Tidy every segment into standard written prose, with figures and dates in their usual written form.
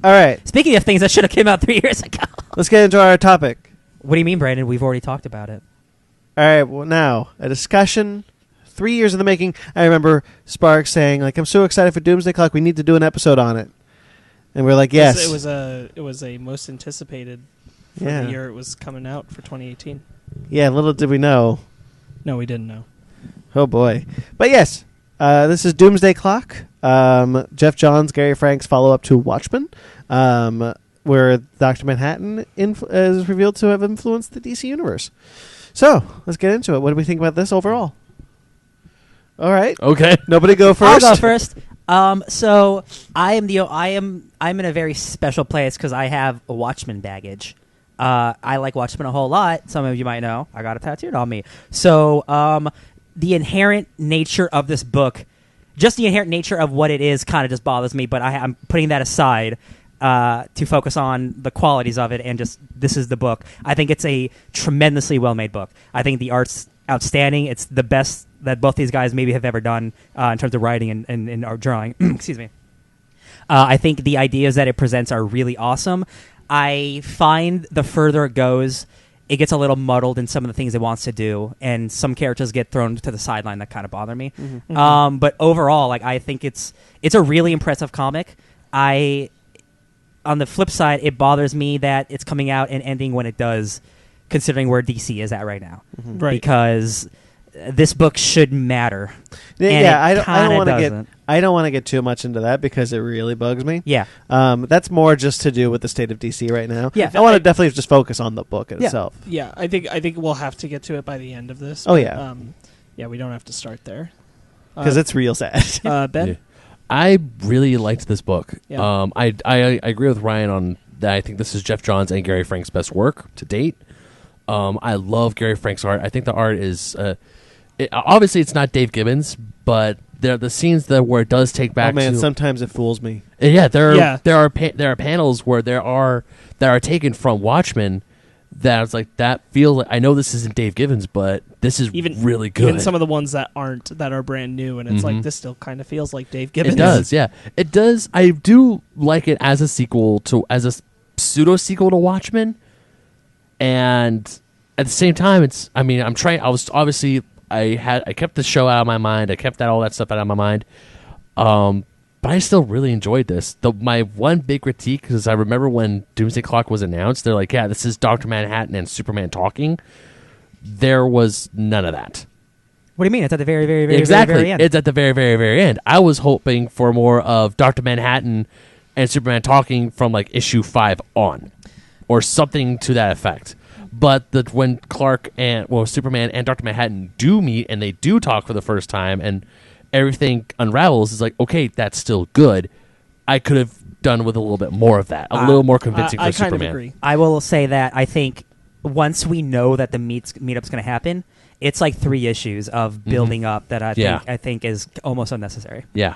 All right. Speaking of things that should have came out 3 years ago. Let's get into our topic. What do you mean, Brandon? We've already talked about it. All right. Well, now, a discussion 3 years in the making. I remember Sparks saying, like, I'm so excited for Doomsday Clock. We need to do an episode on it. And we're like, yes. It was a most anticipated for the year it was coming out for 2018. Yeah, little did we know. No, we didn't know. Oh, boy. But yes, this is Doomsday Clock. Jeff Johns, Gary Frank's follow-up to Watchmen, where Dr. Manhattan is revealed to have influenced the DC universe. So, let's get into it. What do we think about this overall? All right. Okay. Nobody go first. I'll go first. So I'm in a very special place because I have a Watchmen baggage. I like Watchmen a whole lot. Some of you might know. I got it tattooed on me. So the inherent nature of this book, just the inherent nature of what it is, kind of just bothers me. But I'm putting that aside to focus on the qualities of it and just this is the book. I think it's a tremendously well-made book. I think the art's outstanding. It's the best that both these guys maybe have ever done in terms of writing and art drawing. Excuse me. I think the ideas that it presents are really awesome. I find the further it goes, it gets a little muddled in some of the things it wants to do, and some characters get thrown to the sideline that kind of bother me. Mm-hmm. But overall, like I think it's a really impressive comic. On the flip side, it bothers me that it's coming out and ending when it does, considering where DC is at right now. Mm-hmm. Right. Because this book should matter. Yeah, I don't want to get too much into that because it really bugs me. Yeah. That's more just to do with the state of DC right now. Yeah. I want to definitely just focus on the book itself. Yeah, I think we'll have to get to it by the end of this. Oh, yeah. Yeah, we don't have to start there. Because it's real sad. Ben? Yeah. I really liked this book. Yeah. I agree with Ryan on that. I think this is Jeff Johns and Gary Frank's best work to date. I love Gary Frank's art. I think the art is... obviously, it's not Dave Gibbons, but there are the scenes where it does take back. Oh man, to, sometimes it fools me. Yeah, there are panels where that are taken from Watchmen. That's like that feel. Like, I know this isn't Dave Gibbons, but this is really good. Even some of the ones that are brand new, and it's like this still kind of feels like Dave Gibbons. It does, yeah, it does. I do like it as a pseudo sequel to Watchmen, and at the same time, I'm trying. I kept the show out of my mind. I kept all that stuff out of my mind. But I still really enjoyed this. My one big critique, because I remember when Doomsday Clock was announced, they're like, yeah, this is Dr. Manhattan and Superman talking. There was none of that. What do you mean? It's at the very, very, very, exactly. very, very end. It's at the very, very, very end. I was hoping for more of Dr. Manhattan and Superman talking from like issue 5 on, or something to that effect. But when Superman and Dr. Manhattan do meet and they do talk for the first time and everything unravels, is like, okay, that's still good. I could have done with a little bit more of that, a little more convincing for Superman. I kind of agree. I will say that I think once we know that the meetup's going to happen, it's like 3 issues of building up that I think is almost unnecessary. Yeah.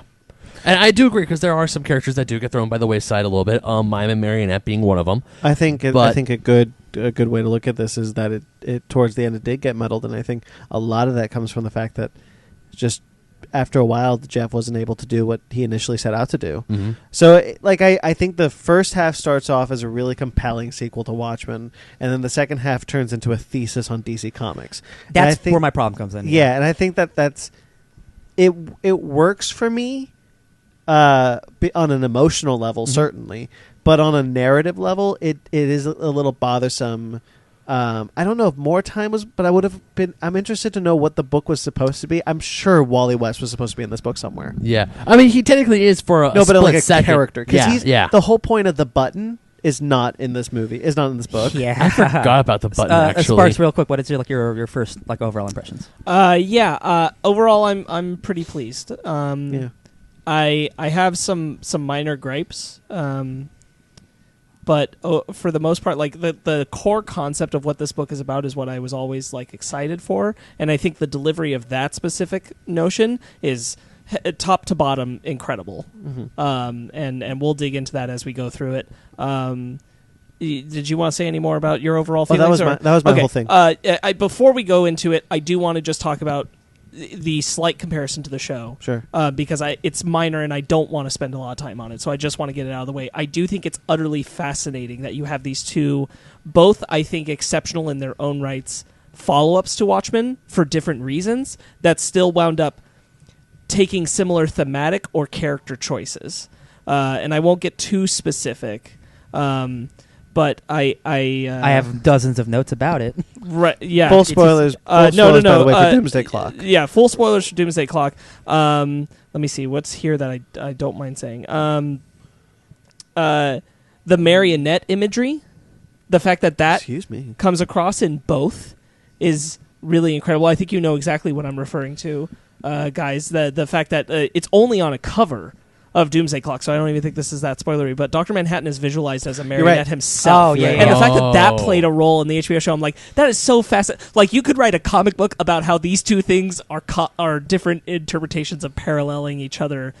And I do agree, because there are some characters that do get thrown by the wayside a little bit. Mime and Marionette being one of them. I think a good way to look at this is that it towards the end it did get muddled, and I think a lot of that comes from the fact that just after a while Jeff wasn't able to do what he initially set out to do. Mm-hmm. So I think the first half starts off as a really compelling sequel to Watchmen, and then the second half turns into a thesis on DC Comics. That's where my problem comes in. Yeah, and I think that's it works for me on an emotional level, certainly, but on a narrative level it is a little bothersome. I don't know if more time was, but I'm interested to know what the book was supposed to be. I'm sure Wally West was supposed to be in this book somewhere. Yeah. I mean, he technically is for a split like a second. character. Yeah. The whole point of the button is not in this movie. Is not in this book. Yeah. I forgot about the button, actually. Sparks, real quick, what is your first overall impressions? Overall I'm pretty pleased. I have some minor gripes. But for the most part, like the core concept of what this book is about is what I was always like excited for, and I think the delivery of that specific notion is top to bottom incredible. Mm-hmm. And we'll dig into that as we go through it. Did you want to say any more about your overall feelings? That was my whole thing. Before we go into it, I do want to just talk about the slight comparison to the show. Sure. Because it's minor and I don't want to spend a lot of time on it, so I just want to get it out of the way. I do think it's utterly fascinating that you have these two, both I think exceptional in their own rights, follow-ups to Watchmen for different reasons that still wound up taking similar thematic or character choices. And I won't get too specific, but I have dozens of notes about it. Right? Yeah. Full spoilers. No, By the way, for Doomsday Clock. Yeah, full spoilers for Doomsday Clock. Let me see what's here that I don't mind saying. The marionette imagery, the fact that Excuse me. comes across in both is really incredible. I think you know exactly what I'm referring to, guys. The fact that it's only on a cover of Doomsday Clock, so I don't even think this is that spoilery, but Dr. Manhattan is visualized as a marionette himself. Oh, yeah, And the fact that that Oh. played a role in the HBO show, I'm like, that is so fascinating. Like, you could write a comic book about how these two things are different interpretations of paralleling each other,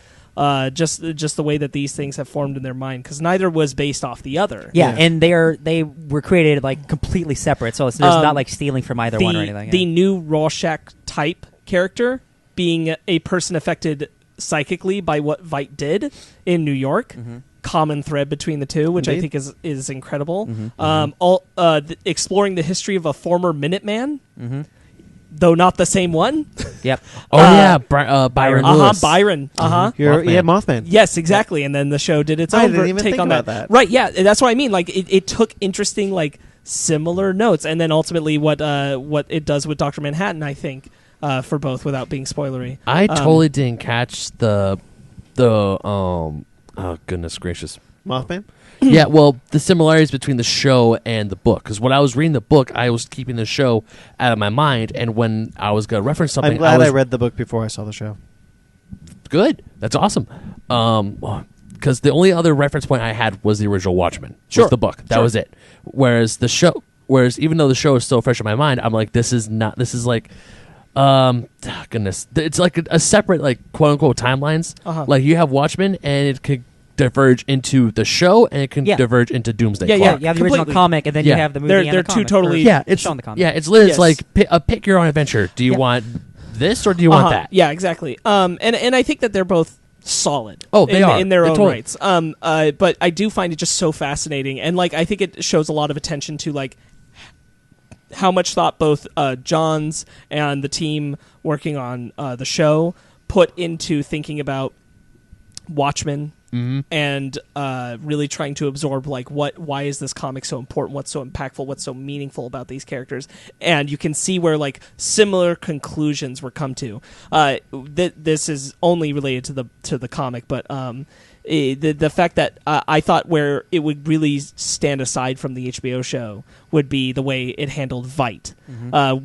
just the way that these things have formed in their mind, because neither was based off the other. Yeah, and they were created like completely separate, so there's not like stealing from either one or anything. The new Rorschach type character being a person affected psychically by what Veidt did in New York, common thread between the two, which I think is incredible. Exploring the history of a former Minuteman, though not the same one. Yep. Byron Lewis. Byron. Mothman. Yes, exactly. And then the show did its I own didn't even take think on about that. that. Right, yeah, that's what I mean. Like, it took interesting, like, similar notes, and then ultimately what it does with Dr. Manhattan, I think, for both, without being spoilery. I totally didn't catch the oh goodness gracious. Mothman? Yeah, well, the similarities between the show and the book. Because when I was reading the book, I was keeping the show out of my mind, and when I was going to reference something, I'm glad I read the book before I saw the show. Good. That's awesome. Because the only other reference point I had was the original Watchmen. Sure. Was the book. That was it. Whereas even though the show is so fresh in my mind, I'm like, this is like, goodness, it's like a separate, like, quote unquote timelines. Like, you have Watchmen, and it could diverge into the show, and it can diverge into Doomsday Clock. You have the original comic, and then you have the movie. They're and the two comic, totally it's shown the comic. Yeah, it's literally like pick your own adventure. Do you want this or do you want that? Yeah, exactly. And I think that they're both solid. Oh, they are in their own totally rights. But I do find it just so fascinating, and like I think it shows a lot of attention to like how much thought both Johns and the team working on the show put into thinking about Watchmen. And really trying to absorb like why is this comic so important, what's so impactful, what's so meaningful about these characters, and you can see where like similar conclusions were come to. This is only related to the comic, but the fact that I thought where it would really stand aside from the HBO show would be the way it handled Veidt,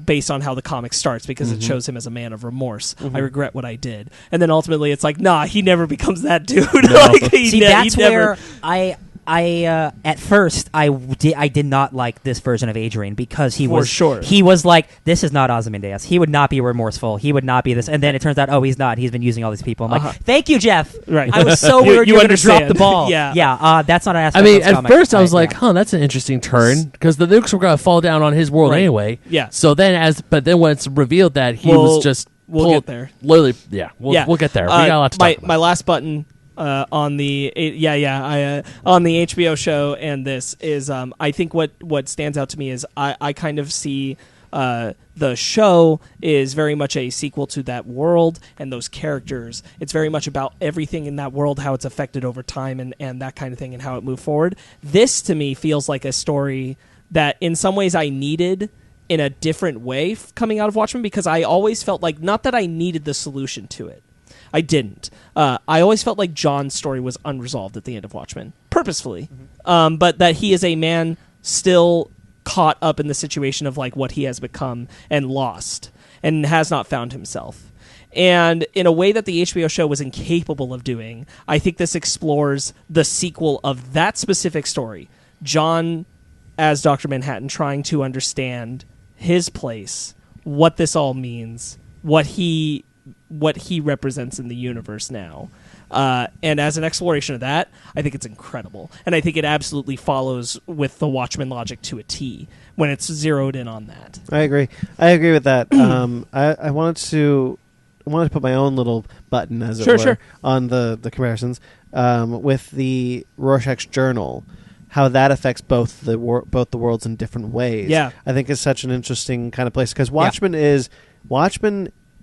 based on how the comic starts, because it shows him as a man of remorse. I regret what I did, and then ultimately it's like, nah, he never becomes that dude. Like, that's where I at first I did not like this version of Adrian, because he was like, this is not Ozymandias. He would not be remorseful. He would not be this. And then it turns out, oh, he's not. He's been using all these people. I'm like, thank you, Jeff. Right. I was so worried you were going to drop the ball. Yeah. That's not an aspect. I mean, of this at comic. first I was like, that's an interesting turn, because the nukes were going to fall down on his world anyway. Yeah. So then but then when it's revealed that he was just get there. Literally, we'll get there. We got a lot to talk about. My last button on the on the HBO show and this is I think what stands out to me is I kind of see the show is very much a sequel to that world and those characters. It's very much about everything in that world, how it's affected over time and that kind of thing, and how it moved forward. This to me feels like a story that in some ways I needed in a different way coming out of Watchmen, because I always felt like, not that I needed the solution to it, I didn't. I always felt like John's story was unresolved at the end of Watchmen, purposefully. But that he is a man still caught up in the situation of like what he has become and lost and has not found himself. And in a way that the HBO show was incapable of doing, I think this explores the sequel of that specific story. John as Dr. Manhattan trying to understand his place, what this all means, what he represents in the universe now. And as an exploration of that, I think it's incredible. And I think it absolutely follows with the Watchmen logic to a T when it's zeroed in on that. I agree with that. I wanted to wanted to put my own little button, as it Sure, were, sure. on the comparisons with the Rorschach's journal. How that affects both the worlds in different ways. Yeah. I think is such an interesting kind of place because Watchmen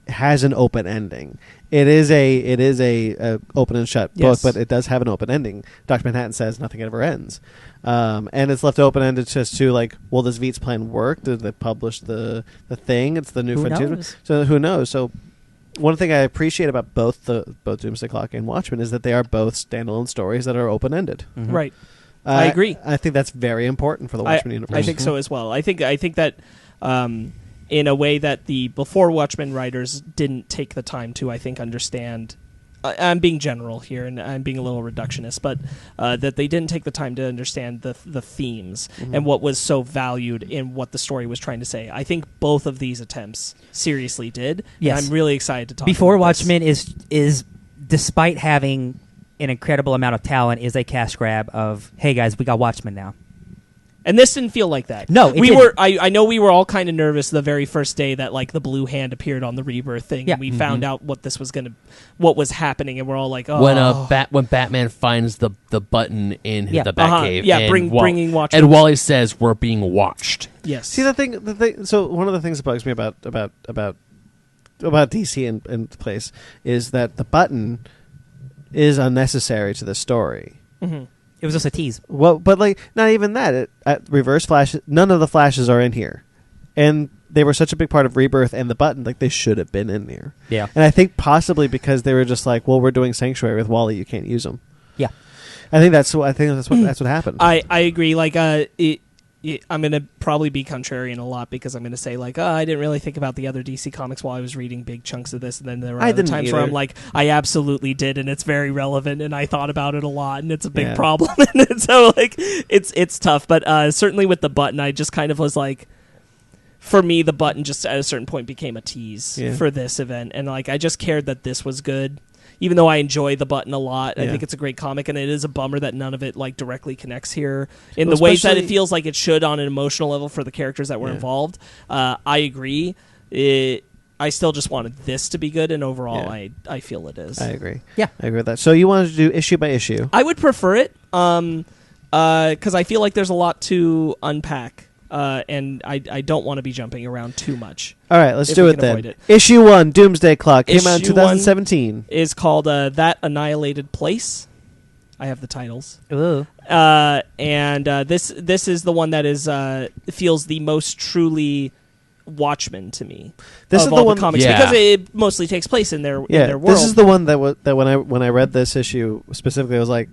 has an open ending. It is a open and shut book, Yes. but it does have an open ending. Dr. Manhattan says nothing ever ends, and it's left open ended just to like, will this Veets plan work? Did they publish the thing? It's the new Who frontier. knows? So who knows? So. One thing I appreciate about both Doomsday Clock and Watchmen is that they are both standalone stories that are open ended. Mhm. Right. I agree. I think that's very important for the Watchmen universe. I think so as well. I think that in a way that the before Watchmen writers didn't take the time to, I think, understand. I'm being general here, and I'm being a little reductionist, but that they didn't take the time to understand the themes and what was so valued in what the story was trying to say. I think both of these attempts seriously did. Yes. And I'm really excited to talk Before about this. Watchmen is despite having an incredible amount of talent, is a cash grab of, hey guys, we got Watchmen now. And this didn't feel like that. No, it we didn't. were. I know we were all kind of nervous the very first day that like the blue hand appeared on the Rebirth thing, Yeah. and we found out what this was what was happening, and we're all like, oh. When Batman finds the button in Yeah. the Batcave, Yeah, and bringing Watchmen. and Wally says we're being watched. Yes. See the thing. So one of the things that bugs me about DC and place is that the button is unnecessary to the story. Mm-hmm. It was just a tease. Well, but like not even that. Reverse Flash, none of the Flashes are in here, and they were such a big part of Rebirth and the button. Like they should have been in there. Yeah. And I think possibly because they were just like, well, we're doing Sanctuary with Wally, you can't use them. Yeah. I think that's what happened. I agree. Like, I'm going to probably be contrarian a lot because I'm going to say, like, I didn't really think about the other DC comics while I was reading big chunks of this. And then there were I other didn't times where either. I'm like, I absolutely did. And it's very relevant. And I thought about it a lot. And it's a big Yeah. problem. And so, like, it's tough. But certainly with the button, I just kind of was like, for me, the button just at a certain point became a tease for this event. And, like, I just cared that this was good. Even though I enjoy the button a lot, I think it's a great comic, and it is a bummer that none of it like directly connects here in the ways that it feels like it should on an emotional level for the characters that were involved. I agree. I still just wanted this to be good, and overall, I feel it is. I agree. Yeah. I agree with that. So you wanted to do issue by issue. I would prefer it, because I feel like there's a lot to unpack. And I don't want to be jumping around too much. All right, let's If do we it can then. avoid it. Issue 1, Doomsday Clock, came out in Issue 2017. Is called That Annihilated Place. I have the titles. Ooh. And this is the one that is feels the most truly Watchmen to me. This of is all the one comics because it mostly takes place in their world. This is the one that when I read this issue specifically, I was like,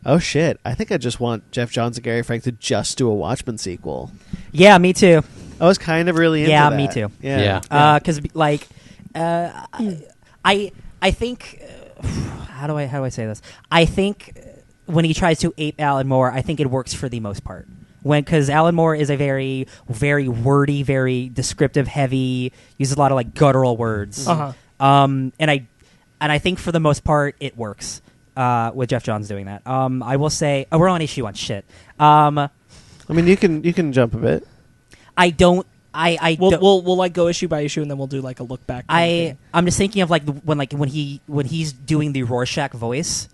oh shit! I think I just want Jeff Johns and Gary Frank to just do a Watchmen sequel. Yeah, me too. I was kind of really into Yeah, that. me too. Yeah. Because like, I think how do I say this? I think when he tries to ape Alan Moore, I think it works for the most part. Because Alan Moore is a very, very wordy, very descriptive, heavy, uses a lot of like guttural words. And I think for the most part it works with Jeff Johns doing that. I will say we're on issue 1. Shit. I mean, you can jump a bit. I don't. We'll like go issue by issue and then we'll do like a look back. I'm just thinking of like when he's doing the Rorschach voice.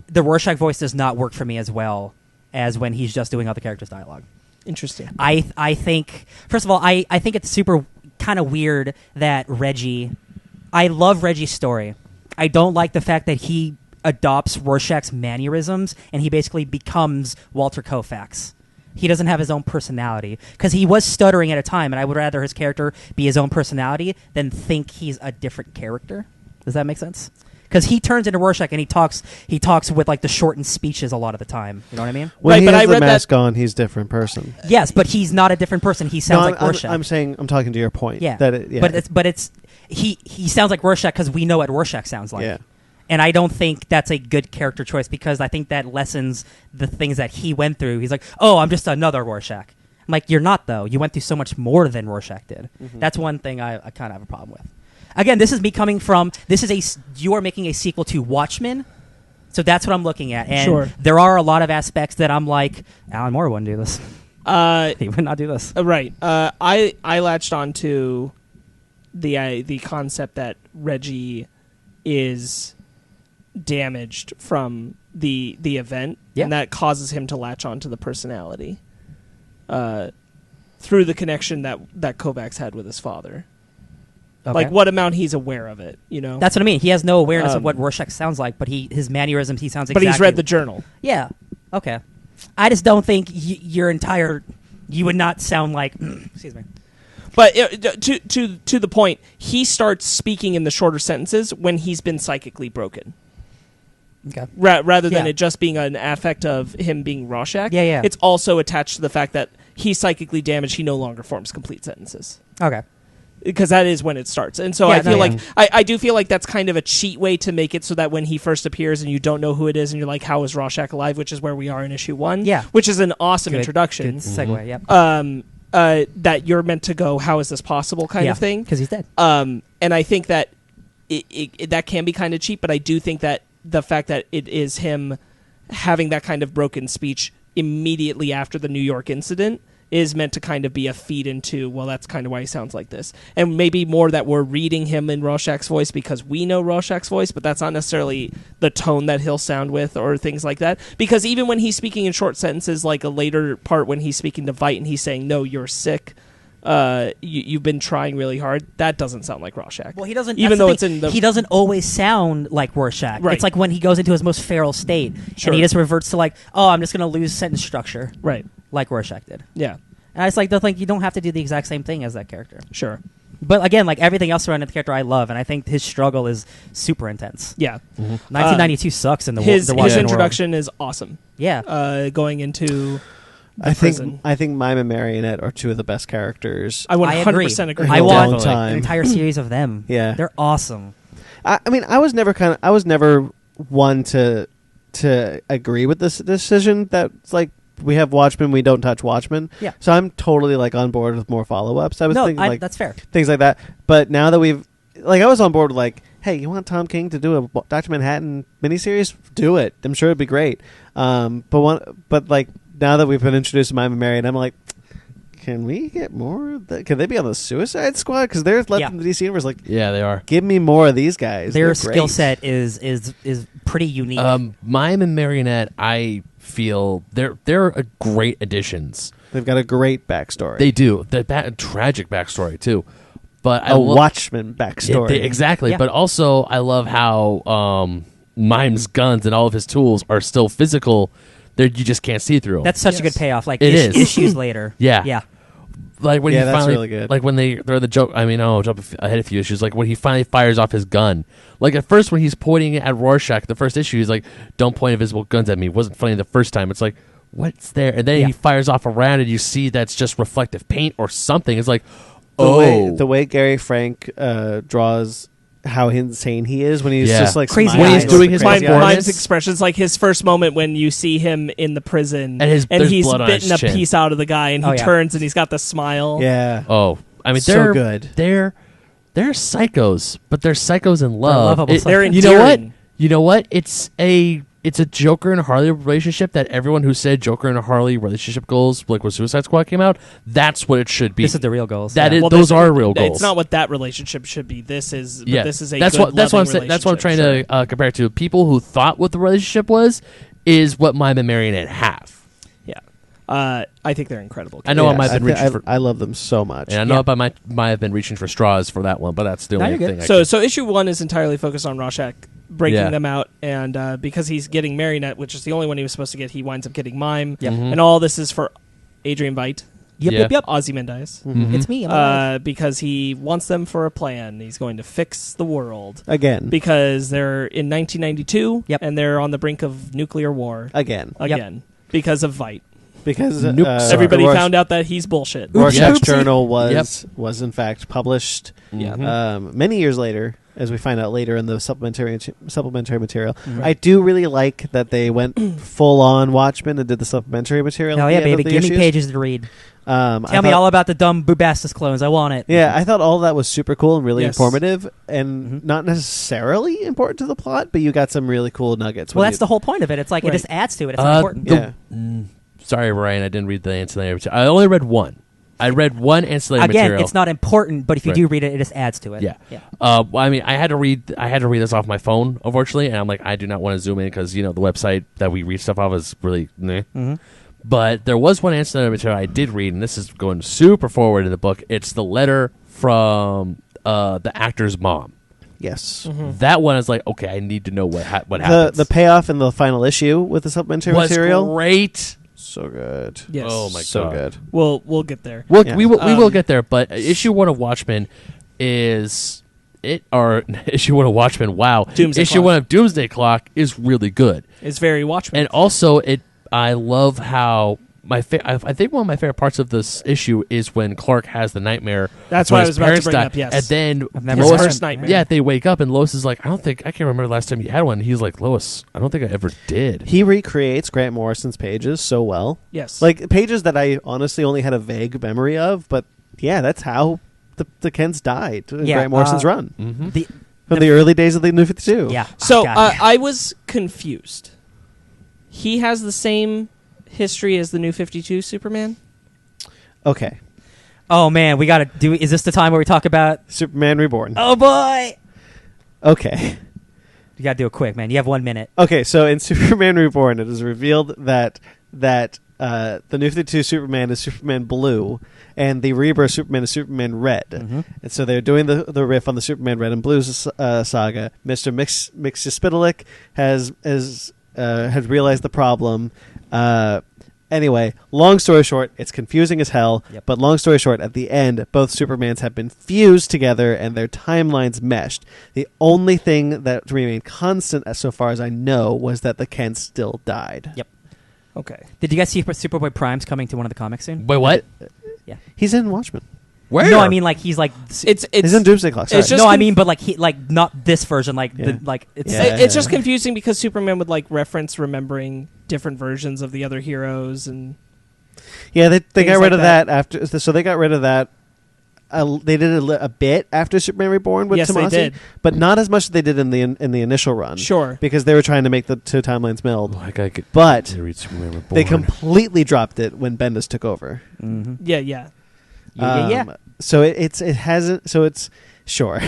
The Rorschach voice does not work for me as well as when he's just doing other characters' dialogue. Interesting. I think first of all I think it's super kind of weird that Reggie. I love Reggie's story. I don't like the fact that he adopts Rorschach's mannerisms and he basically becomes Walter Koufax. He doesn't have his own personality because he was stuttering at a time, and I would rather his character be his own personality than think he's a different character. Does that make sense? Because he turns into Rorschach and he talks with like the shortened speeches a lot of the time. You know what I mean? When he but has I the read mask on, he's a different person. Yes, but he's not a different person. He sounds like Rorschach. I'm saying I'm talking to your point. Yeah, But it's he sounds like Rorschach because we know what Rorschach sounds like. Yeah. And I don't think that's a good character choice because I think that lessens the things that he went through. He's like, oh, I'm just another Rorschach. I'm like, you're not, though. You went through so much more than Rorschach did. Mm-hmm. That's one thing I kind of have a problem with. Again, this is me coming from, you are making a sequel to Watchmen, so that's what I'm looking at. And there are a lot of aspects that I'm like, Alan Moore wouldn't do this. He would not do this. Right. I latched on to the concept that Reggie is damaged from the event, and that causes him to latch onto the personality through the connection that Kovacs had with his father. Okay. Like what amount he's aware of it, you know? That's what I mean. He has no awareness of what Rorschach sounds like, but his mannerisms, he sounds exactly... But he's read the journal. Yeah. Okay. I just don't think you would not sound like... excuse me. But to the point, he starts speaking in the shorter sentences when he's been psychically broken. Okay. Rather than it just being an affect of him being Rorschach. Yeah. It's also attached to the fact that he's psychically damaged. He no longer forms complete sentences. Okay. Because that is when it starts. And so I feel like I do feel like that's kind of a cheat way to make it so that when he first appears and you don't know who it is and you're like, how is Rorschach alive? Which is where we are in issue 1. Yeah. Which is an awesome introduction. Good segue, yep. That you're meant to go, how is this possible kind of thing? Because he's dead. And I think that that can be kind of cheap, but I do think that the fact that it is him having that kind of broken speech immediately after the New York incident is meant to kind of be a feed into, well, that's kind of why he sounds like this. And maybe more that we're reading him in Rorschach's voice because we know Rorschach's voice, but that's not necessarily the tone that he'll sound with or things like that. Because even when he's speaking in short sentences, like a later part when he's speaking to Veidt and he's saying, no, you're sick, you've been trying really hard, that doesn't sound like Rorschach. Well, he doesn't. Even though it's in the... He doesn't always sound like Rorschach. Right. It's like when he goes into his most feral state, and he just reverts to like, oh, I'm just going to lose sentence structure. Right. Like Rorschach did. Yeah. And I just like you don't have to do the exact same thing as that character. Sure. But again, like everything else surrounding the character, I love, and I think his struggle is super intense. Yeah. 1992 sucks in the his Watchmen introduction world. is awesome. Yeah. Going into I prison. think Mime and Marionette are two of the best characters. I 100% agree. I want want time. an entire series of them. Yeah. They're awesome. I mean, I was never one to agree with this decision that's like, we have Watchmen, we don't touch Watchmen. Yeah. So I'm totally like on board with more follow-ups. I was thinking like that's fair. Things like that. But now that we've like, I was on board with like, hey, you want Tom King to do a Dr. Manhattan miniseries? Do it. I'm sure it'd be great. But like now that we've been introduced to Mime and Marion, I'm like, can we get more? Can they be on the Suicide Squad? Because they're left in the DC universe. Like, yeah, they are. Give me more of these guys. Their skill set is pretty unique. Mime and Marionette, I feel they're great additions. They've got a great backstory. They do. Tragic backstory too. But a Watchmen backstory. Exactly. Yeah. But also, I love how Mime's guns and all of his tools are still physical. You just can't see through them. That's such a good payoff. Like it is. Issues later. Yeah. Like when he that's finally, really good. like when they're the joke. I mean, I'll jump ahead a few issues. Like when he finally fires off his gun. Like at first, when he's pointing it at Rorschach, the first issue, he's like, "Don't point invisible guns at me." It wasn't funny the first time. It's like, what's there? And then he fires off around, and you see that's just reflective paint or something. It's like, the way Gary Frank draws how insane he is when he's just like crazy smiling. when he's doing his Mime's expressions, like his first moment when you see him in the prison and he's blood on bitten his a chin. piece out of the guy and he turns and he's got the smile. Yeah. Oh, I mean, So good. They're psychos, but they're psychos in love. lovable They're psychos. You know what? endearing. You know what? It's a Joker and Harley relationship that everyone who said Joker and Harley relationship goals, like when Suicide Squad came out, that's what it should be. This is the real goals. That yeah. is, Well, those are real goals. It's not what that relationship should be. This is a that's good, what I'm loving saying. That's what I'm trying relationship. to compare it to. People who thought what the relationship was is what Mime and Marionette have. Yeah. I think they're incredible. I know I might have been reaching for. I love them so much. And I know I might have been reaching for straws for that one, but that's the only you're thing. good. So issue 1 is entirely focused on Rorschach breaking Yeah. them out, and because he's getting Marionette, which is the only one he was supposed to get, he winds up getting Mime. Yep. And all this is for Adrian Veidt, Yep. Ozymandias, It's me. I'm alive. because he wants them for a plan. He's going to fix the world. Again. Because they're in 1992, Yep. and they're on the brink of nuclear war. Again. Because of Veidt. Because Everybody found out that he's bullshit. Rorschach's Oopsie. journal was in fact published Yeah. many years later, as we find out later in the supplementary material. Mm-hmm. I do really like that they went full on Watchmen and did the supplementary material. Hell at yeah, the end baby! of the Give me issues. pages to read. I Tell me thought- all about the dumb Bubastis clones. I want it. Yeah, I thought all that was super cool and really Yes. informative, and not necessarily important to the plot, but you got some really cool nuggets. Well, that's the whole point of it. It's like it Right. just adds to it. It's not important. Yeah. Sorry, Ryan, I didn't read the ancillary. I only read one. I read one ancillary Again, material. it's not important, but if you Right. do read it, it just adds to it. Yeah. Yeah. Well, I mean, I had to read this off my phone, unfortunately, and I'm like, I do not want to zoom in because the website that we read stuff off is really. Meh. Mm-hmm. But there was one ancillary material I did read, and this is going super forward in the book. It's the letter from the actor's mom. Yes. That one is like, okay, I need to know what happens. The payoff in the final issue with the supplementary was material. great. So good. Yes. Oh my So god. good. We'll get there. Yeah. We will get there, but issue 1 of Watchmen is issue 1 of Watchmen. Wow, Doomsday issue Clock. 1 of Doomsday Clock is really good, It's very Watchmen. and also I love how I think one of my favorite parts of this issue is when Clark has the nightmare. That's when what I his was about to parents bring die, up, yes. and then I've never His seen first it. nightmare. Yeah, they wake up and Lois is like, I can't remember the last time you had one. He's like, Lois, I don't think I ever did. He recreates Grant Morrison's pages so well. Yes. Like pages that I honestly only had a vague memory of, but yeah, that's how the Kents died in Yeah, Grant Morrison's run. Mm-hmm. From the early days of the New 52. Yeah. So God. I was confused. He has the same history as the New 52 Superman? Okay. Oh man, we gotta do. Is this the time where we talk about? Superman Reborn. Oh boy, Okay. you gotta do it quick, man. You have 1 minute. Okay, so in Superman Reborn, it is revealed that the New 52 Superman is Superman Blue, and the Rebirth Superman is Superman Red. Mm-hmm. And so they're doing the riff on the Superman Red and Blue saga. Mr. Mixospitalik has realized the problem. Anyway, long story short, it's confusing as hell. Yep. But long story short, at the end, both Supermans have been fused together and their timelines meshed. The only thing that remained constant, as so far as I know, was that the Kents still died. Yep. Okay. Did you guys see Superboy Prime's coming to one of the comics soon? Wait, what? Yeah. He's in Watchmen. Where? No, I mean like he's like. It's He's in Doomsday Clock. Sorry. it's just no, I conf- mean, but like he like not this version. Like Yeah. it's Yeah. it's just confusing because Superman would like reference remembering different versions of the other heroes and Yeah, they Things got rid like of that. that after. So they got rid of that. They did a bit after Superman Reborn with Yes, they Tomasi, did. but not as much as they did in the initial run. Sure. because they were trying to make the two timelines meld. Like I could But read Superman Reborn. they completely dropped it when Bendis took over. Mhm. Yeah. Yeah. So it hasn't. So it's sure.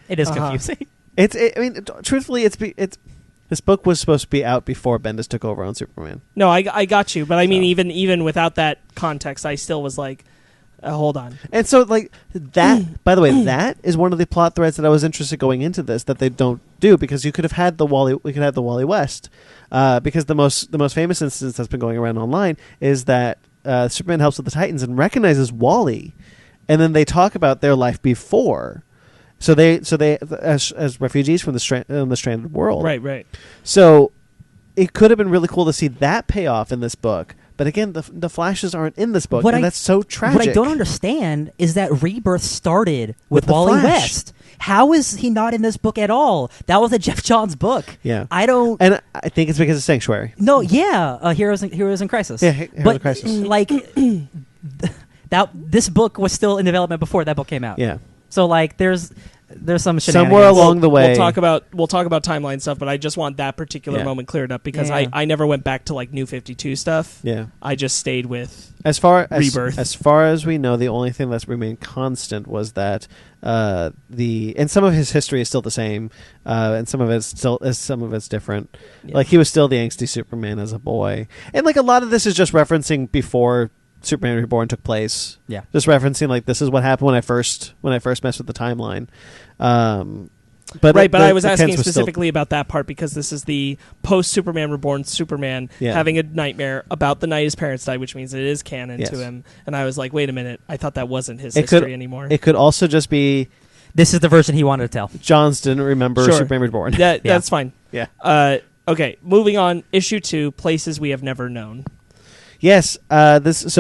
It is Uh-huh. confusing. I mean, truthfully, it's this book was supposed to be out before Bendis took over on Superman. No, I got you, but I mean So. even without that context, I still was like, hold on. And so, like that. By the way, that is one of the plot threads that I was interested going into this that they don't do, because you could have had we could have the Wally West, because the most famous instance that's been going around online is that Superman helps with the Titans and recognizes Wally, and then they talk about their life before. So they as refugees from the stranded world. Right. So it could have been really cool to see that payoff in this book. But again, the Flashes aren't in this book, and that's so tragic. What I don't understand is that Rebirth started With with the Wally Flash. West. How is he not in this book at all? That was a Jeff Johns book. Yeah. I don't. And I think it's because of Sanctuary. No, yeah, Heroes in Crisis. Yeah, Heroes but in Crisis. like that, this book was still in development before that book came out. Yeah. So like, there's some shenanigans. Somewhere along the way. We'll talk about timeline stuff, but I just want that particular Yeah. moment cleared up because Yeah. I never went back to like New 52 stuff. Yeah. I just stayed with As far Rebirth. as far as we know, the only thing that's remained constant was that and some of his history is still the same, and some of it's different. Yeah. Like he was still the angsty Superman as a boy, and like a lot of this is just referencing before Superman Reborn took place. Yeah. Just referencing like this is what happened when I first messed with the timeline. But right, but the- I was the asking Kents still- specifically about that part because this is the post Superman Reborn Superman Yeah. having a nightmare about the night his parents died, which means it is canon Yes. to him. And I was like, wait a minute, I thought that wasn't his It could- history anymore. It could also just be This is the version he wanted to tell. Johns didn't remember Sure. Superman Reborn. That's fine. Yeah. Okay, moving on. Issue 2, Places We Have Never Known. Yes, this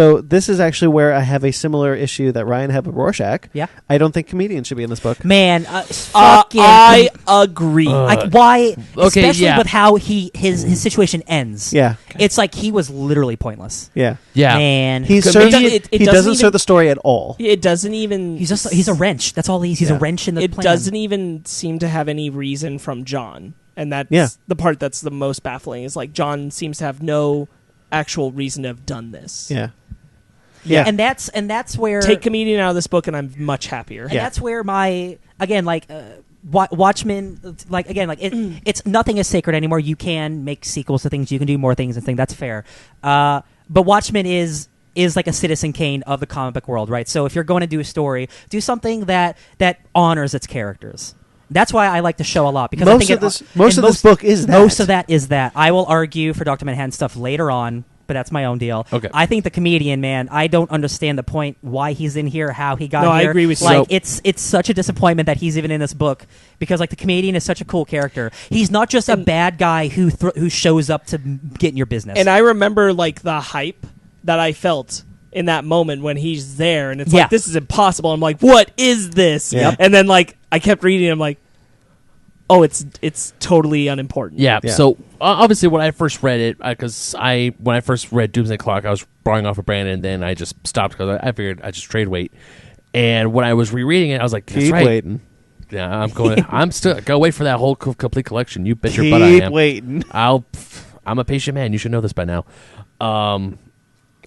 is actually where I have a similar issue that Ryan had with Rorschach. Yeah. I don't think comedians should be in this book. Man, fucking. I agree. Like why? Okay, especially yeah. with how his situation ends. Yeah, It's like he was literally pointless. yeah. Yeah. Man, He serves. Comedian- it he doesn't doesn't even- serve the story at all. It doesn't even... he's a wrench. That's all he is. He's Yeah. a wrench in the It plan. doesn't even seem to have any reason from John. And that's Yeah. the part that's the most baffling, is like John seems to have no actual reason to have done this. Yeah, Yeah. and that's where Take comedian out of this book, and I'm much happier. and that's where my again like. Watchmen, like again, like it's nothing is sacred anymore. You can make sequels to things, you can do more things and things. That's fair. But Watchmen is like a Citizen Kane of the comic book world, right? So if you're going to do a story, do something that honors its characters. That's why I like the show a lot, because I think most of this book is that. Most of that is that. I will argue for Dr. Manhattan stuff later on, but that's my own deal. Okay. I think the comedian, man, I don't understand the point why he's in here, how he got here. I agree with you. Like, it's such a disappointment that he's even in this book, because like the comedian is such a cool character. He's not just a bad guy who shows up to get in your business. And I remember like the hype that I felt in that moment when he's there, and it's like, this is impossible. I'm like, what is this? Yeah. And then like I kept reading, I'm like, oh, it's totally unimportant. Yeah. So obviously, when I first read it, because when I first read Doomsday Clock, I was borrowing off of Brandon, and then I just stopped because I figured I just trade wait. And when I was rereading it, I was like, "That's Keep right." waiting. Yeah, I'm going. I'm still go wait for that whole complete collection. You bet your butt I am. Keep waiting. I'm a patient man. You should know this by now.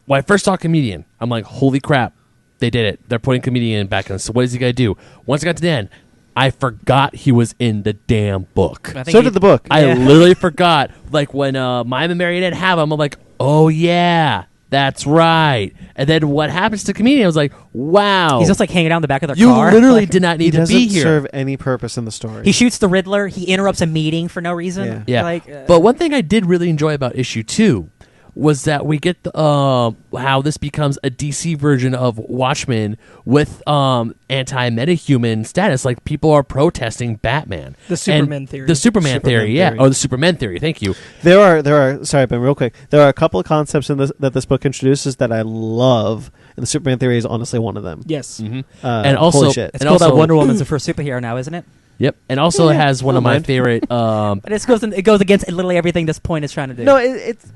When I first saw Comedian, I'm like, "Holy crap, they did it! They're putting Comedian back in." So what is he gonna do? Once I got to the end, I forgot he was in the damn book. So did the book. I literally forgot. Like when Mime and Marionette have him, I'm like, oh yeah, that's right. And then what happens to Comedian? I was like, wow. he's just like hanging out in the back of their You car. literally did not need he to be doesn't here. serve any purpose in the story. He shoots the Riddler. He interrupts a meeting for no reason. Yeah. Like, But one thing I did really enjoy about issue 2 was that we get how this becomes a DC version of Watchmen with anti-metahuman status. Like, people are protesting Batman. The Superman theory. The Superman theory, yeah. theory. Oh, the Superman theory. Thank you. There are. Sorry, Ben. Real quick. There are a couple of concepts in that this book introduces that I love, and the Superman theory is honestly one of them. Yes. Mm-hmm. And also- holy shit. it's And cool that also- Wonder Woman's the first superhero now, isn't it? Yep. And also it has one of my mind. favorite... But it goes against literally everything this point is trying to do. No, it's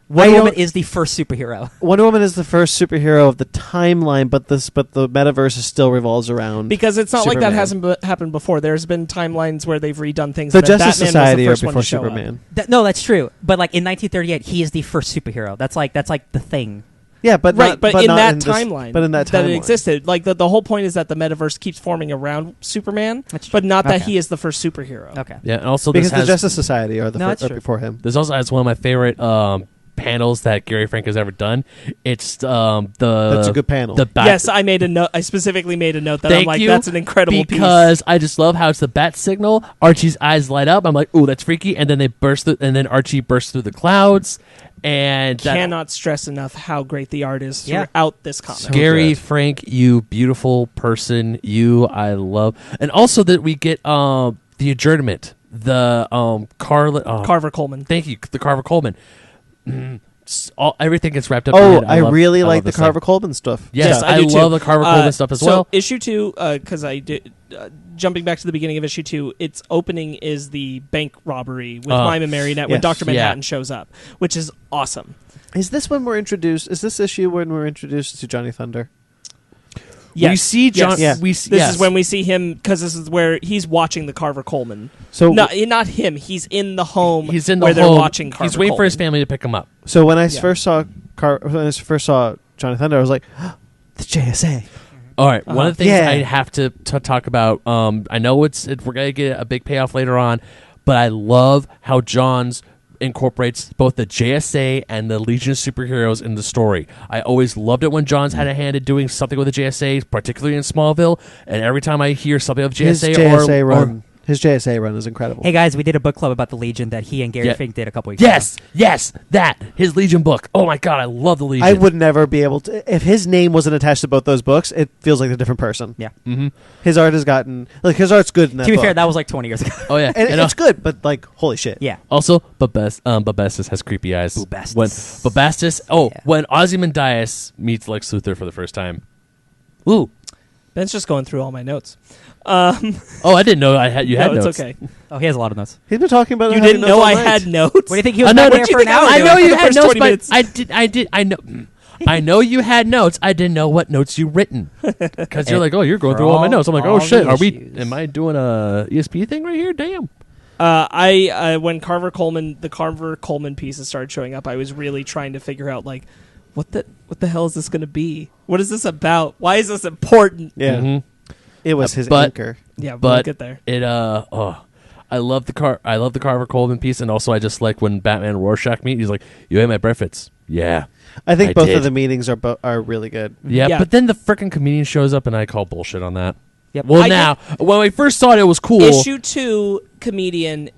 Wonder Woman is the first superhero. Wonder Woman is the first superhero of the timeline, but the metaverse still revolves around Because it's not like that Superman. hasn't happened before. There's been timelines where they've redone things. The and then Justice Batman Society was or the first one before to show up. Superman. No, that's true. But like in 1938, he is the first superhero. That's like the thing. Yeah, but Right, not, but but in not that this- timeline, but in that it timeline. existed. Like the whole point is that the metaverse keeps forming around Superman, That's true. but not that Okay. he is the first superhero. Okay. Yeah, and also Because this has... the Justice Society are No, that's true. before him. This also has one of my favorite panels that Gary Frank has ever done. It's That's a good panel. The bat. Yes, I made a note. I specifically made a note that Thank I'm like, you, that's an incredible because I just love how it's the bat signal. Archie's eyes light up. I'm like, ooh, that's freaky. And then they burst, and then Archie bursts through the clouds. And piece. that, Cannot stress enough how great the art is Yeah. throughout this comic. Gary good. Frank, you beautiful person, you I love, and also that we get the adjournment, the Carver Coleman. Thank you, the Carver Coleman. Everything gets wrapped up. in my Oh, head. I really like love the this thing. Carver Coleman stuff. Yes, I I do too. love the Carver Coleman stuff as so well. issue 2, because I did. Jumping back to the beginning of issue 2, its opening is the bank robbery with Mime and Marionette when Yes. Dr. Yeah. Manhattan shows up, which is awesome. Is this when we're introduced? Is this issue when we're introduced to Johnny Thunder? Yes. We see John. Yes. Yeah. We see, This yes. is when we see him, because this is where he's watching the Carver Coleman. So Not him. He's in the home. He's in the where home. they're watching Carver He's waiting for Coleman. his family to pick him up. So when I Yeah. first saw Johnny Thunder, I was like, the JSA. All right. One of the things Yeah. I have to talk about. I know we're gonna get a big payoff later on, but I love how Johns incorporates both the JSA and the Legion of Superheroes in the story. I always loved it when Johns had a hand in doing something with the JSA, particularly in Smallville. And every time I hear something of His JSA, JSA or run. His JSA run is incredible. Hey guys, we did a book club about the Legion that he and Gary Yeah. Fink did a couple weeks ago. yes, that his Legion book. Oh my god, I love the Legion. I would never be able to. If his name wasn't attached to both those books, it feels like a different person. Yeah. Mm-hmm. His art has gotten his art's good in that To be book. fair, that was like 20 years ago. Oh yeah, and and it's good, but like holy shit. Yeah. also Bubastis has creepy eyes. Bubastis. When Bubastis, Yeah. when Ozymandias meets Lex Luthor for the first time. Ooh. Ben's just going through all my notes. Oh, I didn't know you had no, notes. it's okay. Oh, he has a lot of notes. He's been talking about. You having didn't notes know all I night. had notes? What do you think he was no, back what there do you for an think I hour? was I doing know for you the had first notes, 20 but minutes? I know. I know you had notes. I didn't know what notes you written because you're like, oh, you're going For through all my all- notes. I'm like, oh all shit, the are we? issues. Am I doing a ESP thing right here? Damn. When the Carver Coleman pieces started showing up, I was really trying to figure out like what the hell is this going to be? What is this about? Why is this important? Yeah. Mm-hmm. It was his but- anchor. Yeah, we'll But get there. it I love the Carver Colvin piece, and also I just like when Batman and Rorschach meet. He's like, "You ate my breakfast." Yeah, I think I both did. of the meetings are really good. yeah. Yeah. But then the freaking comedian shows up, and I call bullshit on that. Yep. Well, I now when I first saw it, it was cool. Issue 2 comedian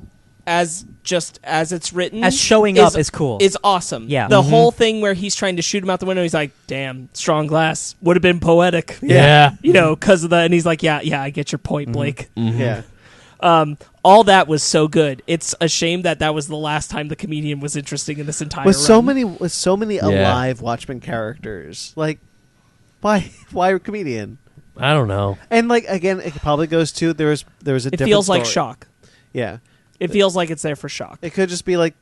as it's written As showing up is cool. Is awesome. Yeah. The whole thing where he's trying to shoot him out the window, he's like, "Damn, strong glass would have been poetic." Yeah. You know, because of the, and he's like, yeah, I get your point, Blake. Mhm. Yeah. All that was so good. It's a shame that was the last time the comedian was interesting in this entire With so run. many alive Watchmen characters, like why a comedian? I don't know. And like again, it probably goes to there was a It different feels like story. shock. Yeah, It feels like it's there for shock. it could just be like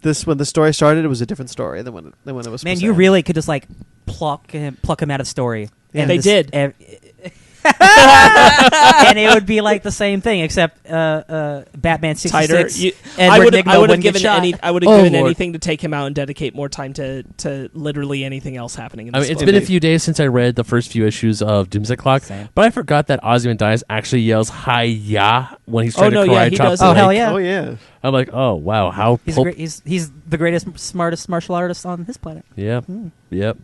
this when the story started. It was a different story than when it was. Man, supposed you to end. really could just like pluck him out of story. Yeah. They did. And it would be like the same thing, except Batman 66. Tighter. Edward I would Nigma have wouldn't get given shot. I would Oh, have given Lord. anything to take him out and dedicate more time to literally anything else happening in I this mean, it's book. been a few days since I read the first few issues of Doomsday Clock, Same. but I forgot that Ozymandias actually yells "Hi-ya" when he's Oh, trying no, to yeah, karate he chop does. the Oh, hell lake. yeah. Oh yeah. I'm like, oh wow, how He's the greatest, smartest martial artist on this planet. Yeah, yep.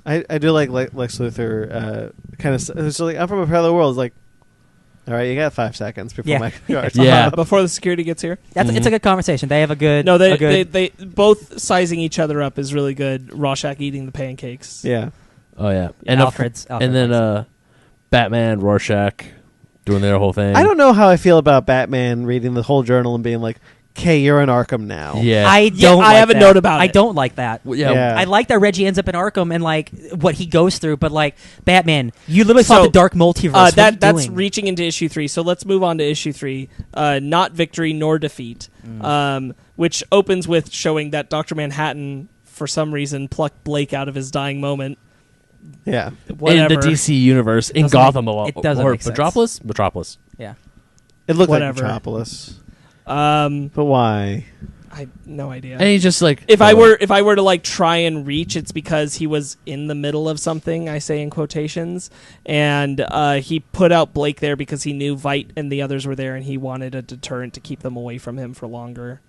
I do like Lex Luthor. Kind of. It's like I'm from a parallel world. It's like, all right, you got 5 seconds before Yeah. my car. Yeah. Before the security gets here. It's a good conversation. They have a good. No, a good, they both sizing each other up is really good. Rorschach eating the pancakes. Yeah. Oh yeah, Alfred's and then likes Batman, Rorschach doing their whole thing. I don't know how I feel about Batman reading the whole journal and being like, "Okay, you're in Arkham now." Yeah, I don't. I like have a that. note about I it. don't like that. Well, yeah. Yeah. I like that Reggie ends up in Arkham and like what he goes through, but like Batman, you literally fought So, the dark multiverse. What are you That's doing? reaching into issue 3. So let's move on to issue 3. Not victory nor defeat, which opens with showing that Dr. Manhattan, for some reason, plucked Blake out of his dying moment. Yeah. Whatever. in the DC universe, in Doesn't Gotham, it doesn't or make sense. Metropolis. Yeah. It looked Whatever. like Metropolis, Um, but why? I no idea. And he's just like, If I were to like try and reach, it's because he was in the middle of something. I say in quotations, and he put out Blake there because he knew Veidt and the others were there, and he wanted a deterrent to keep them away from him for longer.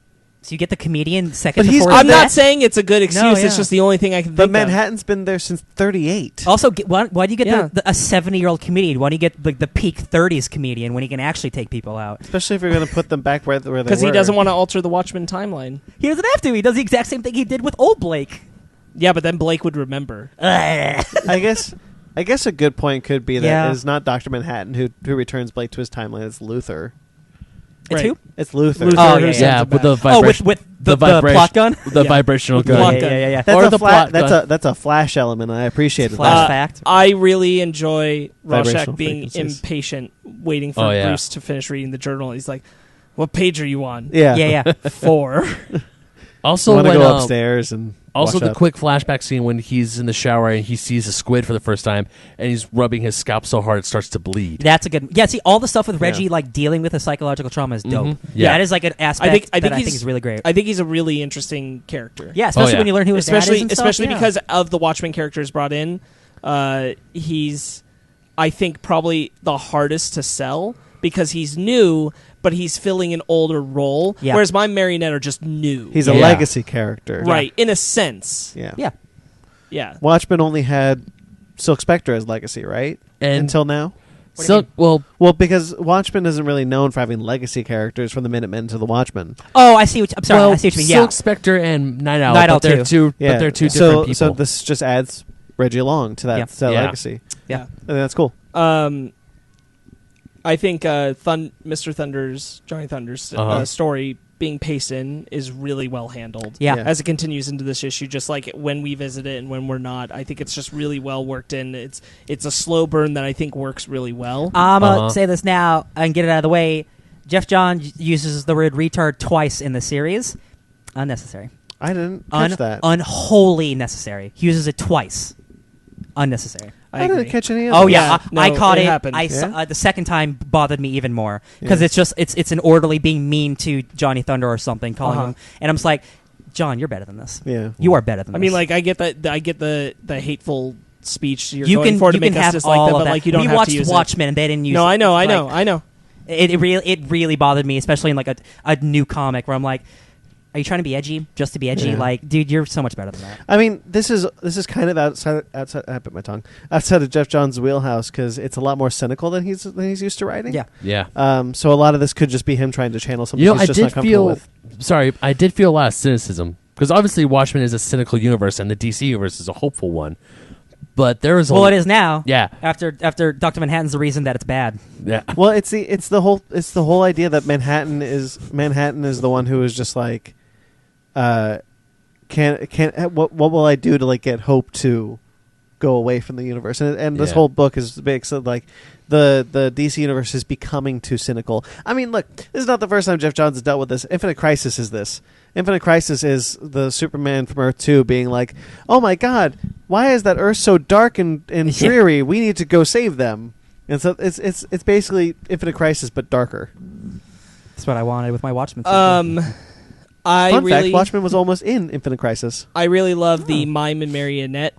So you get the comedian second But he's- before I'm that? not saying it's a good excuse. No, It's yeah. just the only thing I can But think of. Manhattan's been there since '38. Also, why do you get Yeah. a 70-year-old comedian? Why do you get the peak 30s comedian when he can actually take people out? Especially if you're going to put them back where they were. Because he doesn't want to alter the Watchmen timeline. He doesn't have to. He does the exact same thing he did with old Blake. Yeah, but then Blake would remember. Ugh. I guess a good point could be that Yeah. it's not Dr. Manhattan who returns Blake to his timeline. It's Luthor. It's Right. who? It's Luthor. Luthor Oh, who yeah, sends yeah, him with the back. vibration, with the vibration- plot gun? the Yeah. vibrational With the gun. plot Yeah, gun. yeah, yeah. That's Or a the plot gun. that's a flash element. I appreciate it. Flash fact. I really enjoy Rorschach Vibrational being frequencies. impatient, waiting for Oh, yeah. Bruce to finish reading the journal. He's like, "What page are you on?" Yeah. Yeah, yeah. 4. Also, Want to when go upstairs and also wash the up. quick flashback scene when he's in the shower and he sees a squid for the first time and he's rubbing his scalp so hard it starts to bleed. That's a good. Yeah, see, all the stuff with Yeah. Reggie like dealing with the psychological trauma is dope. Mhm. Yeah. That is like an aspect I think that I think he's is really great. I think he's a really interesting character. Yeah, especially yeah. when you learn who his dad is especially and stuff, especially yeah. because of the Watchmen characters brought in. He's, I think, probably the hardest to sell because he's new, but he's filling an older role. Yeah. Whereas my Marionette are just new. He's a Yeah. legacy character. right in a sense. Yeah. Yeah. Yeah. Watchmen only had Silk Spectre as legacy, right? And Until now. What do you Silk, well, Well, because Watchmen isn't really known for having legacy characters from the Minutemen to the Watchmen. Oh, I see. I'm sorry. well, I see what you mean. Yeah. Silk Spectre and Night Owl, Night Owl but they're too. two, but they're two different people. So this just adds Reggie along to that, Yeah. to that Yeah. legacy. Yeah. I think that's cool. I think Mr. Thunder's Johnny Thunder's Uh-huh. story being paced in is really well handled. Yeah. Yeah. As it continues into this issue, just like when we visit it and when we're not, I think it's just really well worked in. It's a slow burn that I think works really well. I'm Uh-huh. gonna say this now and get it out of the way. Jeff Johns uses the word retard twice in the series. Unnecessary. I didn't catch that. Unholy necessary. He uses it twice. Unnecessary. I agree. didn't catch any of Oh it. yeah, No, I caught it it. happened. I Yeah? saw, the second time bothered me even more because Yeah. it's an orderly being mean to Johnny Thunder or something, calling Uh-huh. him, and I'm just like, John, you're better than this. Yeah. You are better than I this. mean, like, I get that. I get the hateful speech you're you going can for to you make can us have dislike all them, of but that. like you don't we have watched to use Watchmen and they didn't use No, it. I know, Like, I know. It really bothered me, especially in like a new comic where I'm like, are you trying to be edgy just to be edgy? Yeah. Like, dude, you're so much better than that. I mean, this is kind of outside. I bit my tongue. Outside of Jeff Johns' wheelhouse because it's a lot more cynical than he's used to writing. Yeah. Yeah. So a lot of this could just be him trying to channel something You know, he's just not comfortable with. I did feel a lot of cynicism because obviously Watchmen is a cynical universe and the DC universe is a hopeful one. But there is it is now. Yeah. After Dr. Manhattan's the reason that it's bad. Yeah. Well, it's the whole idea that Manhattan is the one who is just like, what will I do to like get hope to go away from the universe? And this whole book is big. So like the DC universe is becoming too cynical. I mean, look, this is not the first time Jeff Johns has dealt with this. Infinite Crisis is this. Infinite Crisis is the Superman from Earth 2 being like, oh my God, why is that Earth so dark and dreary? We need to go save them. And so it's basically Infinite Crisis but darker. That's what I wanted with my Watchmen. Fun fact, Watchmen was almost in Infinite Crisis. I really love the mime and marionette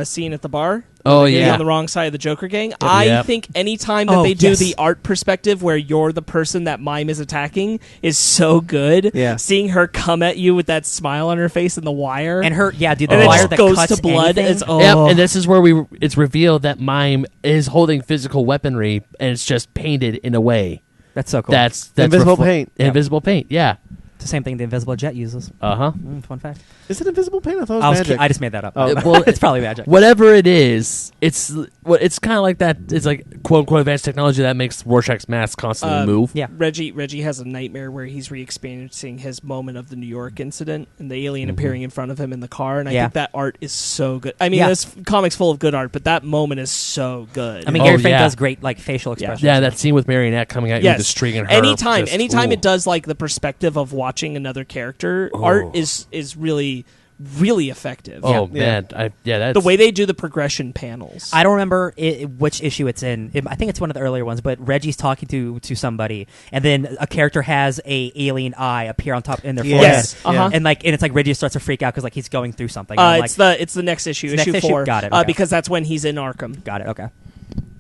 scene at the bar. Oh, Getting yeah. on the wrong side of the Joker gang. I think any time that they do the art perspective where you're the person that mime is attacking is so good. Yeah. Seeing her come at you with that smile on her face and the wire. And her, the and wire it that goes cuts to blood. anything. It's, Yep, and this is where it's revealed that Mime is holding physical weaponry and it's just painted in a way. That's so cool. That's Invisible paint. Invisible paint, yeah. It's the same thing the Invisible Jet uses. Uh-huh. Fun fact. Is it invisible paint? I thought it was magic. I just made that up. Oh. Well, It's probably magic. Whatever it is, it's kind of like that. It's like quote-unquote advanced technology that makes Rorschach's mask constantly move. Yeah. Reggie has a nightmare where he's re-experiencing his moment of the New York incident and the alien appearing in front of him in the car, and I think that art is so good. I mean, this comic's full of good art, but that moment is so good. I mean, Gary Frank does great like facial expressions. Yeah, that scene with Marionette coming at you with the string in her. Anytime ooh. it does like the perspective of watching another character, art is really effective. Oh man, that's the way they do the progression panels. I don't remember which issue it's in. I think it's one of the earlier ones. But Reggie's talking to somebody, and then a character has a alien eye appear on top in their forehead. Yes, and it's like Reggie starts to freak out because like he's going through something. It's the next issue, issue 4. Got it. Okay. Because that's when he's in Arkham. Got it. Okay.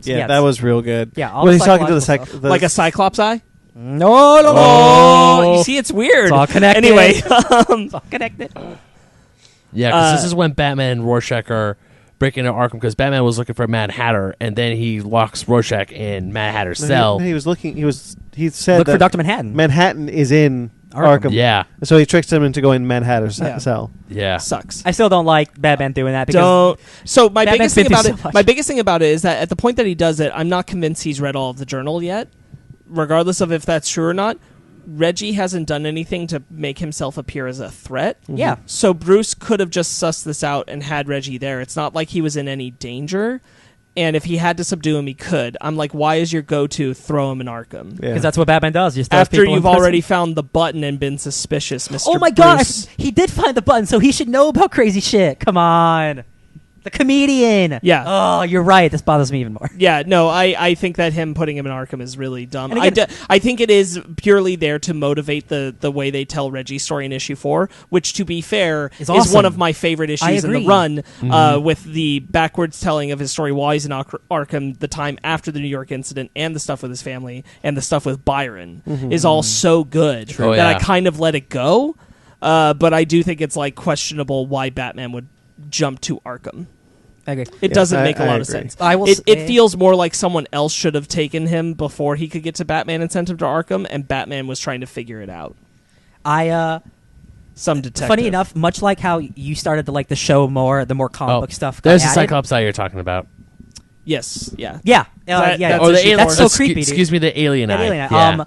Yeah, that was real good. Yeah, all when the he's talking to psychological the like a Cyclops eye. No. Oh, you see, it's weird. It's all connected. Anyway, it's all connected. Yeah, because this is when Batman and Rorschach are breaking into Arkham because Batman was looking for Mad Hatter, and then he locks Rorschach in Mad Hatter's cell. He was looking. He said Look that for Dr. Manhattan. Manhattan is in Arkham. Yeah. So he tricks him into going to Mad Hatter's cell. Yeah. sucks. I still don't like Batman doing that because So my Batman's biggest thing been about through it, so much. my biggest thing about it is that at the point that he does it, I'm not convinced he's read all of the journal yet. Regardless of if that's true or not, Reggie hasn't done anything to make himself appear as a threat. Yeah. So Bruce could have just sussed this out and had Reggie there. It's not like he was in any danger. And if he had to subdue him, he could. I'm like, why is your go-to throw him in Arkham? Because that's what Batman does. Just throws After people in you've prison. already found the button and been suspicious, Mr. Oh my god, Bruce. he did find the button, so he should know about crazy shit. Come on. The comedian. Yeah. Oh, you're right. This bothers me even more. Yeah, no, I think that him putting him in Arkham is really dumb. And again, I think it is purely there to motivate the way they tell Reggie's story in issue 4, which, to be fair, is awesome. one of my favorite issues in the agree. run, with the backwards telling of his story while he's in Arkham, the time after the New York incident, and the stuff with his family, and the stuff with Byron, is all so good that I kind of let it go. But I do think it's like questionable why Batman would jump to Arkham. Okay. It doesn't make a lot of sense. It feels more like someone else should have taken him before he could get to Batman and sent him to Arkham, and Batman was trying to figure it out. Some detective. Funny enough, much like how you started to like the show more, the more comic book stuff. There's the added. Cyclops eye you're talking about. Yes, yeah. Yeah. That's Or the issue alien. That's so creepy, dude. Excuse me, the alien That eye. alien eye. Yeah.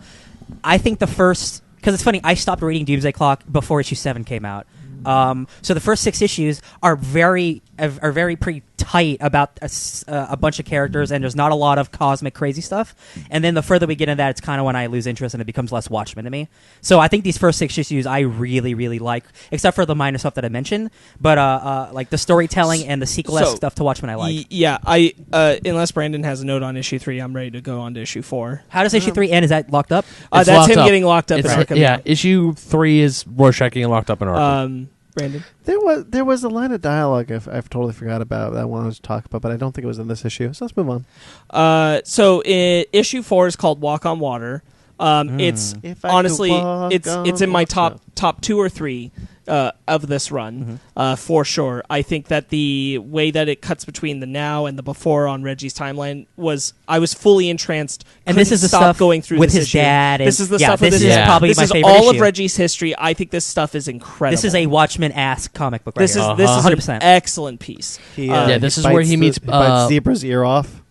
I think the first... Because it's funny, I stopped reading Doomsday Clock before issue 7 came out. So the first 6 issues are very pretty tight about a bunch of characters, and there's not a lot of cosmic crazy stuff. And then the further we get into that, it's kind of when I lose interest and it becomes less Watchmen to me. So I think these first 6 issues I really, really like, except for the minor stuff that I mentioned. But like the storytelling and the sequel-esque stuff to Watchmen I like. Yeah, unless Brandon has a note on issue 3, I'm ready to go on to issue 4. How does issue 3 end? Is that locked up? That's locked him up. getting locked up in Arkham. Yeah, issue 3 is Rorschach getting locked up in Arkham. Brandon? There was a line of dialogue I've totally forgot about that I wanted to talk about, but I don't think it was in this issue. So let's move on. So issue 4 is called Walk on Water. It's If I honestly, could walk it's in my on top 2 or 3 of this run, for sure. I think that the way that it cuts between the now and the before on Reggie's timeline I was fully entranced. And this is the stop stuff going through with this his issue. dad. And This is the yeah, stuff with this his is dad. probably This my is favorite all issue. of Reggie's history. I think this stuff is incredible. This is a Watchmen-ass comic book. This right is here. an 100%. excellent piece. this is where he meets bites Zebra's ear off.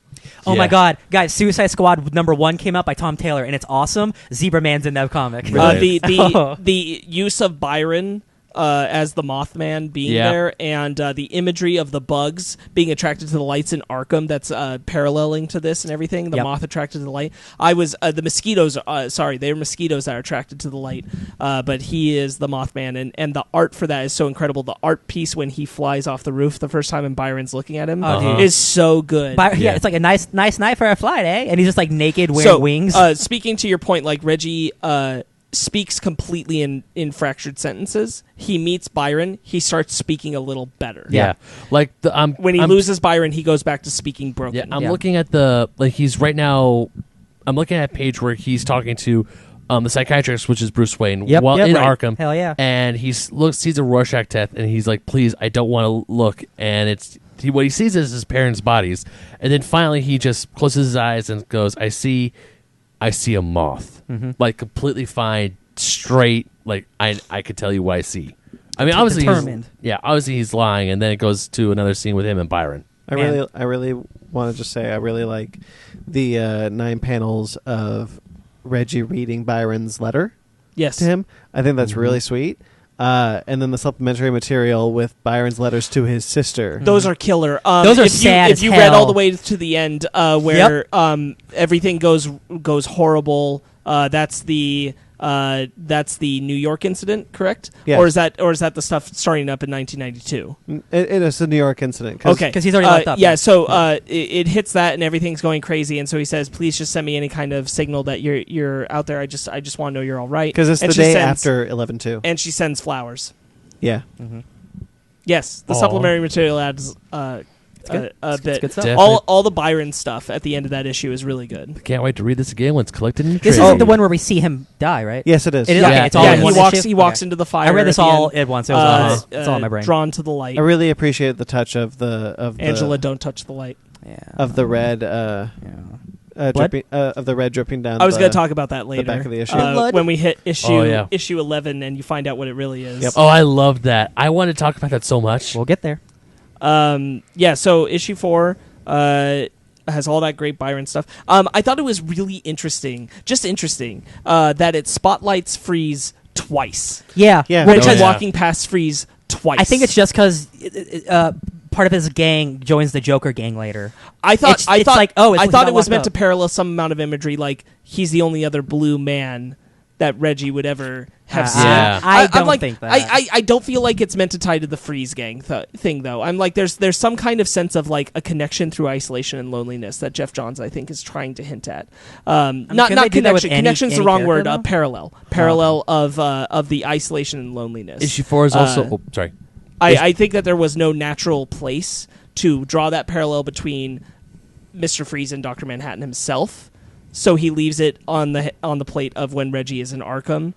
Oh my Yeah. God, guys! Suicide Squad #1 came out by Tom Taylor, and it's awesome. Zebra Man's in that comic. Really? The use of Byron as the Mothman being Yeah. there, and the imagery of the bugs being attracted to the lights in Arkham that's paralleling to this and everything. The Yep. moth attracted to the light. The mosquitoes. Sorry, they're mosquitoes that are attracted to the light, but he is the Mothman, and the art for that is so incredible. The art piece when he flies off the roof the first time and Byron's looking at him Oh, dude. is so good. Yeah, it's like a nice night for a flight, eh? And he's just like naked, wearing So, wings. speaking to your point, like Reggie speaks completely in fractured sentences. He meets Byron. He starts speaking a little better. Yeah. Like When he loses Byron, he goes back to speaking broken. Yeah, I'm Yeah. looking at he's right now. I'm looking at a page where he's talking to the psychiatrist, which is Bruce Wayne, in Yep, right. Arkham. Hell yeah. And sees a Rorschach test, and he's like, "Please, I don't want to look." And what he sees is his parents' bodies, and then finally he just closes his eyes and goes, "I see a moth, like completely fine, straight. Like I could tell you what I see. I mean, obviously, determined. obviously he's lying." And then it goes to another scene with him and Byron. I really want to just say I really like the 9 panels of Reggie reading Byron's letter Yes. to him. I think that's really sweet. And then the supplementary material with Byron's letters to his sister. Those are killer. Those are if sad you, as If you read all hell. the way to the end, where everything goes horrible, that's the New York incident, correct? Yes. Or is that the stuff starting up in 1992? It is a New York incident. Okay, 'Cause he's already locked up. Yeah, so it hits that, and everything's going crazy, and so he says, "Please just send me any kind of signal that you're out there. I just want to know you're all right." Because it's And the she day sends- after 11/2. and she sends flowers. Yeah. Yes, the Aw. supplementary material adds good. a bit. good stuff. Definitely. All the Byron stuff at the end of that issue is really good. Can't wait to read this again when it's collected in a This trade. isn't the one where we see him die, right? Yes, it is. It is? Yeah, Okay, it's all yeah, in he one walks. issue? He walks Okay. into the fire. I read this at the all end, at once. It was it's all in my brain. Drawn to the light. I really appreciate the touch of the Angela, don't touch the light. Yeah. of the red Yeah. Blood? dripping of the red dripping down. I was going the- to talk about that later. back of the issue. Blood? when we hit issue Oh, yeah. issue 11, and you find out what it really is. Yep. Oh, I loved that. I want to talk about that so much. We'll get there. So issue 4 has all that great Byron stuff. I thought it was really interesting, that it spotlights Freeze twice. Yeah. Yeah. Well, Reggie because walking past Freeze twice. I think it's just because part of his gang joins the Joker gang later. I thought it's like, oh, it's I when he thought got it was locked meant up. to parallel some amount of imagery, like he's the only other blue man that Reggie would ever have seen. Yeah. I I'm don't like, think that. I don't feel like it's meant to tie to the Freeze gang thing, though. I'm like, there's some kind of sense of like a connection through isolation and loneliness that Jeff Johns, I think, is trying to hint at. Not couldn't they do that with connection. any- Connection's the any wrong word. character, though? Parallel of the isolation and loneliness. Issue 4 is also. Oh, sorry. I think that there was no natural place to draw that parallel between Mr. Freeze and Dr. Manhattan himself, so he leaves it on the plate of when Reggie is in Arkham,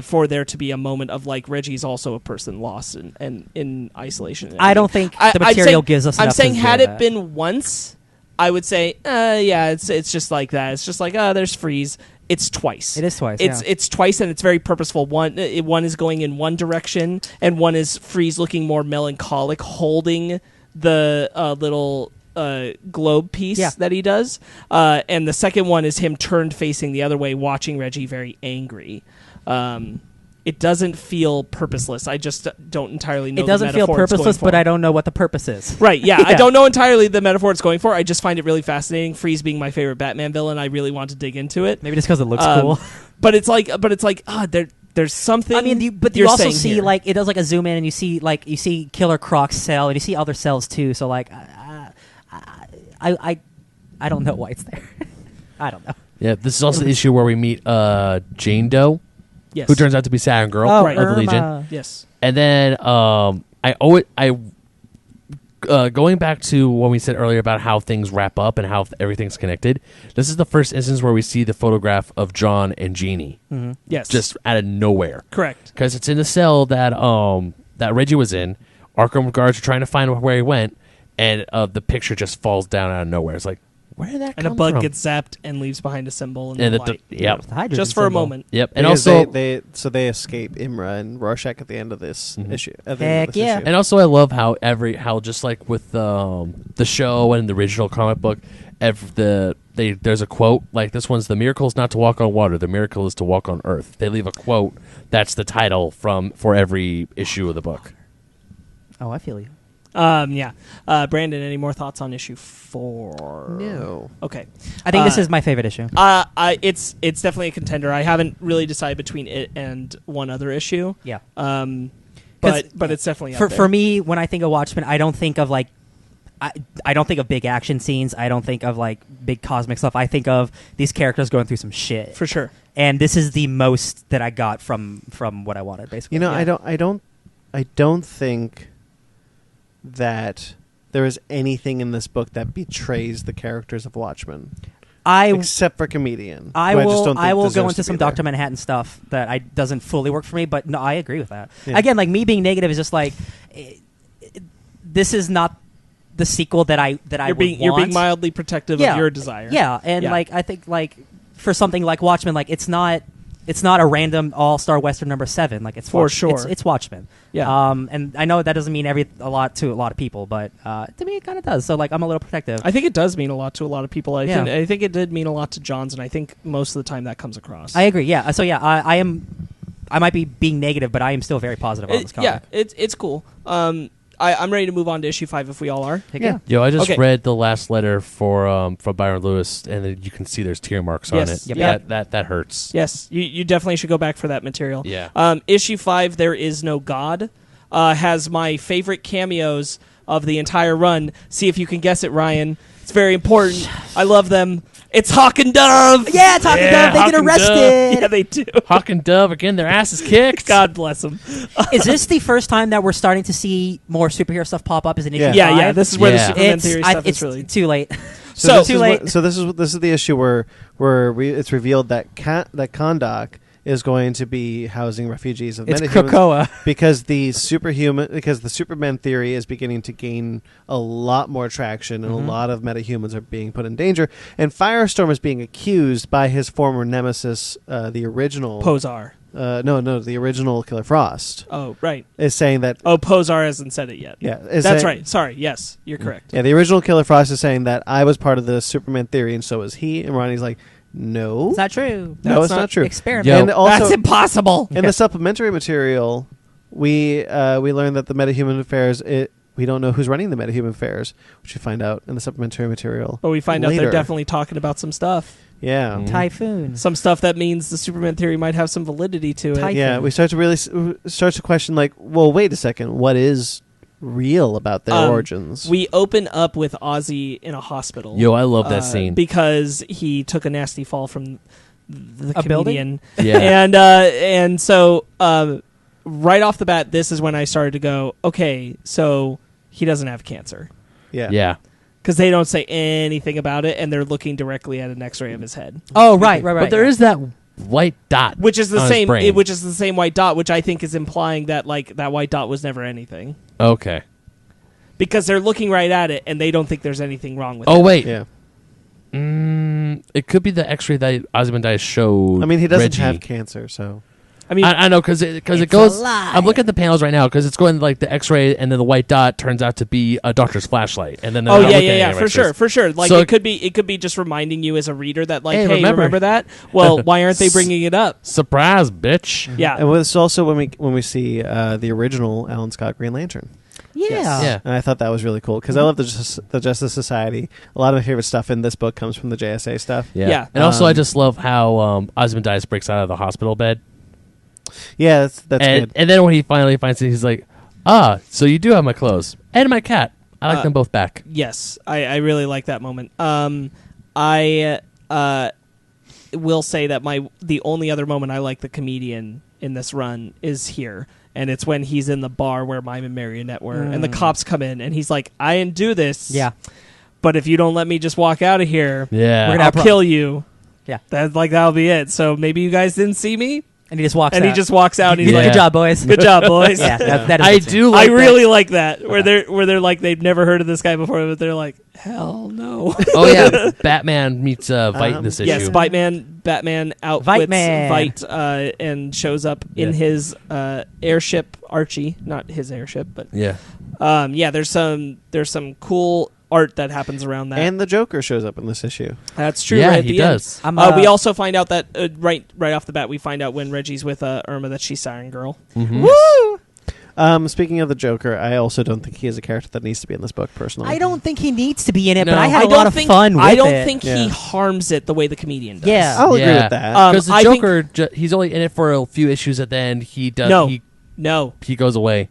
for there to be a moment of like Reggie's also a person lost and in isolation. I don't think the I'd material say- gives us I'm enough saying to had do it that. been once, I would say, yeah, it's just like that. It's just like, there's Freeze. It's twice. It is twice, It's yeah. it's twice, and it's very purposeful. One is going in one direction, and one is Freeze looking more melancholic, holding the little globe piece Yeah. that he does. And the second one is him turned facing the other way, watching Reggie very angry. It doesn't feel purposeless. I just don't entirely know. It doesn't the feel metaphor it's going purposeless, for. but I don't know what the purpose is. Right, yeah. I Yeah. don't know entirely the metaphor it's going for. I just find it really fascinating. Freeze being my favorite Batman villain, I really want to dig into it. Maybe just because it looks cool. But it's like, there's something. I mean, you you're also saying see here. like it does like a zoom in, and you see Killer Croc's cell, and you see other cells too. So like, I don't know why it's there. I don't know. Yeah, this is also the issue where we meet Jane Doe, yes, who turns out to be Saturn Girl Oh, of the Legion. Irma. yes. And then going back to what we said earlier about how things wrap up and how everything's connected, this is the first instance where we see the photograph of John and Jeannie. Mm-hmm. Yes. Just out of nowhere. Correct. Because it's in the cell that Reggie was in. Arkham guards are trying to find where he went, and the picture just falls down out of nowhere. It's like, where did that come from? And a bug gets zapped and leaves behind a symbol and the light. Yep. The hydrogen Just for a symbol. moment. Yep. And Because also, they escape Imra and Rorschach at the end of this issue. At the Heck end of this yeah. issue. and also, I love how just like with the show and the original comic book, there's a quote like this one's: "The miracle is not to walk on water; the miracle is to walk on earth." They leave a quote that's the title for every issue of the book. Oh, I feel you. Yeah. Brandon, any more thoughts on issue 4? No. Okay. I think this is my favorite issue. It's definitely a contender. I haven't really decided between it and one other issue. Yeah. But it's definitely up there. For me, when I think of Watchmen, I don't think of like I don't think of big action scenes. I don't think of like big cosmic stuff. I think of these characters going through some shit. For sure. And this is the most that I got from what I wanted, basically. You know, Yeah. I don't think that there is anything in this book that betrays the characters of Watchmen, except for Comedian. I who will. just don't think I will go deserves into to some be there. Dr. Manhattan stuff that doesn't fully work for me, but no, I agree with that. Yeah. Again, like me being negative is just like this is not the sequel that I You're being mildly protective of your desire. Yeah, and like I think like for something like Watchmen, like it's not a random all-star Western number 7. Like it's For sure. it's Watchmen. Yeah. And I know that doesn't mean a lot to a lot of people, but to me it kind of does. So like I'm a little protective. I think it does mean a lot to a lot of people. Yeah. I think it did mean a lot to Johns, and I think most of the time that comes across. I agree. Yeah. So yeah, I might be being negative, but I am still very positive on this comic. Yeah, it's cool. I'm ready to move on to issue 5 if we all are. Heck Yeah. Yo, I just Okay. read the last letter from Byron Lewis, and then you can see there's tear marks on Yes. it. Yep. That hurts. Yes, you definitely should go back for that material. Yeah. Issue 5, There Is No God, has my favorite cameos of the entire run. See if you can guess it, Ryan. It's very important. I love them. It's Hawk and Dove. Yeah, Talking Dove. They Hawk get and arrested. Yeah, they do. Hawk and Dove again. Their asses kicked. God bless them. Is this the first time that we're starting to see more superhero stuff pop up? As an issue? Yeah. 5? Yeah. This is where the Yeah. Superman theory stuff it's is really. too late. So this too is late. this is the issue where it's revealed that Kahndaq is going to be housing refugees of It's metahumans Krakoa. because the Superman theory is beginning to gain a lot more traction, and a lot of metahumans are being put in danger. And Firestorm is being accused by his former nemesis, the original Posar. the original Killer Frost, Oh, right. is saying that. Oh, Posar hasn't said it yet. Yeah, That's right. Sorry. Yes, you're correct. Yeah, the original Killer Frost is saying that I was part of the Superman theory, and so is he. And Ronnie's like, no, It's not true. no, it's not true. Experiment. Yo. And also, That's impossible. in the supplementary material, we learned that the metahuman affairs. We don't know who's running the metahuman affairs, which we find out in the supplementary material. But we find out later. they're definitely talking about some stuff. Yeah, Typhoon. Some stuff that means the Superman theory might have some validity to it. Typhoon. yeah. We start to really start to question, like, well, wait a second, what is real about their origins? We open up with Ozzy in a hospital. Yo, I love that scene. because he took a nasty fall from the A comedian. Yeah. And so right off the bat, this is when I started to go, okay, so he doesn't have cancer. yeah, Yeah. Because they don't say anything about it, and they're looking directly at an X-ray of his head, Oh, right. But there is that white dot, which is the on his same. brain. Which is the same white dot, which I think is implying that like that white dot was never anything. Okay. Because they're looking right at it, and they don't think there's anything wrong with it. Oh wait. yeah. It could be the X-ray that Ozymandias showed. I mean, he doesn't Reggie. have cancer, so I mean, I know because it It's goes. a lie. I'm looking at the panels right now because it's going like the X-ray, and then the white dot turns out to be a doctor's flashlight, and then they're oh not yeah, looking yeah, at yeah, it, for right? sure, for sure. Like So it could be just reminding you as a reader that like, Hey, hey, remember. remember that? Well, why aren't they bringing it up? Surprise, bitch. Yeah, and it's also when we see the original Alan Scott Green Lantern. Yeah. Yeah. And I thought that was really cool because I love the Justice Society. A lot of my favorite stuff in this book comes from the JSA stuff. Yeah. And also, I just love how Ozymandias breaks out of the hospital bed. Yeah, that's and, good. and then when he finally finds it, he's like, so you do have my clothes and my cat. I like them both back. yes, I really like that moment. I will say that the only other moment I like the comedian in this run is here. and it's when he's in the bar where Mime and Marionette were, and the cops come in, and he's like, "I didn't do this. Yeah. But if you don't let me just walk out of here, Yeah. We're gonna I'll have kill you." Yeah. That'll be it. So maybe you guys didn't see me, And he just walks and out. he just walks out, and he's Yeah. like, Good job, boys. "Good job, boys." Yeah, that is I good scene. do I like really like that where they're like they've never heard of this guy before, but they're like, "Hell no." Oh yeah, Batman meets Vite in this issue. Yes, Batman outwits Vite Man. Vite and shows up in his airship Archie, not his airship, but Yeah. there's some cool art that happens around that. And the Joker shows up in this issue. That's true. Yeah, right at he the does. End. We also find out that right off the bat, we find out when Reggie's with Irma that she's Siren Girl. Mhm. Woo! Speaking of the Joker, I also don't think he is a character that needs to be in this book, personally. I don't think he needs to be in it, No. but I had I a lot don't of think fun with it. I don't think Yeah. he harms it the way the comedian does. Yeah. I'll agree with that. Because the I think- Joker, he's only in it for a few issues, and then he does. No. He goes away.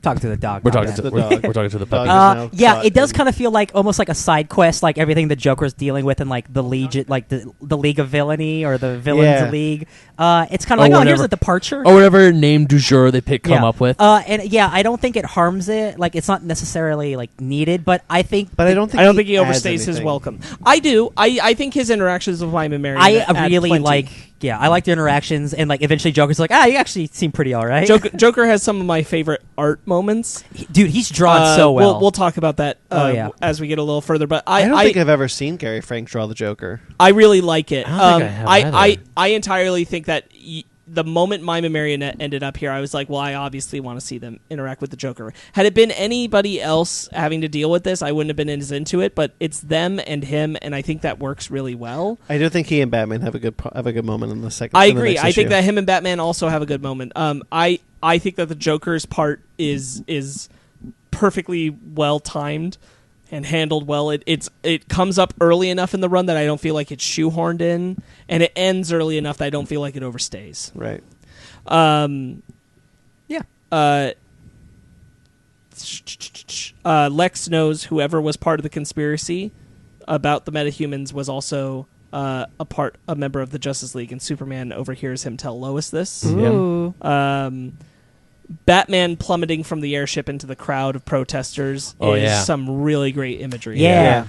Talking to the dog. We're my talking bad. to The dog. we're talking to the Dog puppy. is now Yeah, caught it does in- kind of feel like almost like a side quest, like everything the Joker's dealing with in like the Legion, like the League of Villainy or the Villains Yeah. League. It's kind of like, here's whatever. a departure. Or whatever name du jour they come up with. And yeah, I don't think it harms it. Like it's not necessarily like needed, but I think. But I don't think he adds overstays his anything. welcome. I do. I think his interactions with Mime and Marionette I add really plenty. like. Yeah, I like the interactions, and like eventually Joker's like, you actually seem pretty all right. Joker has some of my favorite art moments. Dude, he's drawn so well. We'll talk about that as we get a little further. But I don't think I've ever seen Gary Frank draw the Joker. I really like it. I don't think I have either. I entirely think that the moment Mime and Marionette ended up here, I was like, well, I obviously want to see them interact with the Joker. Had it been anybody else having to deal with this, I wouldn't have been as into it. But it's them and him, and I think that works really well. I do think he and Batman have a good moment in the second. I in the agree. next I think issue. that him and Batman also have a good moment. I think that the Joker's part is perfectly well timed and handled well. It comes up early enough in the run that I don't feel like it's shoehorned in, and it ends early enough that I don't feel like it overstays. Right. Lex knows whoever was part of the conspiracy about the metahumans was also a member of the Justice League, and Superman overhears him tell Lois this. Ooh. Batman plummeting from the airship into the crowd of protesters is some really great imagery. Yeah.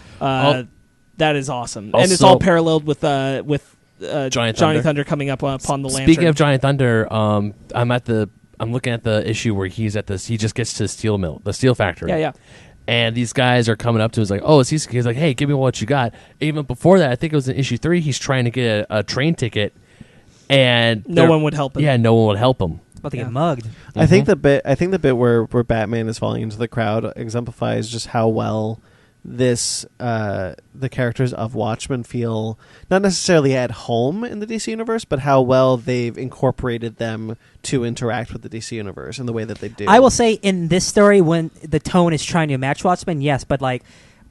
That is awesome, Also- and it's all paralleled with Giant Johnny Thunder. Thunder coming up upon the lantern. Speaking of Giant Thunder, I'm looking at the issue where he's at this. He just gets to the steel factory. yeah. And these guys are coming up to him. He's like, oh, he's like, hey, give me what you got. Even before that, I think it was in issue 3, he's trying to get a train ticket, and No one would help him. Yeah, no one would help him. About to get mugged. I think the bit where Batman is falling into the crowd exemplifies just how well the characters of Watchmen feel not necessarily at home in the DC universe, but how well they've incorporated them to interact with the DC universe in the way that they do. I will say in this story, when the tone is trying to match Watchmen, yes, but like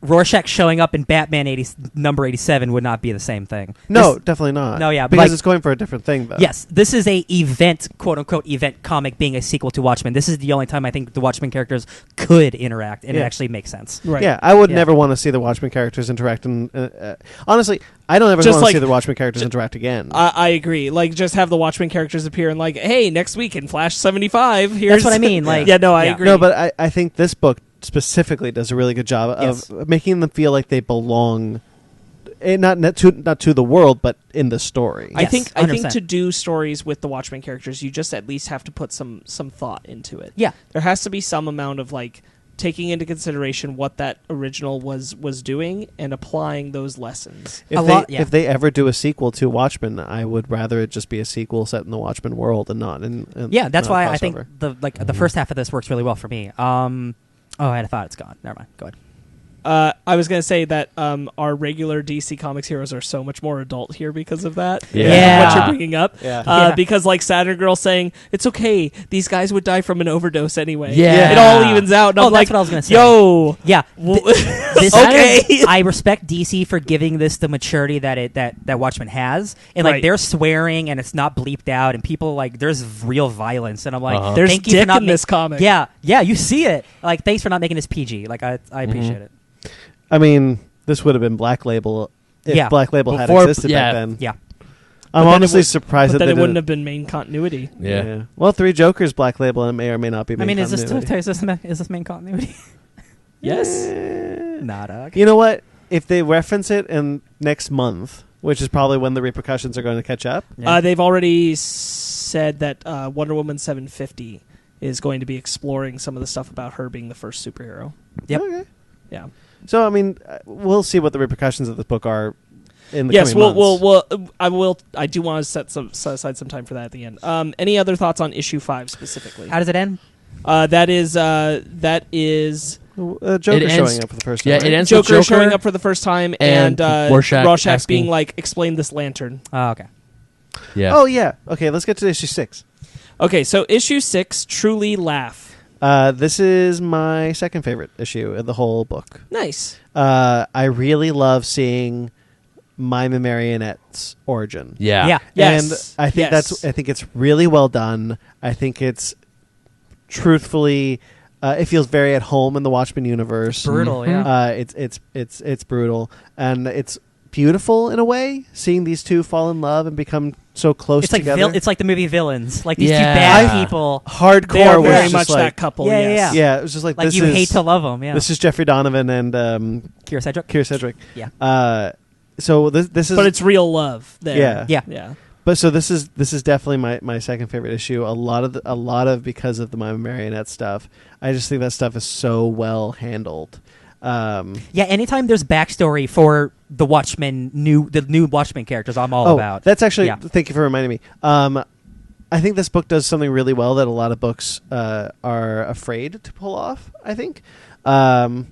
Rorschach showing up in Batman number 87 would not be the same thing. No, definitely not. No, yeah, but because like- it's going for a different thing, though. Yes, this is a event, quote unquote, event comic being a sequel to Watchmen. This is the only time I think the Watchmen characters could interact, and it Yeah. actually makes sense. Right. Yeah, I would Yeah. never want to see the Watchmen characters interact. Honestly, I don't ever Just want to like- see the Watchmen characters interact again. I agree. Like, just have the Watchmen characters appear and like, hey, next week in Flash 75, here's... That's what I mean. Like, yeah, no, I yeah. agree. No, but I think this book specifically does a really good job of making them feel like they belong, not to the world, but in the story. I Yes, think 100%. to do stories with the Watchmen characters, you just at least have to put some thought into it. Yeah. There has to be some amount of like taking into consideration what that original was doing and applying those lessons. If they ever do a sequel to Watchmen, I would rather it just be a sequel set in the Watchmen world and not in Yeah, that's not why crossover. I think the first half of this works really well for me. I had a thought. It's gone. Never mind. Go ahead. I was going to say that our regular DC Comics heroes are so much more adult here because of that. Yeah. What you're bringing up. Yeah. Yeah. Because like Saturn Girl saying, it's okay, these guys would die from an overdose anyway. Yeah. It all evens out. And Oh, I'm that's like, what I was going to say. yo. Yeah. This Okay. I respect DC for giving this the maturity that Watchmen has, and like Right. they're swearing and it's not bleeped out, and people like there's real violence, and I'm like, There's thank you for dick not in this comic. Yeah, you see it. Like, thanks for not making this PG. Like, I appreciate it. I mean, this would have been Black Label if Yeah. Black Label had Before- existed yeah. back then. Yeah. I'm then honestly surprised But that then they it wouldn't didn't. have been main continuity. Yeah. Well, 3 Jokers Black Label and it may or may not be. I mean, is continuity. this main continuity? Yes. Nada. You know what? If they reference it in next month, which is probably when the repercussions are going to catch up. Yeah. They've already said that Wonder Woman 750 is going to be exploring some of the stuff about her being the first superhero. Yep. Okay. Yeah. So I mean, we'll see what the repercussions of this book are in the Yes, coming months. I do want to set aside some time for that at the end. Any other thoughts on issue 5 specifically? How does it end? That is Joker It ends- showing up for the first time. Yeah, right? it ends with Joker Joker showing up for the first time, and Rorschach Rorschach being asking- like, "Explain this lantern." Oh, okay. Yeah. Oh yeah. Okay, let's get to issue 6. Okay, so issue 6, Truly Laugh. This is my second favorite issue of the whole book. Nice. I really love seeing Mime and Marionette's origin. Yeah. Yeah. Yes. And I think Yes. I think it's really well done. I think it's truthfully it feels very at home in the Watchmen universe. Brutal, yeah. It's brutal and it's beautiful in a way, seeing these two fall in love and become so close It's like together. it's like the movie Villains. Like these two Yeah. bad people. Hardcore They are was very just much like, that couple. Yeah, yes. yeah. Yeah, it was just like Like this you is, hate to love them. Yeah. This is Jeffrey Donovan and Kira Cedric. Keira Cedric. Yeah. So this is But it's real love there. Yeah. Yeah. Yeah. But so this is definitely my second favorite issue. A lot of because of the Mime and Marionette stuff. I just think that stuff is so well handled. Yeah. Anytime there's backstory for the Watchmen, the new Watchmen characters, I'm all about. That's actually. Yeah. Thank you for reminding me. I think this book does something really well that a lot of books are afraid to pull off. I think, and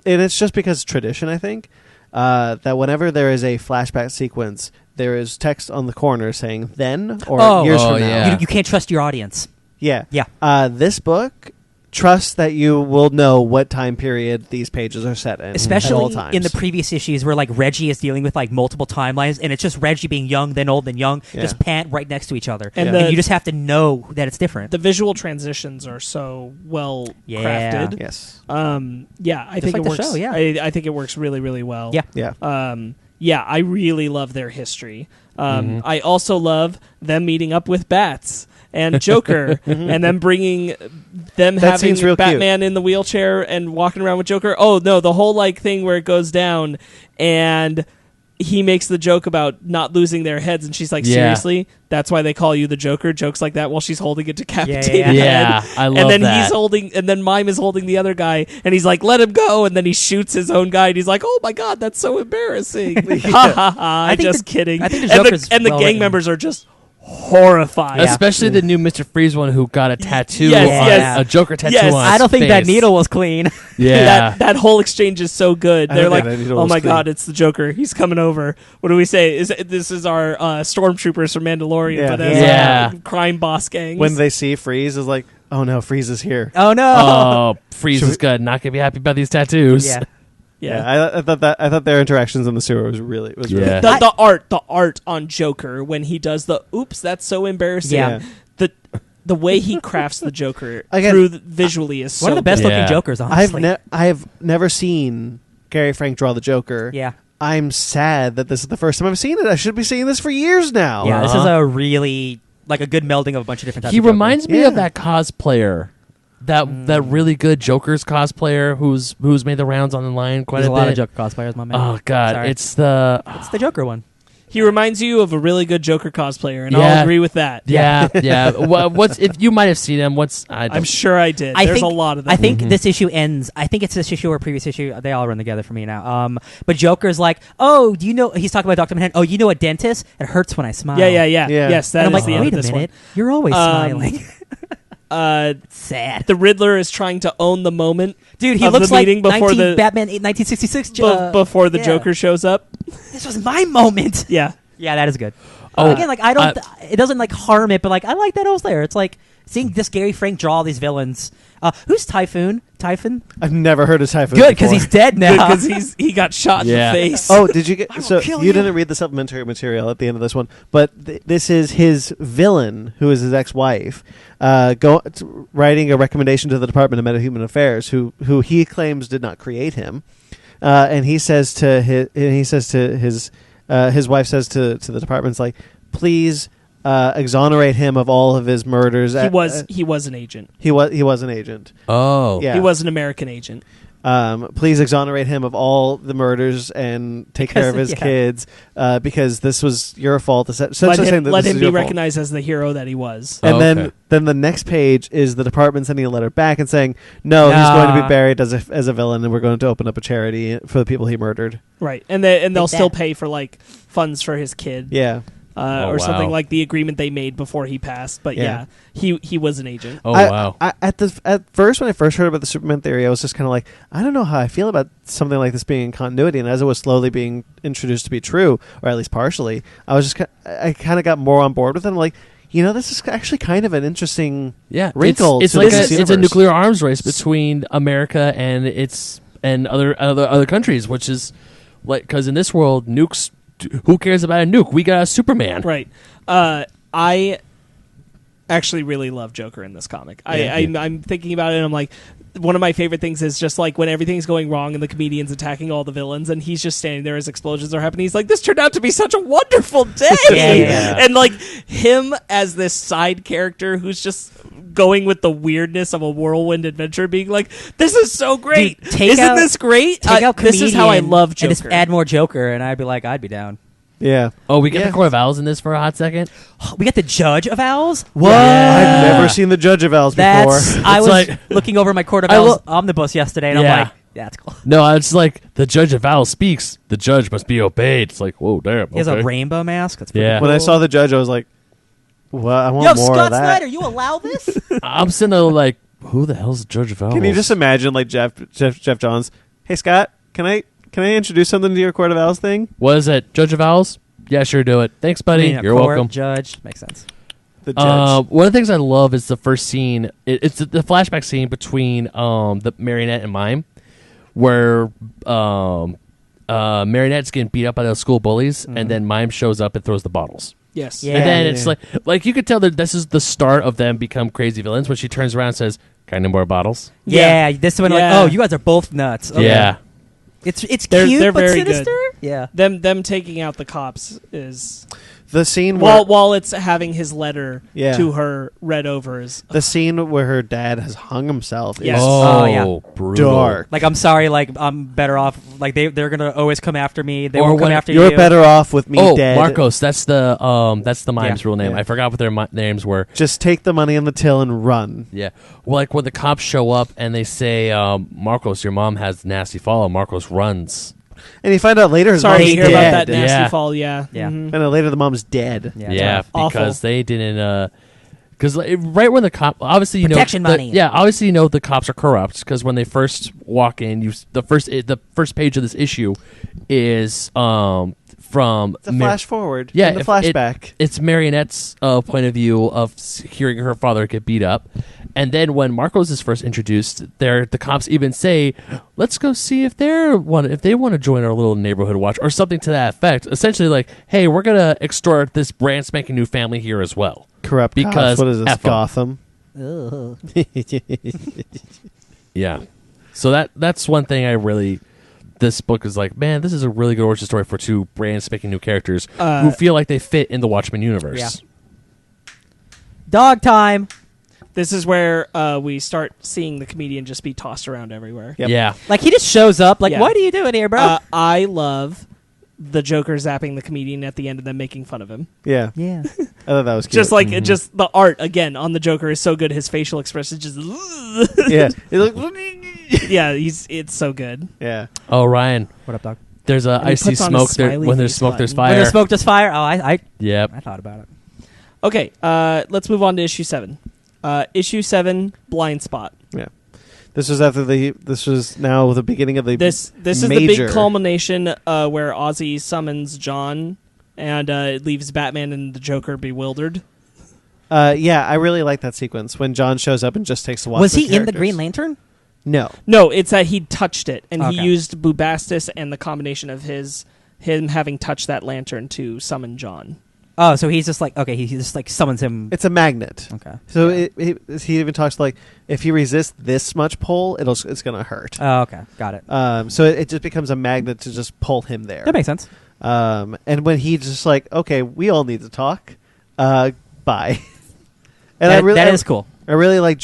it's just because tradition. I think that whenever there is a flashback sequence, there is text on the corner saying "then" or "years from now." yeah. You can't trust your audience. Yeah. Yeah. This book trusts that you will know what time period these pages are set in at all Especially times. in the previous issues where like Reggie is dealing with like multiple timelines and it's just Reggie being young, then old, then young, Yeah. just pant right next to each other. And And you just have to know that it's different. The visual transitions are so well Yeah. crafted. Yes. Yeah, I Just think like it the works. show, yeah. I think it works really, really well. Yeah. Yeah. Yeah, I really love their history. I also love them meeting up with bats and Joker, and then bringing them That seems having real Batman in the wheelchair and walking around with Joker. Oh no, the whole like thing where it goes down and he makes the joke about not losing their heads, and she's like, Yeah. "Seriously, that's why they call you the Joker?" Jokes like that while she's holding a decapitated Yeah. Yeah, head. I love and then that. he's holding, and then Mime is holding the other guy, and he's like, "Let him go!" And then he shoots his own guy, and he's like, "Oh my god, that's so embarrassing!" Ha ha ha! I think Just kidding. I think the and Joker's and the well gang written. members are just horrified. Yeah. Especially the new Mr. Freeze one who got a tattoo, Yes, on, yes. a Joker tattoo Yes. on I don't his think that face. needle was clean. Yeah. That whole exchange is so good. I They're don't like, think that needle "Oh was my clean. god, it's the Joker. He's coming over." What do we say? This is our stormtroopers from Mandalorian, Yeah. but as Yeah. crime boss gangs. When they see Freeze, is like, oh no, Freeze is here. Oh no. Oh, Freeze Should is good. Not gonna be happy about these tattoos. Yeah. yeah. I thought their interactions in the sewer was really Yeah. The art on Joker when he does the oops, that's so embarrassing. Yeah. The way he crafts the Joker Again, through visually is One so of the best good. looking Yeah. Jokers, honestly. I've never seen Gary Frank draw the Joker. Yeah. I'm sad that this is the first time I've seen it. I should be seeing this for years now. Yeah, this Uh-huh. is a really like a good melding of a bunch of different types He of Joker. reminds me Yeah. of that cosplayer, that really good Joker's cosplayer who's made the rounds online quite There's a a bit. lot of Joker cosplayers, my man. Oh god, Sorry. it's the It's the Joker one. He reminds you of a really good Joker cosplayer, and Yeah. I'll agree with that. yeah. What's if you might have seen him? I'm sure I did. I There's think- a lot of them. I think this issue ends. I think it's this issue or previous issue. They all run together for me now. But Joker's like, "Oh, do you know?" He's talking about Dr. Manhattan. "Oh, you know a dentist? It hurts when I smile." Yeah. Yeah. Yes, that And I'm is like, the end "Wait of a this minute, you're always smiling." one. Sad, The Riddler is trying to own the moment, dude. He of looks the like meeting before 19, the- Batman 1966. before the yeah. Joker shows up. This was my moment. Yeah. Yeah, that is good. Oh, Again, like I don't. It doesn't like harm it, but like I like that it was there. It's like seeing this Gary Frank draw all these villains. Who's Typhoon? Typhon? I've never heard of Typhoon. Good, because before. he's dead now. Because he got shot Yeah. in the face. Oh, did you get? I will So kill you you. didn't read the supplementary material at the end of this one, but this is his villain, who is his ex-wife, writing a recommendation to the Department of Metahuman Affairs, who he claims did not create him, and he says to his wife says to the department's like, please exonerate him of all of his murders. He was an agent. He was an agent. Oh. Yeah. He was an American agent. Please exonerate him of all the murders and take care of his kids because this was your fault. Let him be recognized as the hero that he was. And then the next page is the department sending a letter back and saying, no, he's going to be buried as a villain, and we're going to open up a charity for the people he murdered. Right, and they'll still pay for like funds for his kid. Yeah. Something like the agreement they made before he passed. But he was an agent. Oh, wow. At first, when I first heard about the Superman theory, I was just kind of like, I don't know how I feel about something like this being in continuity. And as it was slowly being introduced to be true, or at least partially, I kind of got more on board with it. I'm like, this is actually kind of an interesting wrinkle. It's like it's a nuclear arms race between America and other countries, which is like, because in this world, nukes. Who cares about a nuke? We got a Superman. Right. I actually really love Joker in this comic. I'm thinking about it, and I'm like, one of my favorite things is just like when everything's going wrong and the comedian's attacking all the villains, and he's just standing there as explosions are happening. He's like, this turned out to be such a wonderful day. And like him as this side character who's just going with the weirdness of a whirlwind adventure, being like, this is so great. Dude, Isn't this great? This is how I love Joker. And just add more Joker, and I'd be like, I'd be down. Yeah. Oh, we get the Court of Owls in this for a hot second? We got the Judge of Owls? What? I've never seen the Judge of Owls before. I was looking over my Court of Owls omnibus yesterday, and I'm like, that's cool. No, it's like, the Judge of Owls speaks. The judge must be obeyed. It's like, whoa, damn. He has a rainbow mask. That's pretty cool. When I saw the Judge, I was like, well, I want more Scott of that. Snyder, you allow this? I'm sitting there like, who the hell's the Judge of Owls? Can you just imagine, like, Jeff Johns? Hey, Scott, can I introduce something to your Court of Owls thing? What is it? Judge of Owls? Yeah, sure, do it. Thanks, buddy. You're welcome. Judge. Makes sense. The Judge. One of the things I love is the first scene. It's the flashback scene between the Marionette and Mime, where Marionette's getting beat up by those school bullies, and then Mime shows up and throws the bottles. Yes. And then it's like you could tell that this is the start of them become crazy villains when she turns around and says, "Can I have more bottles?" Yeah, this one like, oh, you guys are both nuts. Okay. Yeah. It's cute, they're but very sinister. Good. Yeah. Them taking out the cops is the scene while it's having his letter to her read over is the scene where her dad has hung himself. Yes. Oh, brutal. Dark. Like, I'm sorry. Like, I'm better off. Like, they're gonna always come after me. They won't come after you. You're better off with me dead. Marcos. That's the mime's real name. Yeah. I forgot what their names were. Just take the money in the till and run. Yeah. Well, like when the cops show up and they say, Marcos, your mom has nasty fall, and Marcos runs. And you find out later his mom's to hear dead. about that nasty fall. Yeah. Mm-hmm. And then later the mom's dead. Yeah, because awful. they didn't. Because right when the cop, obviously protection money. Obviously the cops are corrupt. Because when they first walk in, the first page of this issue is from it's a flash forward. Yeah, the flashback. It's Marionette's point of view of hearing her father get beat up, and then when Marcos is first introduced, the cops even say, "Let's go see if they want to join our little neighborhood watch," or something to that effect. Essentially, like, "Hey, we're gonna extort this brand spanking new family here as well." Corrupt because cops. What is this? Gotham. Yeah, so that's one thing I really. This book is like, man, this is a really good origin story for two brand spanking new characters who feel like they fit in the Watchmen universe. Yeah. Dog time. This is where we start seeing the comedian just be tossed around everywhere. Yep. Yeah. Like, he just shows up. Like, what are you doing here, bro? I love the Joker zapping the comedian at the end and then making fun of him. Yeah. Yeah. I thought that was cute. Just like just the art again on the Joker is so good. His facial expression just yeah. yeah, it's so good. Yeah. Oh, Ryan. What up, dog? There's I see smoke there. When there's smoke, there's fire. When there's smoke, there's fire. Oh, Yep. I thought about it. Okay, let's move on to issue 7. Issue 7, Blind Spot. Yeah. This was now the beginning of the This is the big culmination where Ozzy summons John and it leaves Batman and the Joker bewildered. Yeah, I really like that sequence when John shows up and just takes a walk. Was he in the Green Lantern? No, it's that he touched it, and he used Bubastis and the combination of him having touched that lantern to summon John. Oh, so he's just like, okay, he just like summons him. It's a magnet. Okay. So he even talks like, if you resist this much pull, it's going to hurt. Oh, okay. Got it. So it just becomes a magnet to just pull him there. That makes sense. And when he just like, okay, we all need to talk. Bye. And That is cool. I really like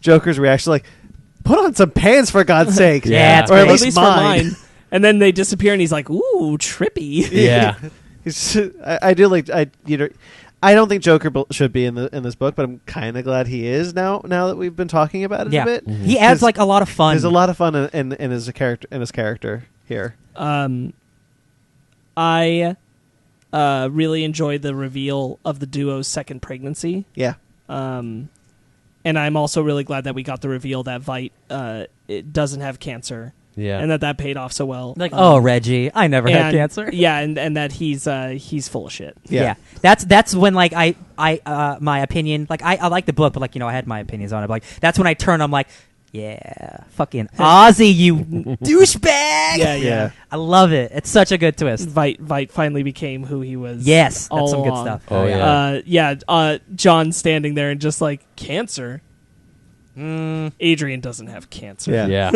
Joker's reaction, like, put on some pants for God's sake. Yeah, it's or at great. least, At least for mine. And then they disappear, and he's like, "Ooh, trippy." Yeah. I do like I don't think Joker should be in this book, but I'm kind of glad he is now that we've been talking about it a bit. Mm-hmm. He adds like a lot of fun. There's a lot of fun in his character here. I really enjoyed the reveal of the duo's second pregnancy. Yeah. And I'm also really glad that we got the reveal that Vite it doesn't have cancer. Yeah. And that paid off so well. like, oh, Reggie, I never had cancer. Yeah, and that he's full of shit. Yeah. That's when like I my opinion, like I like the book, but like, I had my opinions on it. But, like, that's when I turn. I'm like, yeah, fucking Ozzy, you douchebag. Yeah. I love it. It's such a good twist. Vite finally became who he was. Yes, all that's some good along. stuff. Oh, yeah. John standing there and just like, cancer. Adrian doesn't have cancer. Yeah. Yeah.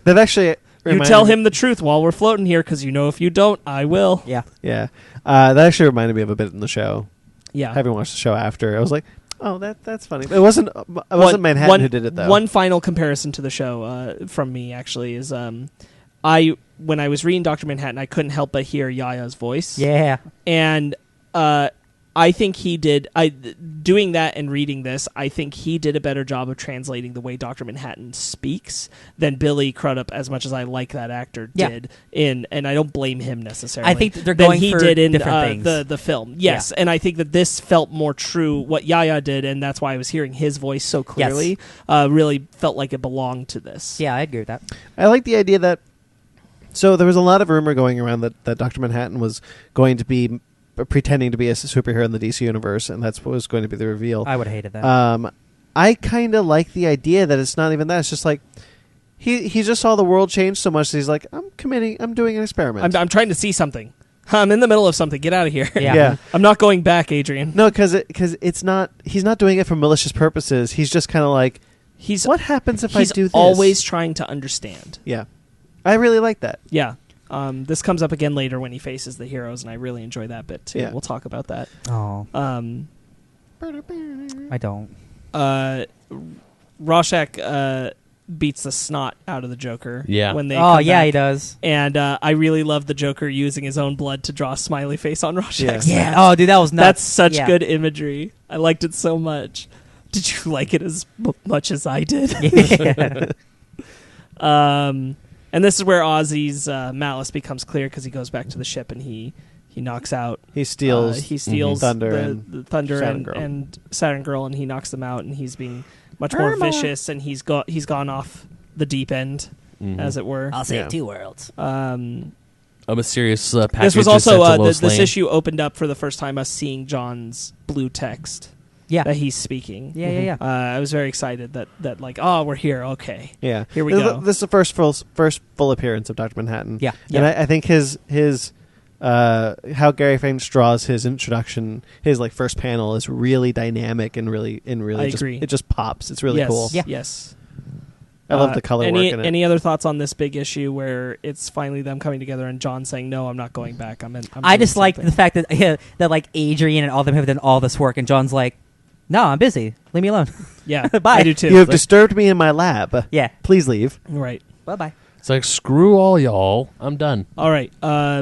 That actually You tell him the truth while we're floating here, because if you don't, I will. Yeah. Yeah. That actually reminded me of a bit in the show. Yeah. Having watched the show after, I was like, oh, that's funny. It wasn't Manhattan who did it, though. One final comparison to the show from me, actually, is when I was reading Dr. Manhattan, I couldn't help but hear Yaya's voice. Yeah. And I think he did, doing that and reading this, I think he did a better job of translating the way Dr. Manhattan speaks than Billy Crudup, as much as I like that actor, did. And I don't blame him necessarily. I think they're going he for did in different things. the film. Yes, and I think that this felt more true what Yaya did, and that's why I was hearing his voice so clearly. Really felt like it belonged to this. Yeah, I agree with that. I like the idea that... So there was a lot of rumor going around that Dr. Manhattan was going to be pretending to be a superhero in the DC universe, and that's what was going to be the reveal. I would have hated that. I kind of like the idea that it's not even that. It's just like he just saw the world change so much that he's like, I'm doing an experiment. I'm trying to see something. I'm in the middle of something. Get out of here. Yeah. I'm not going back, Adrian. No, because it's not. He's not doing it for malicious purposes. He's just kind of like, what happens if I do this? He's always trying to understand. Yeah, I really like that. Yeah. This comes up again later when he faces the heroes, and I really enjoy that bit too. Yeah. We'll talk about that. Oh, I don't. Rorschach beats the snot out of the Joker. Yeah. When they Oh, come yeah, back. he does. And I really love the Joker using his own blood to draw a smiley face on Rorschach's Yeah. mask. Oh, dude, that was nuts. That's such Yeah. good imagery. I liked it so much. Did you like it as much as I did? Yeah. And this is where Ozzy's malice becomes clear, because he goes back to the ship and he knocks out. He steals. Thunder the Thunder Saturn Girl. and Saturn Girl, and he knocks them out, and he's being much more vicious, and he's gone off the deep end, as it were. I'll save Yeah. 2 worlds. A mysterious package This was is sent also to Lois this Lane. issue opened up for the first time us seeing John's blue text Yeah. that he's speaking. Yeah. I was very excited that like, oh, we're here. Okay. Yeah, Here we this, go. This is the first full appearance of Dr. Manhattan. Yeah. and I think his how Gary Finch draws his introduction, his like first panel is really dynamic and really I agree. it just pops. It's really yes. cool. Yeah. Yes. I love the color work in it. Any other thoughts on this big issue where it's finally them coming together and John saying, "No, I'm not going back. I just like something." the fact that that like Adrian and all them have done all this work, and John's like, "No, I'm busy. Leave me alone." Yeah, Bye. I do too. You have Like, disturbed me in my lab. Yeah. Please leave. right. Bye bye. It's like, screw all y'all. I'm done. All right.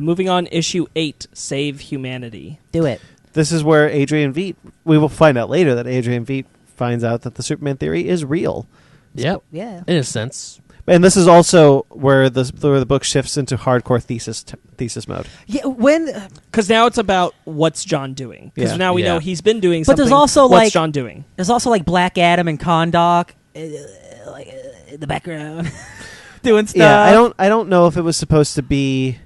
Moving on. Issue 8. Save Humanity. Do it. This is where Adrian Veidt. We will find out later that Adrian Veidt finds out that the Superman theory is real, Yep. Yeah. In a sense. and this is also where the book shifts into hardcore thesis mode. Yeah. When Because now it's about what's John doing. Because Yeah. now we Yeah. know he's been doing But something. there's also, what's like- John doing? there's also like Black Adam and Kondak, like in the background, doing stuff. Yeah, I don't know if it was supposed to be.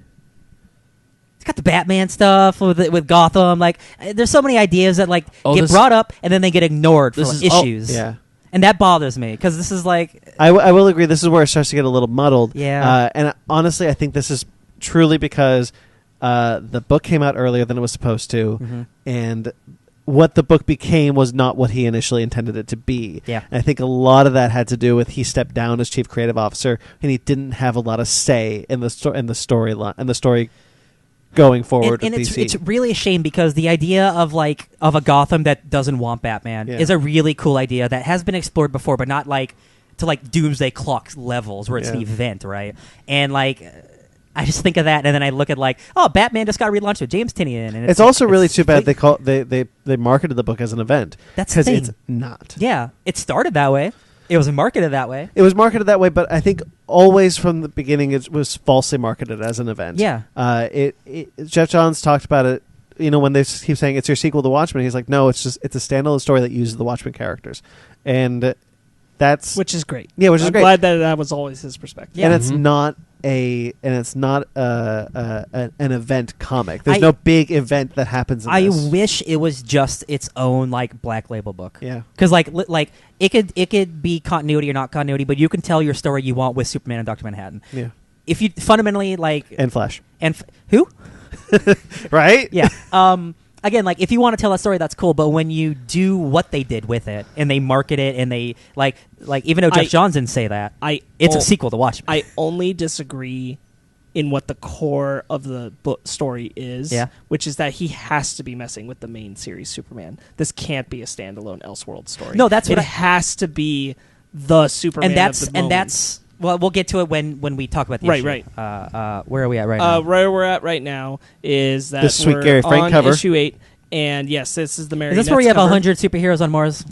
It's got the Batman stuff with Gotham. Like, there's so many ideas that like get brought up and then they get ignored for This like, is- oh, issues. Yeah, And that bothers me because this is like, I will agree. This is where it starts to get a little muddled. Yeah. And honestly, I think this is truly because the book came out earlier than it was supposed to, Mhm. and what the book became was not what he initially intended it to be. Yeah. And I think a lot of that had to do with he stepped down as chief creative officer, and he didn't have a lot of say in the storyline and the story going forward and with it's, DC. it's really a shame because the idea of a Gotham that doesn't want Batman is a really cool idea that has been explored before, but not to Doomsday Clock levels where it's an event, right? And I just think of that, and then I look at Batman just got relaunched with James Tynion, and it's also really too bad they marketed the book as an event. That's the thing. It's not. Yeah, it started that way. It was marketed that way. It was marketed that way, but I think always from the beginning it was falsely marketed as an event. Yeah. Jeff Johns talked about it. When they keep saying it's your sequel to Watchmen, he's like, no, it's a standalone story that uses the Watchmen characters, and which is great. Yeah, which is I'm great. Glad that was always his perspective. Yeah. And it's not an event comic. There's no big event that happens in this. I wish it was just its own Black Label book. Yeah. Because it could be continuity or not continuity, but you can tell your story you want with Superman and Dr. Manhattan. Yeah. If you fundamentally and Flash. Who? Right? Yeah. Again, if you want to tell a story, that's cool. But when you do what they did with it, and they market it, and they even though Jeff Johns didn't say that, it's a sequel to Watchmen. I only disagree in what the core of the book story is, which is that he has to be messing with the main series Superman. This can't be a standalone Elseworld story. No, that's what it has to be the Superman. And that's well, we'll get to it when we talk about the issue. Right. Where are we at right now? Where we're at right now is that this sweet we're Gary Frank on cover. issue 8, and yes, this is the Marionettes Is this where you have cover. 100 superheroes on Mars?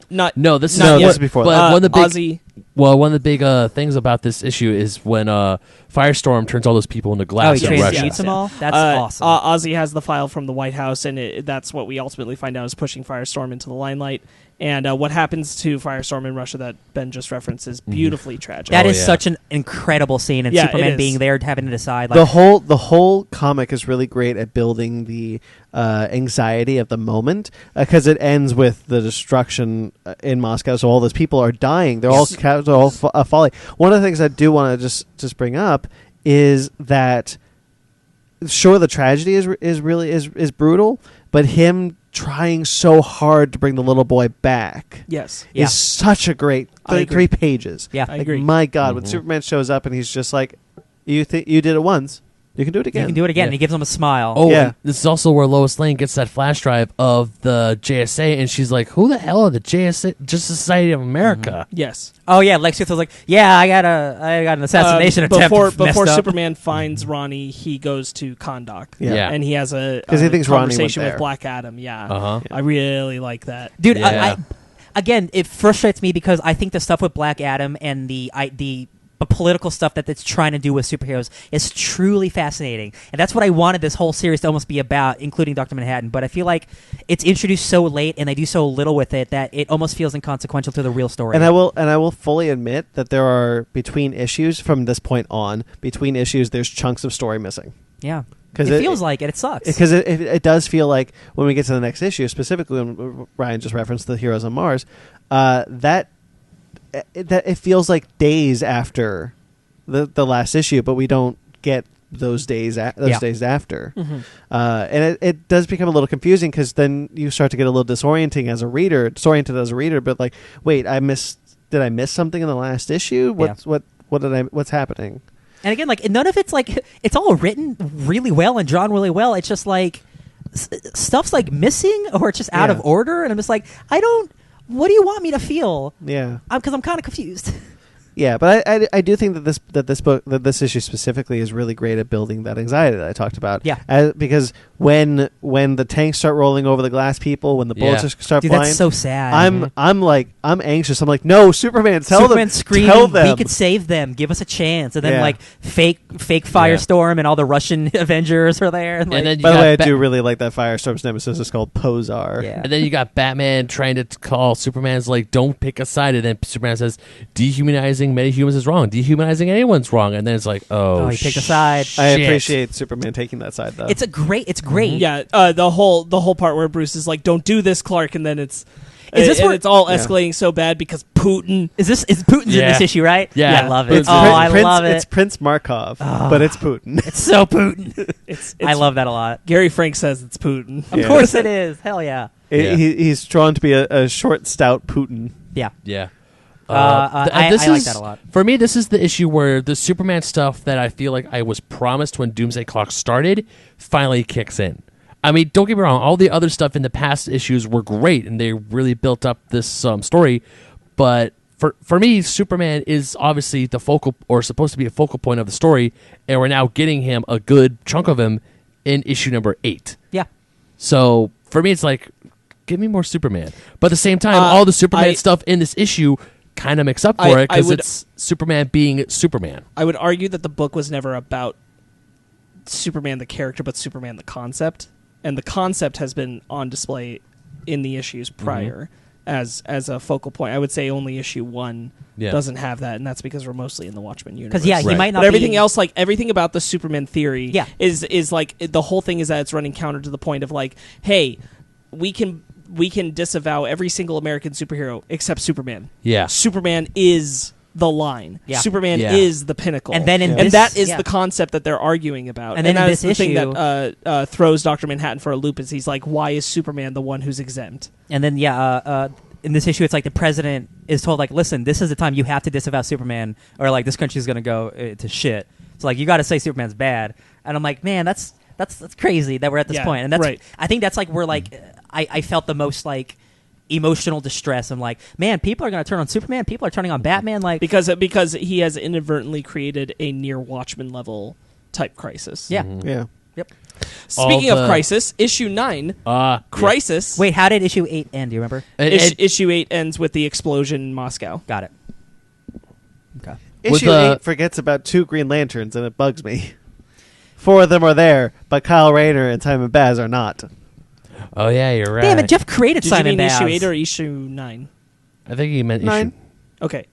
This is before that. One of the big Ozzy. Well, one of the big things about this issue is when Firestorm turns all those people into glass he in Russia. transmutes them all? That's awesome. Ozzy has the file from the White House, and that's what we ultimately find out is pushing Firestorm into the limelight. And what happens to Firestorm in Russia that Ben just referenced is beautifully tragic. That is such an incredible scene, and Superman being there having to decide. The whole comic is really great at building the anxiety of the moment because it ends with the destruction in Moscow. So all those people are dying. They're all folly. One of the things I do want to just bring up is that sure the tragedy is really brutal, but him trying so hard to bring the little boy back is such a great 3 pages. Yeah, I agree. My God, when Superman shows up and he's just like, you did it once, you can do it again. You can do it again, and he gives him a smile. Oh, yeah. This is also where Lois Lane gets that flash drive of the JSA, and she's like, who the hell are the JSA? Justice Society of America. Yes. Oh, yeah, Lex Luthor's like, I got an assassination attempt Before messed up. Superman finds Ronnie, he goes to Kahndaq. Yeah. And he has a he thinks Ronnie conversation went with there. Black Adam. Yeah. Uh-huh. I really like that. Dude, Yeah. again, it frustrates me because I think the stuff with Black Adam and the political stuff that it's trying to do with superheroes is truly fascinating, and that's what I wanted this whole series to almost be about, including Dr. Manhattan. But I feel like it's introduced so late, and they do so little with it that it almost feels inconsequential to the real story. And I will fully admit that there are between issues from this point on. Between issues, there's chunks of story missing. Yeah. Because it feels like it. It sucks. Because it does feel like when we get to the next issue, specifically when Ryan just referenced the Heroes on Mars, that it feels like days after the last issue, but we don't get those days days after. Mm-hmm. And it does become a little confusing because then you start to get a little disoriented as a reader, but like, wait, did I miss something in the last issue? What's happening? And again, none of it's all written really well and drawn really well. It's just stuff's missing or it's just out of order, and I'm just what do you want me to feel? Yeah, because I'm kind of confused. Yeah, but I do think that this issue specifically is really great at building that anxiety that I talked about. Yeah, because when the tanks start rolling over the glass people, when the bullets start flying, that's so sad. I'm anxious. I'm like, no, Superman, tell them, screaming, we could save them, give us a chance. And then fake Firestorm and all the Russian Avengers are there. And then by the way, I do really like that Firestorm's nemesis is called Posar. Yeah. And then you got Batman trying to call Superman's like, don't pick a side, and then Superman says, dehumanizing many humans is wrong. Dehumanizing anyone's wrong. And then it's like, he picked a side. I appreciate Superman taking that side though. It's great. Mm-hmm. Yeah, the whole part where Bruce is like, don't do this, Clark, and then it's it's all escalating so bad because Putin is Putin's in this issue, right? Yeah, I love it. I love it. It's Prince Markov, but it's Putin. It's so Putin. I love that a lot. Gary Frank says it's Putin. Of course it is. Hell yeah. He's drawn to be a short, stout Putin. Yeah. Yeah. I like that a lot. For me, this is the issue where the Superman stuff that I feel like I was promised when Doomsday Clock started finally kicks in. I mean, don't get me wrong, all the other stuff in the past issues were great, and they really built up this story, but for me, Superman is obviously the focal, or supposed to be a focal point of the story, and we're now getting him a good chunk of him in issue number 8. Yeah. So for me, it's like, give me more Superman. But at the same time, all the Superman stuff in this issue kind of makes up for it, because it's Superman being Superman. I would argue that the book was never about Superman the character, but Superman the concept. And the concept has been on display in the issues prior as a focal point. I would say only issue 1 doesn't have that, and that's because we're mostly in the Watchmen universe. Because he might not. But everything else, like everything about the Superman theory, Yeah. is like the whole thing is that it's running counter to the point of like, hey, we can disavow every single American superhero except Superman. Yeah. Superman is the line. Yeah. Superman Yeah. is the pinnacle. And then in and this- that is yeah. the concept that they're arguing about. And then in that this is the thing issue- that throws Dr. Manhattan for a loop is he's like, why is Superman the one who's exempt? And then in this issue, it's like the president is told, like, listen, this is the time you have to disavow Superman, or like this country's going to go to shit. So like you got to say Superman's bad. And I'm like, man, that's crazy that we're at this point. And that's right. I think that's like where like I felt the most like emotional distress. I'm like, man, people are going to turn on Superman. People are turning on Batman. Like Because he has inadvertently created a near Watchmen level type crisis. yeah. Yeah. Yep. Speaking All of the- Crisis, issue 9, Crisis. Wait, how did issue 8 end? Do you remember? Issue 8 ends with the explosion in Moscow. Got it. Okay. Issue 8 forgets about 2 Green Lanterns, and it bugs me. 4 of them are there, but Kyle Rayner and Simon Baz are not. Oh, yeah, you're right. Damn it, Jeff created Did Simon you mean Baz. issue 8 or issue 9? I think he meant 9. issue. Okay.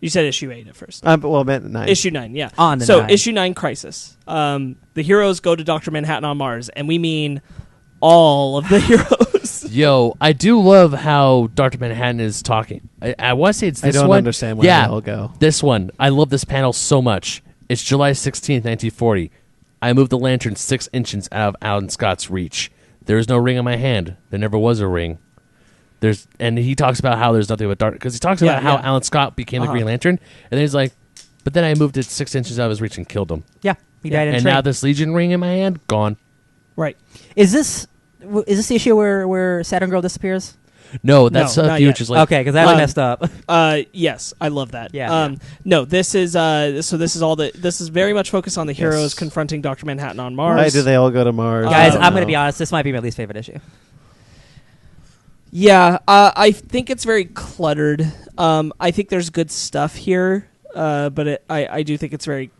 You said issue 8 at first. Well, I meant 9. Issue 9, yeah. On the so 9. issue 9, Crisis. The heroes go to Dr. Manhattan on Mars, and we mean all of the heroes. Yo, I do love how Dr. Manhattan is talking. I want to say it's this one. I don't understand where yeah, they all go. This one. I love this panel so much. It's July 16th, 1940. I moved the lantern 6 inches out of Alan Scott's reach. There is no ring on my hand. There never was a ring. And he talks about how there's nothing but dark, because he talks about how Alan Scott became the Green Lantern, and then he's like, but then I moved it 6 inches out of his reach and killed him. Yeah, he died in a And train. now this Legion ring in my hand, gone. Right. Is this the issue where Saturn Girl disappears? No, that's No, the not yet. which is like Okay, because that messed up. Yes, I love that. Yeah. No, this is this is very much focused on the heroes Yes. confronting Dr. Manhattan on Mars. Why do they all go to Mars? Guys, I I'm don't going to know. be honest. This might be my least favorite issue. Yeah, I think it's very cluttered. I think there's good stuff here, but I do think it's very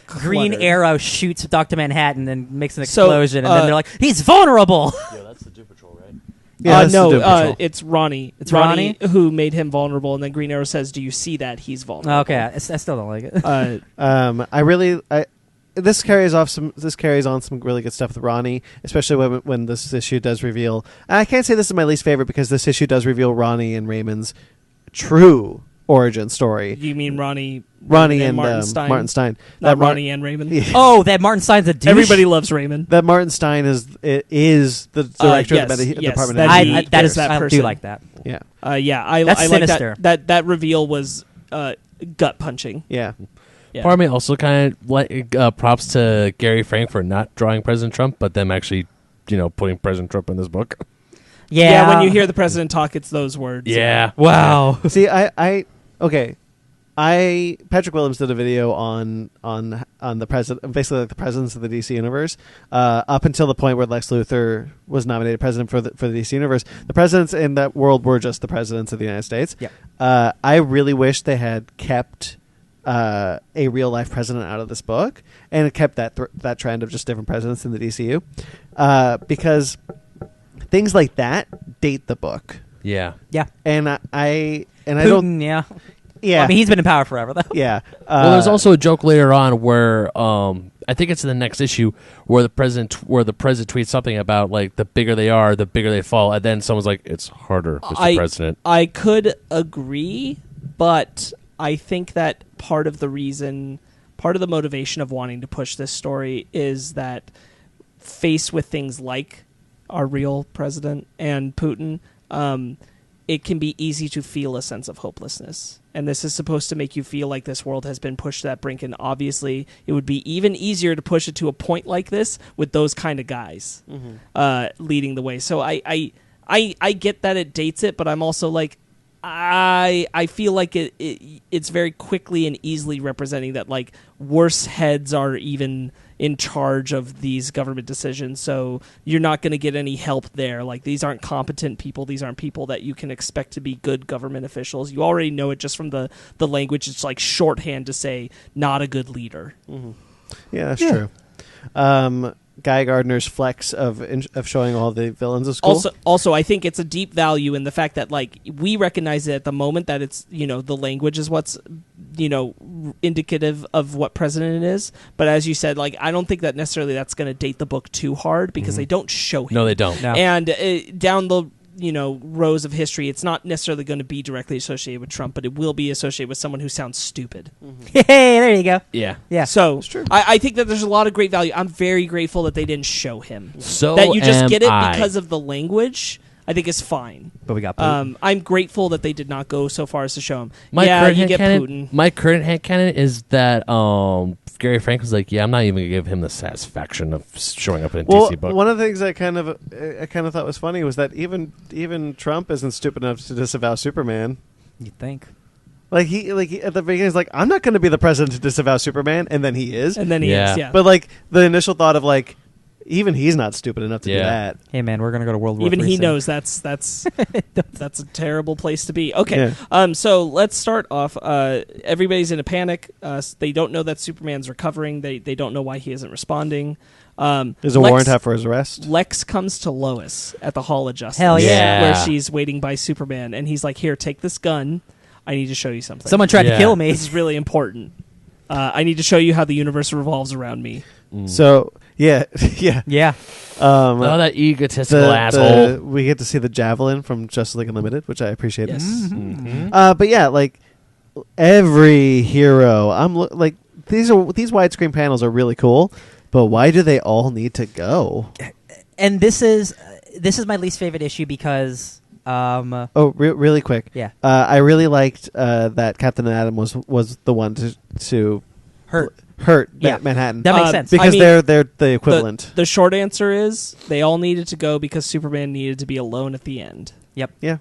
Green cluttered. Arrow shoots Dr. Manhattan and makes an So, explosion, and then they're like, he's vulnerable! Yo, that's the Doom Patrol, right? Yeah, that's the Doom No, Patrol. it's Ronnie. It's Ronnie? who made him vulnerable, and then Green Arrow says, "Do you see that he's vulnerable?" Okay, I still don't like it. This carries on some really good stuff with Ronnie, especially when this issue does reveal. I can't say this is my least favorite because this issue does reveal Ronnie and Raymond's true origin story. You mean Ronnie and Martin Stein? Martin Stein. Not Mar- Ronnie and Raymond. Yeah. Oh, that Martin Stein's a douche? Everybody loves Raymond. That Martin Stein is the director yes, of the yes, Department that of he- Heat. I that is that do person. like that. Yeah, I That's like sinister. that reveal was gut punching. yeah. Yeah. Part of me also kind of like props to Gary Frank for not drawing President Trump, but them actually, putting President Trump in this book. Yeah. when you hear the president talk, it's those words. Yeah. Wow. See, Patrick Williams did a video on the president, basically like the presidents of the DC universe, up until the point where Lex Luthor was nominated president for the DC universe. The presidents in that world were just the presidents of the United States. Yeah. I really wish they had kept a real life president out of this book, and it kept that trend of just different presidents in the DCU, because things like that date the book. Yeah. Yeah. And I Putin, don't. yeah. Yeah. Well, I mean, he's been in power forever, though. Yeah. Well, there's also a joke later on where I think it's in the next issue where the president tweets something about like the bigger they are, the bigger they fall, and then someone's like, "It's harder, Mr. President." I could agree, but I think that part of the motivation of wanting to push this story is that faced with things like our real president and Putin, it can be easy to feel a sense of hopelessness. And this is supposed to make you feel like this world has been pushed to that brink. And obviously, it would be even easier to push it to a point like this with those kind of guys leading the way. So I get that it dates it, but I'm also like, I feel like it's very quickly and easily representing that like worse heads are even in charge of these government decisions, so you're not going to get any help there. Like, these aren't competent people. These aren't people that you can expect to be good government officials. You already know it just from the language. It's like shorthand to say not a good leader. Yeah, that's true. Guy Gardner's flex of showing all the villains is cool. Also, I think it's a deep value in the fact that like we recognize it at the moment that it's the language is what's indicative of what president is. But as you said, like I don't think that necessarily that's going to date the book too hard because they don't show him. No, they don't. No. And down the rows of history, it's not necessarily going to be directly associated with Trump, but it will be associated with someone who sounds stupid. Hey, there you go. Yeah. Yeah. So It's true. I think that there's a lot of great value. I'm very grateful that they didn't show him. So That you just am get it I. because of the language, I think is fine. But we got Putin. I'm grateful that they did not go so far as to show him. My yeah, current you get headcanon- Putin. My current headcanon is that Gary Frank was like, yeah, I'm not even going to give him the satisfaction of showing up in a DC book. One of the things I kind of thought was funny was that even Trump isn't stupid enough to disavow Superman. You think? Like he at the beginning is like, I'm not going to be the president to disavow Superman, and then he is. And then he Yeah. is, yeah. But like the initial thought of like, even he's not stupid enough to do that. Hey, man, we're gonna go to World War Even III he soon. knows that's a terrible place to be. Okay, Yeah. so let's start off. Everybody's in a panic. They don't know that Superman's recovering. They don't know why he isn't responding. There's a warrant out for his arrest. Lex comes to Lois at the Hall of Justice. Hell yeah. Where she's waiting by Superman, and he's like, "Here, take this gun. I need to show you something. Someone tried to kill me. This is really important. I need to show you how the universe revolves around me." So yeah, yeah. Yeah. Oh, that egotistical asshole. We get to see the javelin from Justice League Unlimited, which I appreciate. Yes. But yeah, like every hero, like these widescreen panels are really cool. But why do they all need to go? And this is my least favorite issue because Really quick. Yeah. I really liked that Captain Atom was the one to hurt Yeah. Manhattan. That makes sense. Because I mean, they're the equivalent. The short answer is they all needed to go because Superman needed to be alone at the end. Yep. Yeah.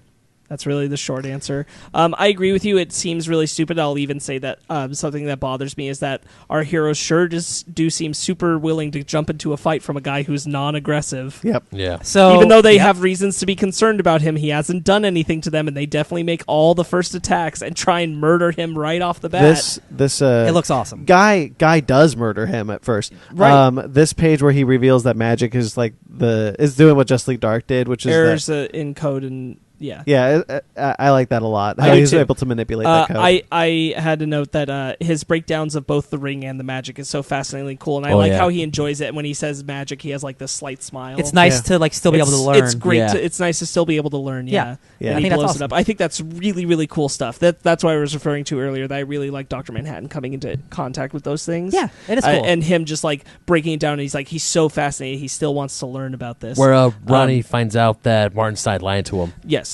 That's really the short answer. I agree with you. It seems really stupid. I'll even say that something that bothers me is that our heroes sure just do seem super willing to jump into a fight from a guy who's non-aggressive. Yep. Yeah. So Even though they have reasons to be concerned about him, he hasn't done anything to them, and they definitely make all the first attacks and try and murder him right off the bat. This it looks awesome. guy does murder him at first. Right. This page where he reveals that magic is like is doing what Justice League Dark did, which is Errors in code and yeah. Yeah, I like that a lot. I How do he's too. able to manipulate that code. I had to note that his breakdowns of both the ring and the magic is so fascinatingly cool, and I Oh, like yeah. how he enjoys it. And when he says magic, he has like this slight smile. It's nice to like still be able to learn. It's great. Yeah. It's nice to still be able to learn. Yeah, Yeah. And I he think that's blows awesome. it up. I think that's really really cool stuff. That's what I was referring to earlier. That I really like Dr. Manhattan coming into contact with those things. Yeah, it is cool. And him just like breaking it down. And he's so fascinated. He still wants to learn about this. Where Ronnie finds out that Martin Stein lied to him. Yes.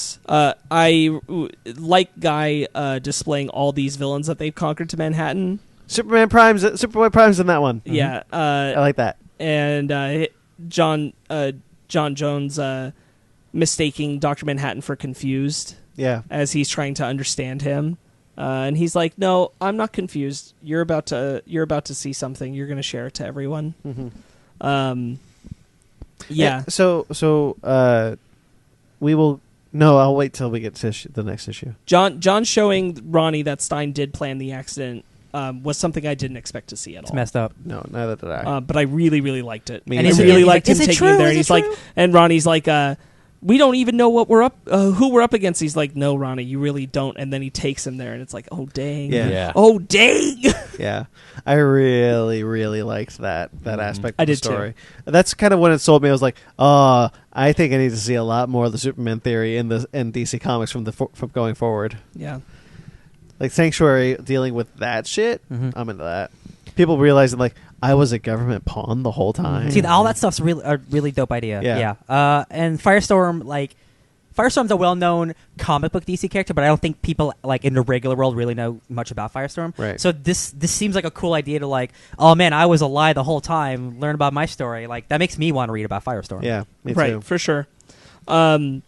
I like Guy displaying all these villains that they've conquered to Manhattan. Superboy Prime's in that one. Yeah. I like that. And John Jones mistaking Dr. Manhattan for Confused Yeah. as he's trying to understand him. And he's like, "No, I'm not confused. You're about to see something. You're going to share it to everyone." Mm-hmm. Yeah. So we will. No, I'll wait till we get to the next issue. John showing Ronnie that Stein did plan the accident was something I didn't expect to see at It's all. messed up. No, neither did I. But I really, really liked it. Me And I neither. really Is it- liked him is it taking true? it there. Is And it he's like, true? and Ronnie's like, we don't even know what we're up, who we're up against. He's like, no, Ronnie, you really don't. And then he takes him there, and it's like, oh dang, Yeah. oh dang. Yeah, I really, really liked that aspect of I the did too. story. That's kind of when it sold me. I was like, oh, I think I need to see a lot more of the Superman theory in DC Comics from going forward. Yeah, Like Sanctuary dealing with that shit. Mhm. I'm into that. People realizing like I was a government pawn the whole time. See, all that stuff's really a really dope idea. Yeah. And Firestorm, like Firestorm's a well-known comic book DC character, but I don't think people like in the regular world really know much about Firestorm. Right. So this seems like a cool idea to like, oh man, I was a lie the whole time. Learn about my story. Like that makes me want to read about Firestorm. Yeah, me right, too. for sure. I'll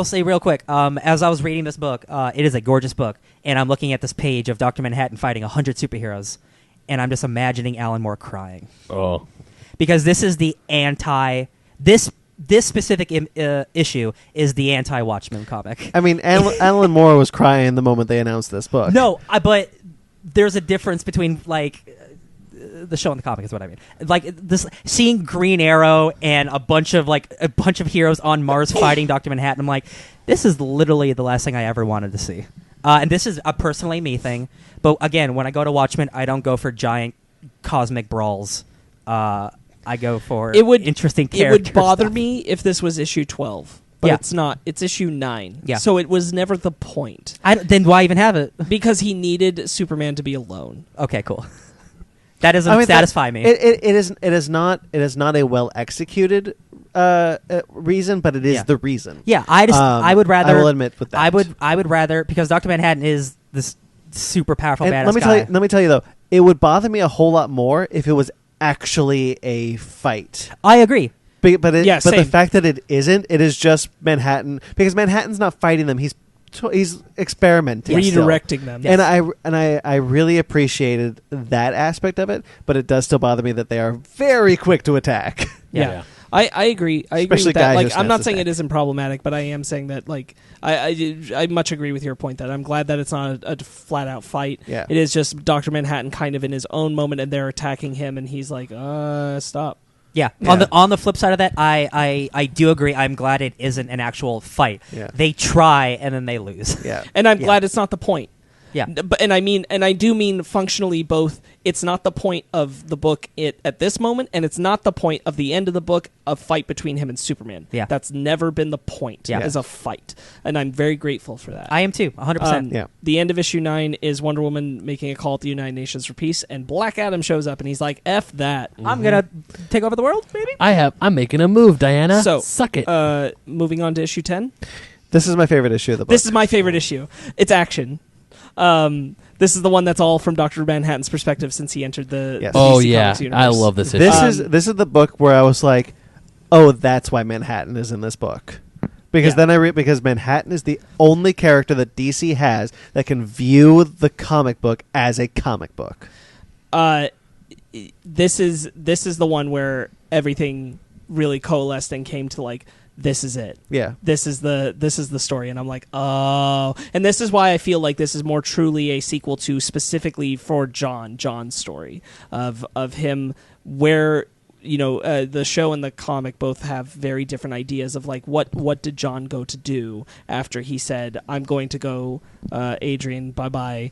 say real quick. As I was reading this book, it is a gorgeous book, and I'm looking at this page of Dr. Manhattan fighting 100 superheroes, and I'm just imagining Alan Moore crying. Oh. Because this is the this specific issue is the anti-Watchmen comic. I mean, Alan Moore was crying the moment they announced this book. No, but there's a difference between like the show and the comic is what I mean. Like this, seeing Green Arrow and a bunch of heroes on Mars fighting Dr. Manhattan. I'm like, this is literally the last thing I ever wanted to see. And this is a personally me thing. But again, when I go to Watchmen, I don't go for giant cosmic brawls. I go for interesting character It would bother stuff. me if this was issue 12. But Yeah. it's not. It's issue 9. Yeah. So it was never the point. Then why even have it? Because he needed Superman to be alone. Okay, cool. That doesn't satisfy me. It is not a well executed reason, but it is the reason. Yeah, I would rather. I will admit with that. I would rather, because Dr. Manhattan is this super powerful And badass guy. let me tell you though, it would bother me a whole lot more if it was actually a fight. I agree. But the same. fact that it isn't, it is just Manhattan, because Manhattan's not fighting them. He's experimenting, still. Redirecting them. Yes. And I really appreciated that aspect of it, but it does still bother me that they are very quick to attack. Yeah. I agree. I agree Especially with that. guy who Like, I'm not snaps saying his it isn't problematic, but I am saying that like I much agree with your point that I'm glad that it's not a flat out fight. Yeah. It is just Dr. Manhattan kind of in his own moment, and they're attacking him, and he's like, stop. Yeah. Yeah. On the flip side of that, I do agree. I'm glad it isn't an actual fight. Yeah. They try and then they lose. Yeah. And I'm Yeah. glad it's not the point. Yeah. But I do mean functionally both. It's not the point of the book at this moment, and it's not the point of the end of the book, a fight between him and Superman. Yeah. That's never been the point. Yeah. Is a fight, and I'm very grateful for that. I am too, 100%. Yeah. The end of issue 9 is Wonder Woman making a call at the United Nations for peace, and Black Adam shows up, and he's like, "F that." I'm gonna take over the world, maybe. I'm making a move, Diana. So suck it. Moving on to issue 10. This is my favorite issue of the book. This is my favorite issue. It's action. This is the one that's all from Dr. Manhattan's perspective since he entered the Yes. DC Oh Comics yeah, universe. I love this issue. This is the book where I was like, oh, that's why Manhattan is in this book. Because Yeah. then because Manhattan is the only character that DC has that can view the comic book as a comic book. This is the one where everything really coalesced and came to like, this is it. Yeah. This is the story, and I'm like, oh. And this is why I feel like this is more truly a sequel to specifically for John's story of him, where the show and the comic both have very different ideas of like what did John go to do after he said, I'm going to go, Adrian, bye-bye.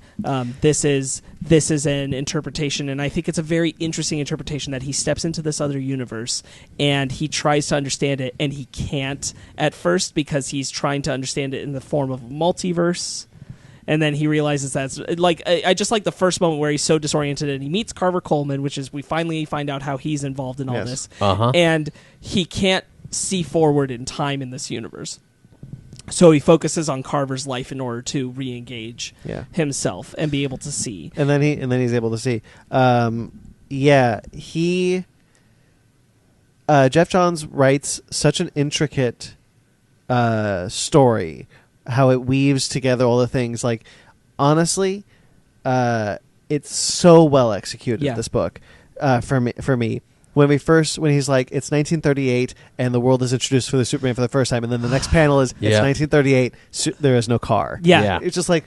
This is an interpretation, and I think it's a very interesting interpretation that he steps into this other universe and he tries to understand it, and he can't at first because he's trying to understand it in the form of a multiverse. And then he realizes that's like I just like the first moment where he's so disoriented, and he meets Carver Coleman, which is we finally find out how he's involved in all Yes. this. Uh-huh. And he can't see forward in time in this universe. So he focuses on Carver's life in order to re-engage himself and be able to see. And then he's able to see. Jeff Johns writes such an intricate story, how it weaves together all the things. Like, honestly, it's so well executed. Yeah. This book, for me. When he's like, it's 1938 and the world is introduced for the Superman for the first time, and then the next panel is it's 1938. There is no car. Yeah. It's just like,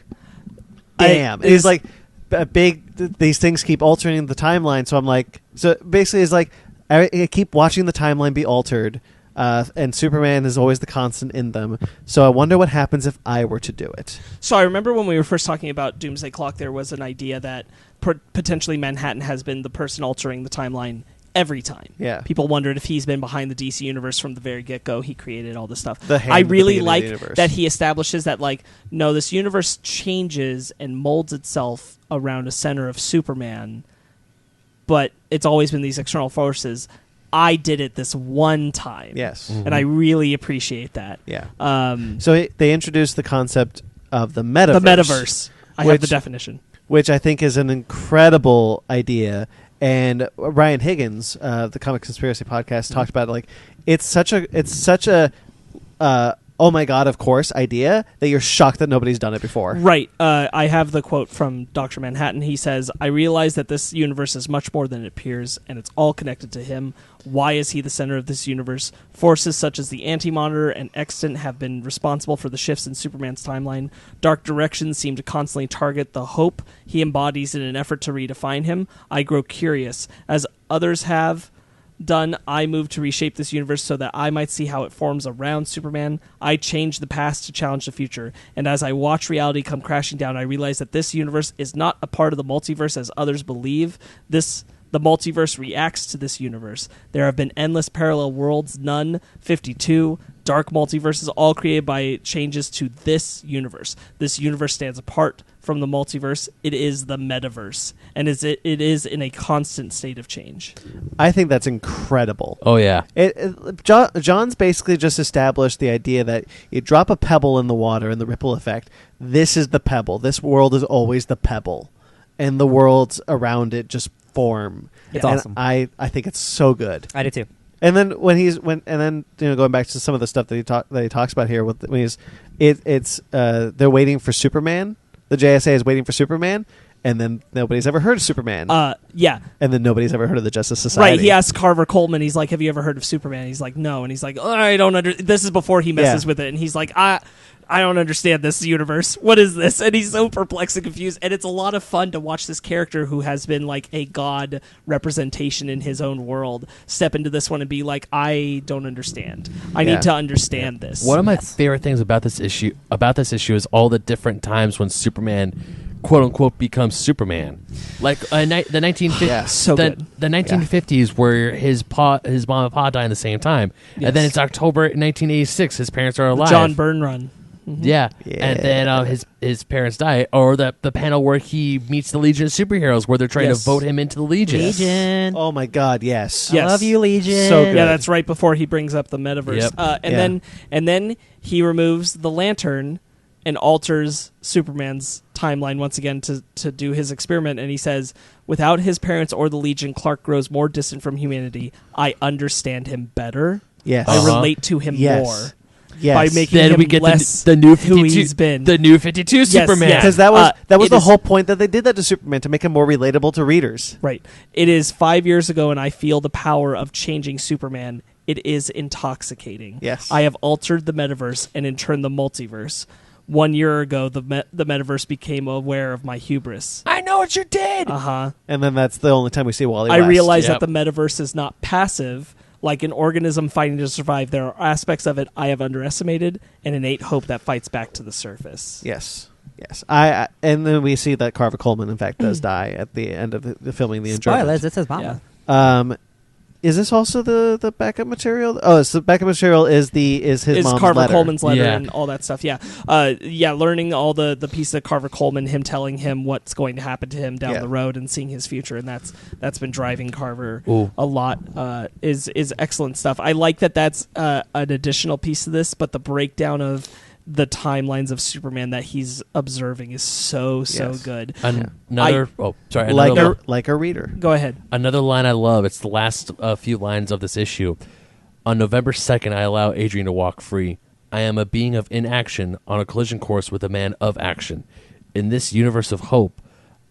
damn. And he's like, these things keep altering the timeline. So I'm like, so basically, it's like I keep watching the timeline be altered. And Superman is always the constant in them. So I wonder what happens if I were to do it. So I remember when we were first talking about Doomsday Clock, there was an idea that potentially Manhattan has been the person altering the timeline every time. Yeah. People wondered if he's been behind the DC universe from the very get-go. He created all this stuff. The hand I at the really beginning of like the universe. that he establishes that, like, no, this universe changes and molds itself around a center of Superman, but it's always been these external forces. I did it this one time. Yes. And I really appreciate that. Yeah. So they introduced the concept of the metaverse. the metaverse. I have the definition. Which I think is an incredible idea. And Ryan Higgins, the Comic Conspiracy Podcast, talked about it. Like, it's such a oh my god, of course idea that you're shocked that nobody's done it before. Right. I have the quote from Dr. Manhattan. He says, "I realize that this universe is much more than it appears, and it's all connected to him. Why is he the center of this universe? Forces such as the Anti-Monitor and Extant have been responsible for the shifts in Superman's timeline. Dark directions seem to constantly target the hope he embodies in an effort to redefine him. I grow curious. As others have done, I move to reshape this universe so that I might see how it forms around Superman. I change the past to challenge the future. And as I watch reality come crashing down, I realize that this universe is not a part of the multiverse as others believe. The multiverse reacts to this universe. There have been endless parallel worlds, none, 52, dark multiverses, all created by changes to this universe. This universe stands apart from the multiverse. It is the metaverse, and it is in a constant state of change." I think that's incredible. Oh yeah. John's basically just established the idea that you drop a pebble in the water and the ripple effect. This is the pebble. This world is always the pebble, and the worlds around it just form. It's And awesome. I think it's so good. I do too. And then going back to some of the stuff that he talks about here they're waiting for Superman. The JSA is waiting for Superman, and then nobody's ever heard of Superman. Yeah. And then nobody's ever heard of the Justice Society. Right, he asks Carver Coleman, he's like, "Have you ever heard of Superman?" He's like, "No." And he's like, "Oh, I don't this is before he messes with it." And he's like, I don't understand this universe. What is this?" And he's so perplexed and confused. And it's a lot of fun to watch this character who has been like a god representation in his own world step into this one and be like, "I don't understand. I need to understand this." One of my favorite things about this issue is all the different times when Superman, quote unquote, becomes Superman. Like the 1950s, so good. The 1950s where his mom and pa die in the same time, and then it's October 1986. His parents are alive. John Byrne run. Mm-hmm. Yeah, and then his parents die, or the panel where he meets the Legion of Superheroes, where they're trying to vote him into the Legion. Oh my God! Yes. I love you, Legion. So good. Yeah, that's right before he brings up the metaverse. Yep. And then he removes the lantern and alters Superman's timeline once again to do his experiment. And he says, "Without his parents or the Legion, Clark grows more distant from humanity. I understand him better. Yes. I relate to him Yes. more." Yes. By making Then him we get less the new who 52, he's been. the new 52 Superman. yes. Because that was It the is- whole point that they did that to Superman, to make him more relatable to readers. Right. It is 5 years ago, and I feel the power of changing Superman. It is intoxicating. Yes. I have altered the metaverse and in turn the multiverse. 1 year ago, the metaverse became aware of my hubris. I know what you did. And then that's the only time we see Wally I West. realize Yep. that the metaverse is not passive. Like an organism fighting to survive, there are aspects of it I have underestimated, an innate hope that fights back to the surface. Yes. Yes. And then we see that Carver Coleman, in fact, does die at the end of the filming the Enjoyment. Spoilers, it says mama. Yeah. Is this also the backup material? Oh, so the backup material is his mom's Carver letter. Coleman's letter Yeah. and all that stuff. Yeah, learning all the pieces of Carver Coleman, him telling him what's going to happen to him down the road, and seeing his future, and that's been driving Carver a lot. Is excellent stuff. I like that's an additional piece of this, but the breakdown of the timelines of Superman that he's observing is so good. Another like a reader. Go ahead. Another line I love. It's the last few lines of this issue. On November 2nd, I allow Adrian to walk free. I am a being of inaction on a collision course with a man of action. In this universe of hope,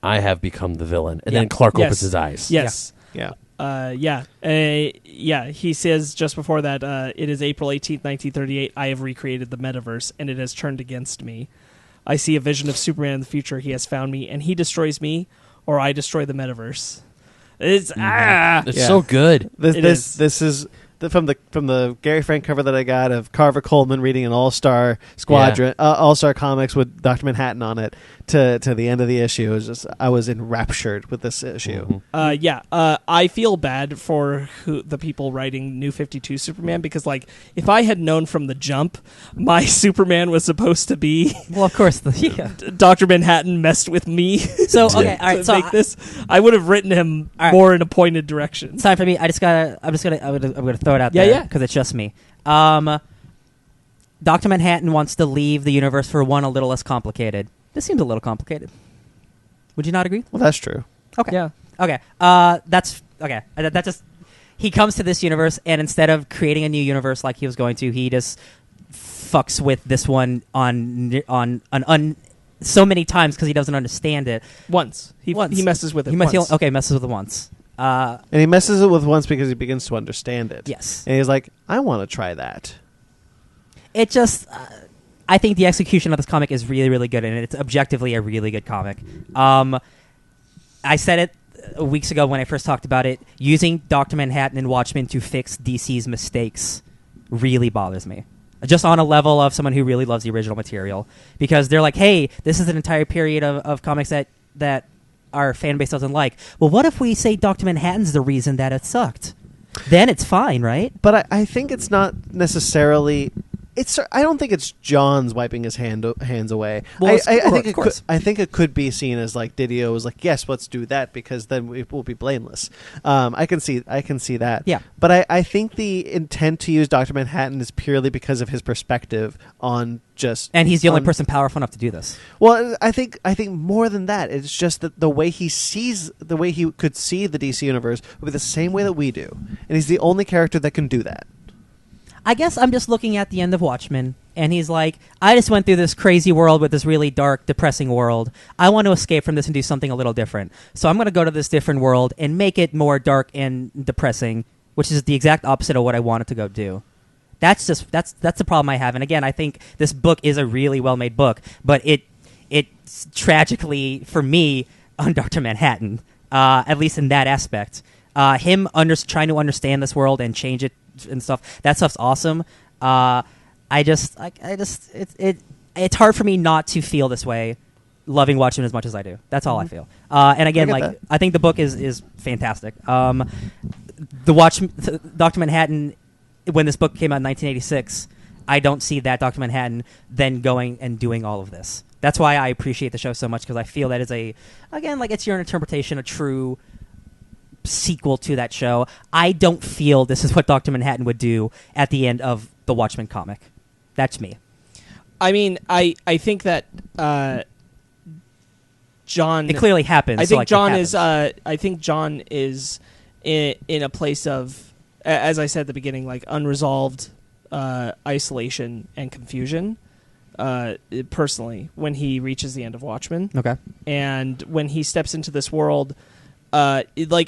I have become the villain. And then Clark opens his eyes. Yes. Yeah. He says just before that, it is April 18th, 1938. I have recreated the metaverse, and it has turned against me. I see a vision of Superman in the future. He has found me, and he destroys me, or I destroy the metaverse. It's It's so good. This is from the Gary Frank cover that I got of Carver Coleman reading an All-Star Squadron, All-Star Comics with Dr. Manhattan on it to the end of the issue. It was just, I was enraptured with this issue. I feel bad for the people writing New 52 Superman, because like if I had known from the jump my Superman was supposed to be well, of course, Dr. Manhattan messed with me. So okay, all right. To So make this, I would have written him more in a pointed direction. It's time for me. I'm gonna throw it out Yeah, there because it's just me. Dr. Manhattan wants to leave the universe for one a little less complicated. This seems a little complicated. Would you not agree? Well, that's true. Okay. Yeah. Okay. That's okay. That just he comes to this universe, and instead of creating a new universe like he was going to, he just fucks with this one on so many times because he doesn't understand it. Once he messes with it. Once. Messes with it once. And he messes it with once because he begins to understand it. Yes. And he's like, I want to try that. It just... I think the execution of this comic is really, really good, and it's objectively a really good comic. I said it weeks ago when I first talked about it. Using Dr. Manhattan and Watchmen to fix DC's mistakes really bothers me. Just on a level of someone who really loves the original material. Because they're like, hey, this is an entire period of comics that our fan base doesn't like. Well, what if we say Dr. Manhattan's the reason that it sucked? Then it's fine, right? But I think it's not necessarily... I don't think it's John's wiping his hands away. Well, I think it could be seen as like Didio was like, yes, let's do that because then we will be blameless. I can see that. Yeah. But I think the intent to use Dr. Manhattan is purely because of his perspective on just. And he's the only person powerful enough to do this. Well, I think more than that, it's just that the way he could see the DC universe would be the same way that we do, and he's the only character that can do that. I guess I'm just looking at the end of Watchmen, and he's like, I just went through this crazy world with this really dark, depressing world. I want to escape from this and do something a little different. So I'm going to go to this different world and make it more dark and depressing, which is the exact opposite of what I wanted to go do. That's the problem I have. And again, I think this book is a really well-made book, but it's tragically, for me, on Dr. Manhattan, at least in that aspect. Him trying to understand this world and change it and stuff. That stuff's awesome. It's hard for me not to feel this way, loving Watchmen as much as I do. That's all I feel. And again, I think the book is fantastic. Dr. Manhattan, when this book came out in 1986, I don't see that Dr. Manhattan then going and doing all of this. That's why I appreciate the show so much, because I feel that is it's your interpretation, a true sequel to that show. I don't feel this is what Dr. Manhattan would do at the end of the Watchmen comic. That's me. I mean, I think that John. It clearly happens. I think John is in a place of, as I said at the beginning, like unresolved isolation and confusion. Personally, when he reaches the end of Watchmen, okay, and when he steps into this world. I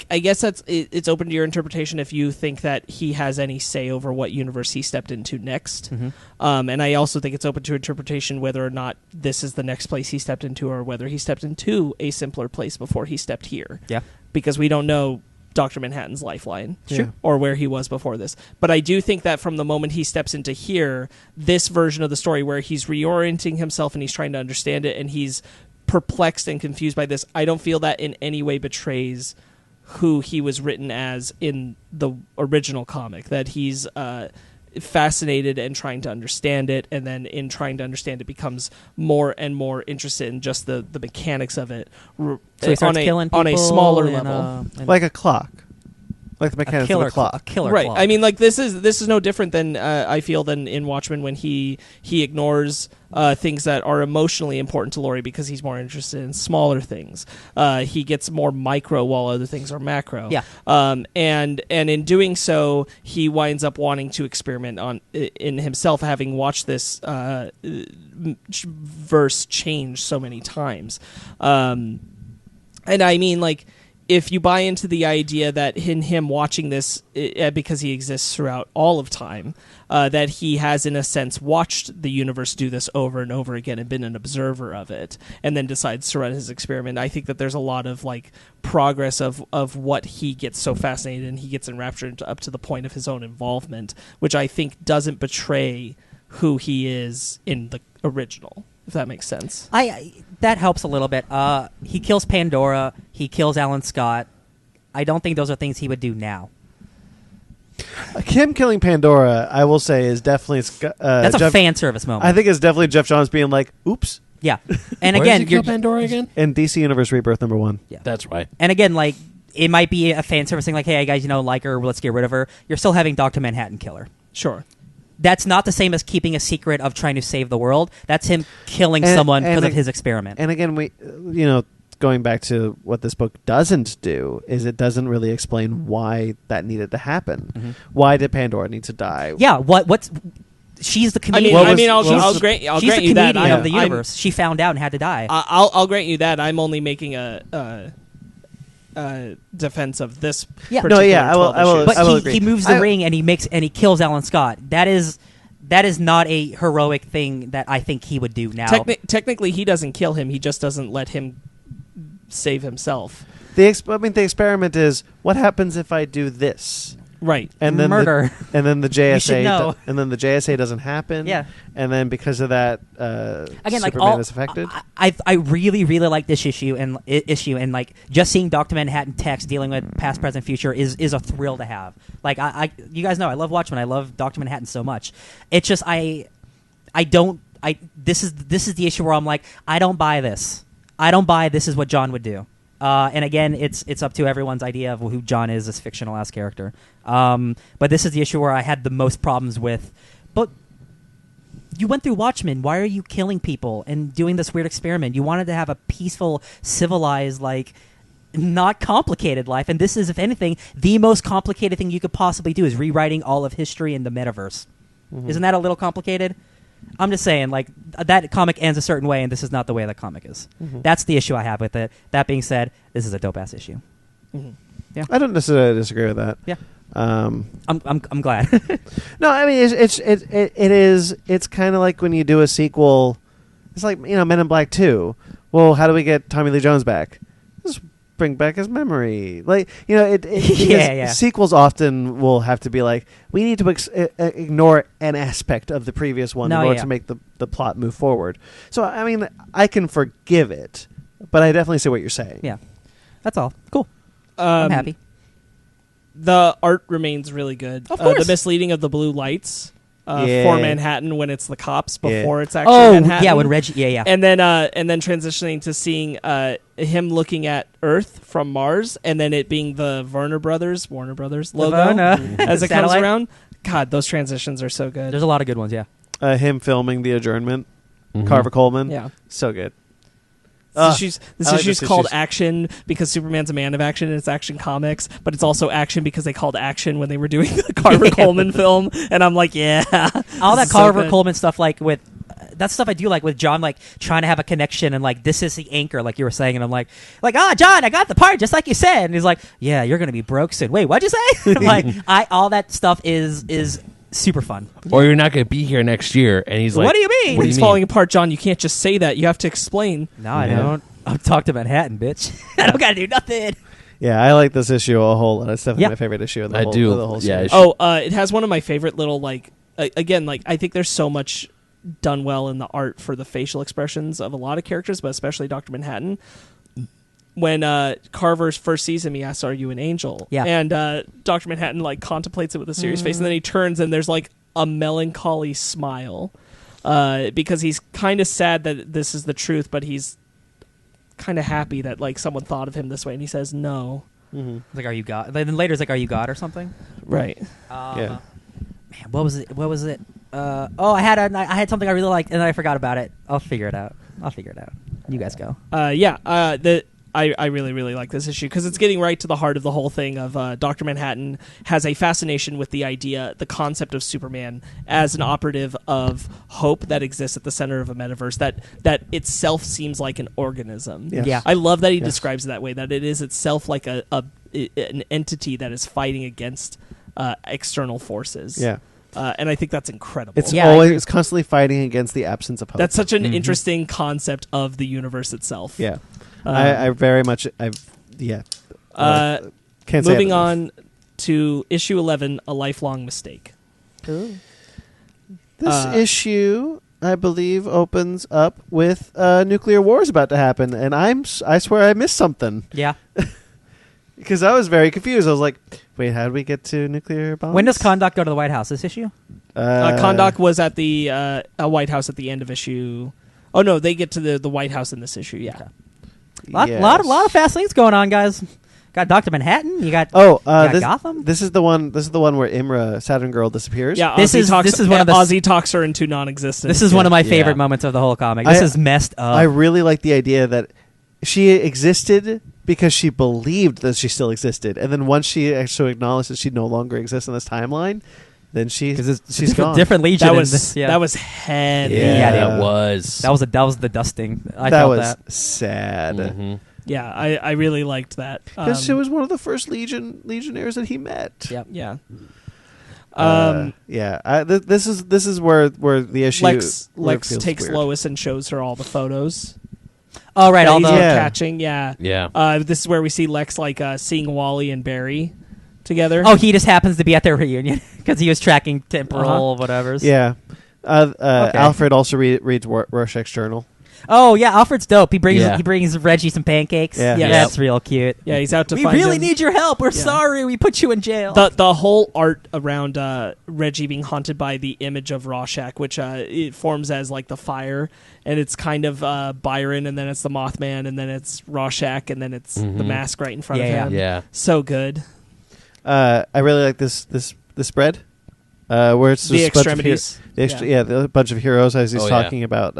guess it's open to your interpretation if you think that he has any say over what universe he stepped into next. Mm-hmm. And I also think it's open to interpretation whether or not this is the next place he stepped into, or whether he stepped into a simpler place before he stepped here. Yeah, because we don't know Dr. Manhattan's lifeline, sure, or where he was before this. But I do think that from the moment he steps into here, this version of the story where he's reorienting himself and he's trying to understand it and he's perplexed and confused by this, I don't feel that in any way betrays who he was written as in the original comic, that he's fascinated and trying to understand it, and then in trying to understand it becomes more and more interested in just the mechanics of it, so he starts killing people on a smaller level, like a clock, like the mechanics of a clock. A killer right clock. I mean, like this is no different than I feel than in Watchmen, when he ignores things that are emotionally important to Laurie because he's more interested in smaller things. He gets more micro while other things are macro. Yeah. And in doing so, he winds up wanting to experiment in himself, having watched this verse change so many times. And I mean, like, if you buy into the idea that in him watching this, because he exists throughout all of time, that he has, in a sense, watched the universe do this over and over again and been an observer of it, and then decides to run his experiment, I think that there's a lot of like progress of what he gets so fascinated and he gets enraptured up to the point of his own involvement, which I think doesn't betray who he is in the original, if that makes sense. That helps a little bit. He kills Pandora. He kills Alan Scott. I don't think those are things he would do now. Him killing Pandora, I will say, is definitely that's a fan service moment. I think it's definitely Jeff Johns being like, "Oops." Yeah, and Where again, does he kill Pandora again? In DC Universe Rebirth #1. Yeah, That's right. and again, like it might be a fan service thing, like, "Hey guys, like her, let's get rid of her." You're still having Dr. Manhattan kill her. Sure. That's not the same as keeping a secret of trying to save the world. That's him killing someone because of his experiment. And again, going back to what this book doesn't do is it doesn't really explain why that needed to happen. Mm-hmm. Why did Pandora need to die? Yeah, what's she's the comedian. I'll grant she's you the comedian that. of the universe. She found out and had to die. I'll grant you that. I'm only making a defense of this. Yeah. particular No, yeah, I will 12 issues. But I will agree. he moves the ring and he kills Alan Scott. That is not a heroic thing that I think he would do now. Technically, he doesn't kill him. He just doesn't let him save himself. The experiment is what happens if I do this, Right? and then Murder. and then the You should JSA, know. and then the JSA doesn't happen. Yeah. and then because of that, Again, like Superman is affected. I really really like this issue and like just seeing Dr. Manhattan text dealing with past, present, future is a thrill to have. Like you guys know I love Watchmen. I love Dr. Manhattan so much. It's just this is the issue where I'm like, I don't buy this. I don't buy this is what John would do. And again, it's up to everyone's idea of who John is, this fictional ass character. But this is the issue where I had the most problems with. But you went through Watchmen. Why are you killing people and doing this weird experiment? You wanted to have a peaceful, civilized, like, not complicated life. And this is, if anything, the most complicated thing you could possibly do is rewriting all of history in the metaverse. Mm-hmm. Isn't that a little complicated? I'm just saying, like, that comic ends a certain way, and this is not the way the comic is. Mm-hmm. That's the issue I have with it. That being said, this is a dope-ass issue. Mm-hmm. Yeah, I don't necessarily disagree with that. Yeah, I'm glad. No, I mean it's kind of like when you do a sequel. It's like Men in Black 2. Well, how do we get Tommy Lee Jones back? Just bring back his memory. Like yeah. Sequels often will have to be like, we need to ignore an aspect of the previous one in order to make the plot move forward. So I mean, I can forgive it, but I definitely see what you're saying. Yeah, that's all. Cool. I'm happy. The art remains really good. Of course. The misleading of the blue lights for Manhattan when it's the cops before it's actually Manhattan. Yeah, when Reggie. Yeah. And then transitioning to seeing him looking at Earth from Mars, and then it being the Warner Brothers logo as it comes around. God, those transitions are so good. There's a lot of good ones. Yeah. Him filming the adjournment, Carver Coleman. Yeah, so good. This issue's called Action because Superman's a man of action and it's Action Comics, but it's also Action because they called Action when they were doing the Carver Coleman film, and I'm like, all that Carver Coleman stuff, like with that's stuff I do like with John, like trying to have a connection and like this is the anchor, like you were saying, and I'm like John, I got the part just like you said, and he's like, yeah, you're gonna be broke soon. Wait, what'd you say? Like all that stuff is super fun. Or you're not going to be here next year, and he's like, what do you mean? He's falling apart, John. You can't just say that. You have to explain. No, I don't. I'm talking to Manhattan, bitch. I don't got to do nothing. Yeah, I like this issue a whole lot. It's definitely my favorite issue of the whole series. It has one of my favorite little, like, again, like, I think there's so much done well in the art for the facial expressions of a lot of characters, but especially Dr. Manhattan. When Carver first sees him, he asks, "Are you an angel?" Yeah. And Dr. Manhattan like contemplates it with a serious face, and then he turns, and there's like a melancholy smile because he's kind of sad that this is the truth, but he's kind of happy that like someone thought of him this way, and he says no. Mm-hmm. Like, "Are you God?" Then later, it's like, "Are you God?" or something. Right. Yeah. Man, what was it? I had something I really liked, and then I forgot about it. I'll figure it out. You guys go. I really, really like this issue because it's getting right to the heart of the whole thing of Dr. Manhattan has a fascination with the concept of Superman as an operative of hope that exists at the center of a metaverse that itself seems like an organism. Yes. Yeah. I love that he describes it that way, that it is itself like an entity that is fighting against external forces. Yeah. And I think that's incredible. It's Yeah, I always constantly fighting against the absence of hope. That's such an interesting concept of the universe itself. Yeah. I very much. Can't say Moving it on to issue 11, A Lifelong Mistake. This issue, I believe, opens up with nuclear war is about to happen, and I swear I missed something Yeah. because I was very confused. I was like, "Wait, how did we get to nuclear bombs?" When does Kondak go to the White House? This issue? Kondak was at the White House at the end of issue. Oh no, they get to the White House in this issue. Yeah. Okay. Lot of fast things going on, guys. Got Dr. Manhattan. You got this, Gotham. This is the one. This is the one where Imra, Saturn Girl, disappears. Yeah, This is one of the Ozzy talks her into non-existence. This is one of my Yeah. favorite moments of the whole comic. This is messed up. I really like the idea that she existed because she believed that she still existed, and then once she actually acknowledged that she no longer exists in this timeline, then she's gone. different Legion. that was in this, yeah. that was heavy. Yeah, that was. that was the dusting. I that felt was that. sad. Mhm. Yeah, I really liked that. Because she was one of the first legionnaires that he met. Yep. Yeah. This is where the issue Lex where it feels takes weird. Lois and shows her all the photos. Oh right, all he's the Yeah. catching. Yeah. Yeah. This is where we see Lex seeing Wally and Barry together. Oh, he just happens to be at their reunion because he was tracking temporal whatever's. Yeah. Okay. Alfred also reads Rorschach's journal. Oh yeah, Alfred's dope. He brings Yeah. Reggie some pancakes. Yeah. Yeah. That's real cute. Yeah, he's out to We find really him. need your help. We're Yeah. sorry. We put you in jail. The whole art around Reggie being haunted by the image of Rorschach, which it forms as like the fire, and it's kind of Byron, and then it's the Mothman, and then it's Rorschach, and then it's the mask right in front of Yeah, him. Yeah. So good. I really like this spread. Where it's The just a bunch of extremities. the bunch of heroes as he's Oh, talking about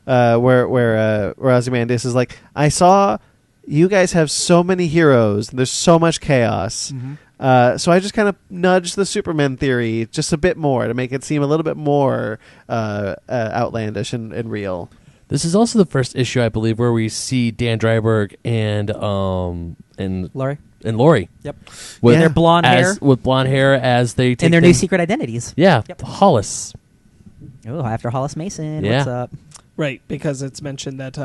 where Ozymandias is like, I saw you guys have so many heroes and there's so much chaos. So I just kind of nudged the Superman theory just a bit more to make it seem a little bit more outlandish and real. This is also the first issue, I believe, where we see Dan Dreiberg and Laurie. Lori. Yep. With Yeah. Their blonde hair with blonde hair as they take and their them- new secret identities. Yeah. Yep. Hollis. Oh, after Hollis Mason. Yeah. What's up? Right, because it's mentioned that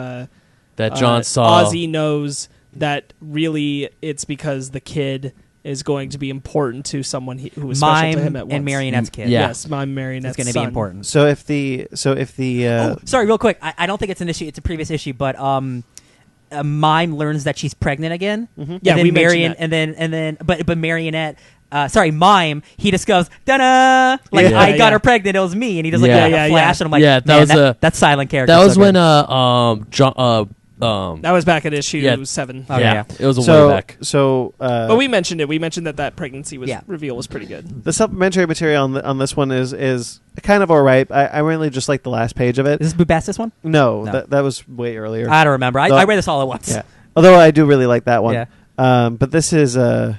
That John saw. Ozzy knows that really it's because the kid is going to be important to someone who was special Mime to him at once. and Marionette's kid. Yeah. Yes, Mime Marionette's It's going to be son. important. So if the Oh, sorry, real quick. I don't think it's an issue. It's a previous issue, but Mime learns that she's pregnant again. Yeah, and then we mentioned but Marionette. Mime. He just goes, "Da-da!" Like Yeah. I got her pregnant. It was me, and he does like Yeah. a flash, and I'm like, Yeah, that "Man, was that's silent character." That was so when good. John That was back at issue Yeah. 7. Okay, yeah. it was a so way back. But we mentioned it. We mentioned that pregnancy reveal was pretty good. the supplementary material on this one is kind of alright. I really just like the last page of it. Is this Bubastis one? No, No. that was way earlier. I don't remember. I read this all at once. Yeah. Although I do really like that one. Yeah. But this is the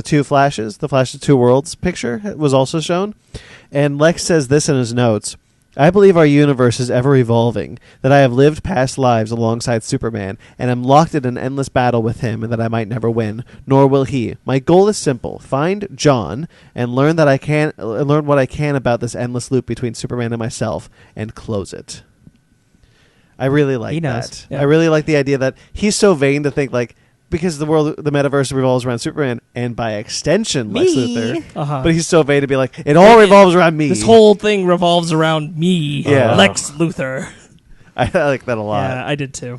two flashes. The Flash of Two Worlds picture was also shown, and Lex says this in his notes. I believe our universe is ever evolving, that I have lived past lives alongside Superman, and am locked in an endless battle with him, and that I might never win, nor will he. My goal is simple: find John and learn what I can about this endless loop between Superman and myself, and close it. I really like He knows. that. Yeah. I really like the idea that he's so vain to think like, because the metaverse revolves around Superman and by extension Lex Me. Luthor. Uh-huh. But he's so vain to be like, it all revolves around me. This whole thing revolves around me, Yeah. Lex Luthor. I like that a lot. Yeah, I did too.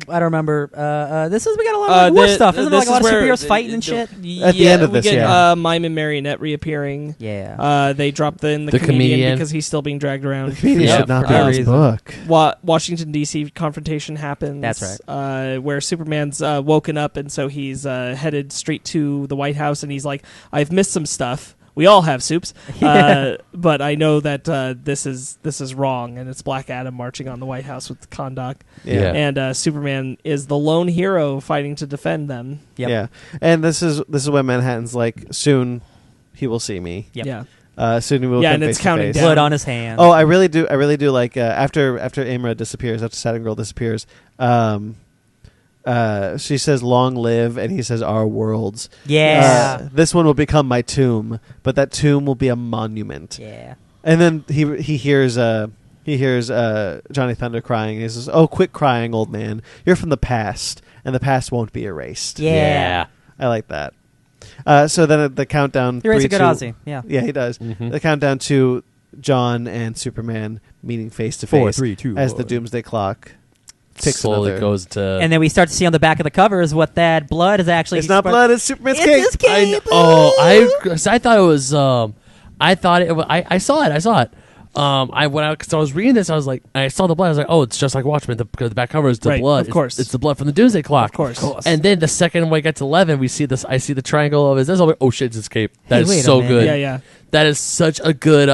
I don't remember. We got a lot of war stuff. Isn't there like a lot of superheroes fighting and shit? At the end of we this, get, yeah. Mime and Marionette reappearing. Yeah. They dropped in the The comedian comedian. because he's still being dragged around. The comedian Yeah, should not for be good in his reason. book. Washington D.C. confrontation happens. That's right. Where Superman's woken up, and so he's headed straight to the White House, and he's like, "I've missed some stuff. we all have soups. But I know that this is wrong, and it's Black Adam marching on the White House with Kahndaq. Yeah. And Superman is the lone hero fighting to defend them. Yep. Yeah, and this is when Manhattan's like, soon he will see me. Yep. Yeah. Soon he will Yeah, come and it's face to counting face. down. Blood on his hands. Oh, I really do like after Imra disappears, after Saturn Girl disappears. She says, "Long live," and he says, "Our worlds." Yeah. This one will become my tomb, but that tomb will be a monument. Yeah. And then he hears Johnny Thunder crying. And he says, "Oh, quit crying, old man. You're from the past, and the past won't be erased." Yeah. I like that. So then the countdown. He writes a 3, good 2 Aussie. Yeah. Yeah, he does. Mhm. The countdown to John and Superman meeting face to 4, face 3, 2, as the 1. Doomsday Clock ticks slowly another. goes to. And then we start to see on the back of the covers what that blood is actually. It's not blood. It's Superman's It's cape. his cape. I thought it was. I thought it. I saw it. I saw it. Because I was reading this, I was like, I saw the blood. I was like, oh, it's just like Watchmen. The back cover is the Right, blood. of course. It's the blood from the Doomsday Clock. Of course. And then the second we get to 11, we see this. I see the triangle of his. I'm like, oh shit, it's his cape. That Hey, wait is a so minute. good. Yeah. That is such a good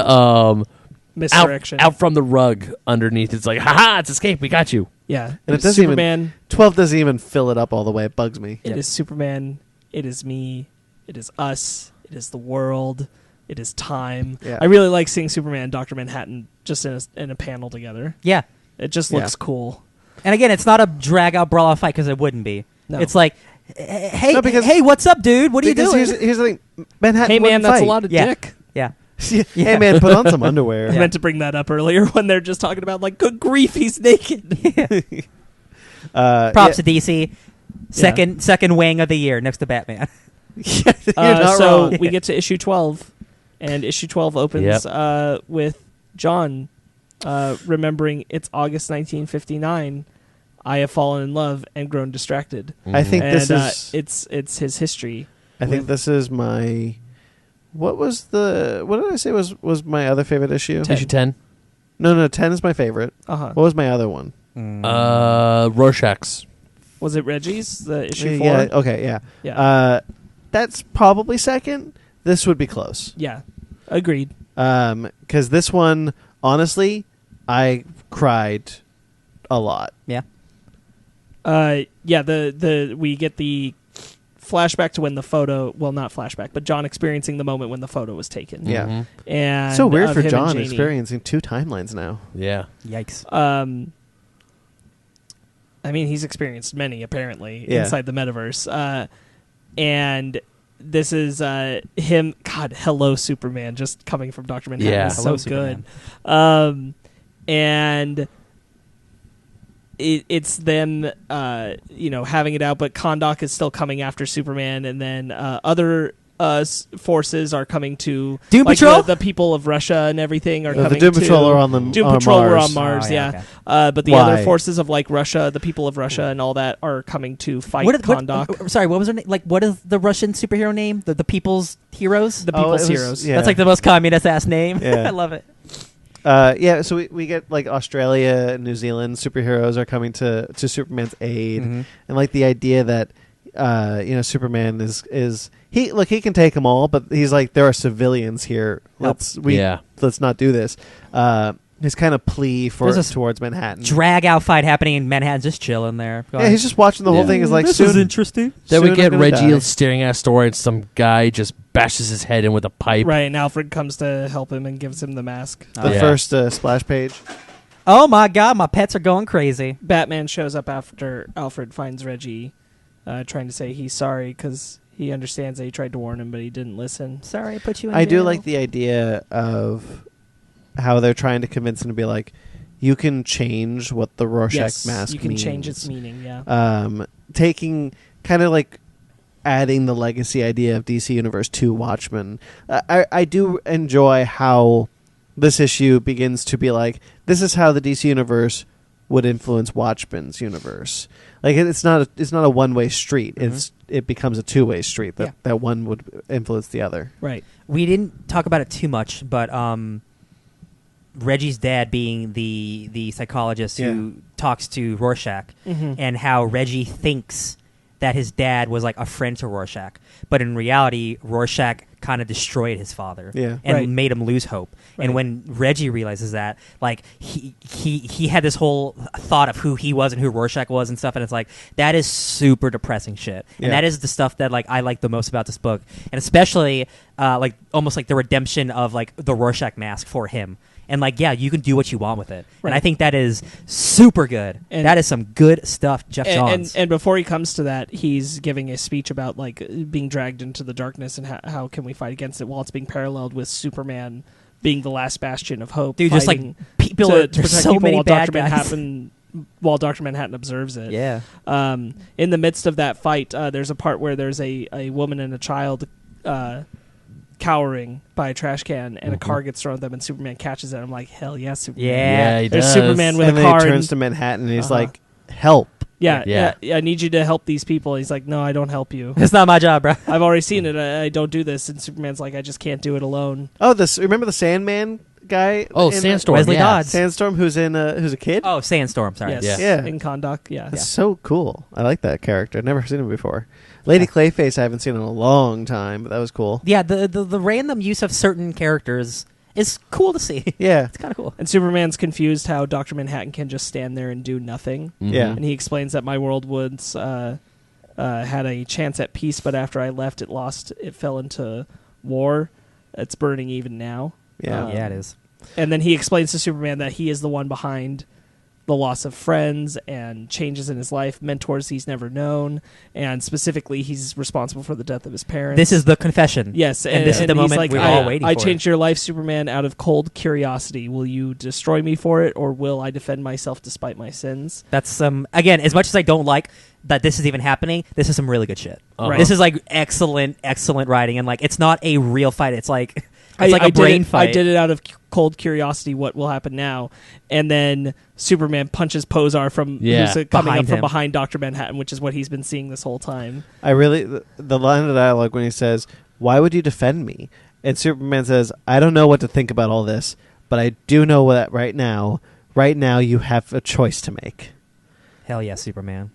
Misdirection. out from the rug underneath. It's like, haha, it's his cape. We got you. Yeah. And it doesn't Superman. 12 doesn't even fill it up all the way. It bugs me. It is Superman. It is me. It is us. It is the world. It is time. Yeah. I really like seeing Superman and Dr. Manhattan just in a panel together. Yeah. It just Yeah. looks cool. And again, it's not a drag out brawl out fight because it wouldn't be. No. It's like, hey, No, because- hey, what's up, dude? What are you Because doing? Here's the thing. Manhattan Hey man, wouldn't that's fight. a lot of Yeah. dick. Yeah. Hey man, put on some underwear. I meant to bring that up earlier when they're just talking about like, good grief, he's naked. Props to DC. Second wing of the year next to Batman. You're not so wrong. we get to issue 12, and issue 12 opens with John remembering it's August 1959. I have fallen in love and grown distracted. I think And this is. it's his history. I think this is my. What did I say was my other favorite issue? 10. Issue 10. No, 10 is my favorite. Uh-huh. What was my other one? Rorschach's. Was it Reggie's, the issue 4? Yeah. Okay. Yeah. Yeah. That's probably second. This would be close. Yeah. Agreed. Because this one, honestly, I cried a lot. Yeah. Yeah, we get the flashback to when the photo, well, not flashback, but John experiencing the moment when the photo was taken. Yeah. Mhm. And So weird of for him and John Jeannie. experiencing 2 timelines now. Yeah. Yikes. I mean, he's experienced many apparently Yeah. inside the metaverse. And this is him. God, hello Superman, just coming from Dr. Manhattan. Yeah. is Hello, so good. Superman. And it's them, having it out, but Kahndaq is still coming after Superman, and then other forces are coming to Doom like Patrol? the people of Russia and everything are The coming. Doom to, Patrol are on the Doom on Patrol were on Mars. Mars, Oh, yeah, yeah. okay. But the Why? other forces of like Russia, the people of Russia, and all that are coming to fight Kahndaq. Sorry, what was her name? Like, what is the Russian superhero name? The People's Heroes? The Oh, people's it was- heroes. yeah. That's like the most communist ass name. Yeah. I love it. So we get like Australia and New Zealand superheroes are coming to Superman's aid, Mhm. and like the idea that Superman is he can take them all, but he's like, there are civilians here. Let's not do this. His kind of plea There's a towards Manhattan. Drag out fight happening in Manhattan, just chilling there. Go Yeah, ahead. he's just watching the whole thing. Is like, this soon, is interesting. Then soon we get I'm gonna Reggie die. staring at a store, and some guy just bashes his head in with a pipe. Right, and Alfred comes to help him and gives him the mask. The Yeah. first splash page. Oh my god, my pets are going crazy. Batman shows up after Alfred finds Reggie, trying to say he's sorry because he understands that he tried to warn him, but he didn't listen. Sorry, I put you in I do jail. like the idea of how they're trying to convince him to be like, you can change what the Rorschach Yes, mask you can means. change its meaning, yeah. Taking kind of like adding the legacy idea of DC Universe to Watchmen. I do enjoy how this issue begins to be like, this is how the DC Universe would influence Watchmen's universe. Like it's not a one-way street. Mhm. It becomes a two-way street that Yeah. that one would influence the other. Right. We didn't talk about it too much, but Reggie's dad being the psychologist who talks to Rorschach, Mm-hmm. and how Reggie thinks that his dad was like a friend to Rorschach, but in reality, Rorschach kind of destroyed his father, Yeah. and Right. made him lose hope. Right. And when Reggie realizes that, like he had this whole thought of who he was and who Rorschach was and stuff, and it's like that is super depressing shit. Yeah. And that is the stuff that like I like the most about this book, and especially like almost like the redemption of like the Rorschach mask for him. And like, yeah, you can do what you want with it, Right. and I think that is super good. And- that is some good stuff, Jeff Johns. And before he comes to that, he's giving a speech about like being dragged into the darkness and how can we fight against it, while it's being paralleled with Superman being the last bastion of hope. Dude, just like fighting people to are there's protect so people many while bad Dr. guys. Dr. Manhattan observes it. Yeah, In the midst of that fight, there's a part where there's a woman and a child cowering by a trash can, and a car gets thrown at them, and Superman catches it. I'm like, hell yeah, Superman. Yeah. he There's does. Superman with And a then car. he turns and- to Manhattan and he's Uh-huh. like, "Help!" yeah, I need you to help these people. He's like, no, I don't help you. it's not my job, bro. I've already seen it. I don't do this. And Superman's like, I just can't do it alone. Oh, remember the Sandman guy? Oh, in Sandstorm. Wesley yeah. Dodds. Sandstorm, who's a kid. Oh, Sandstorm. Sorry. Yes. Yeah. In Conduct. Yeah. That's so cool. I like that character. I've never seen him before. Lady Clayface, I haven't seen in a long time, but that was cool. Yeah, the random use of certain characters is cool to see. Yeah, It's kind of cool. And Superman's confused how Dr. Manhattan can just stand there and do nothing. Mhm. Yeah. And he explains that my world once had a chance at peace, but after I left, it fell into war. It's burning even now. yeah. Yeah, it is. And then he explains to Superman that he is the one behind the loss of friends and changes in his life, mentors he's never known, and specifically he's responsible for the death of his parents. This is the confession. Yes, and this is the he's moment like, we're I, all waiting I for. changed your life, Superman, out of cold curiosity. Will you destroy me for it, or will I defend myself despite my sins? That's some again. As much as I don't like that this is even happening, this is some really good shit. Uh-huh. This is like excellent writing, and like it's not a real fight. It's like a brain fight. I did it out of cold curiosity. What will happen now? And then Superman punches Posar from who's coming Behind up from him. behind Dr. Manhattan, which is what he's been seeing this whole time. I really the line of dialogue when he says, "Why would you defend me?" and Superman says, "I don't know what to think about all this, but I do know that right now you have a choice to make." Hell yeah, Superman.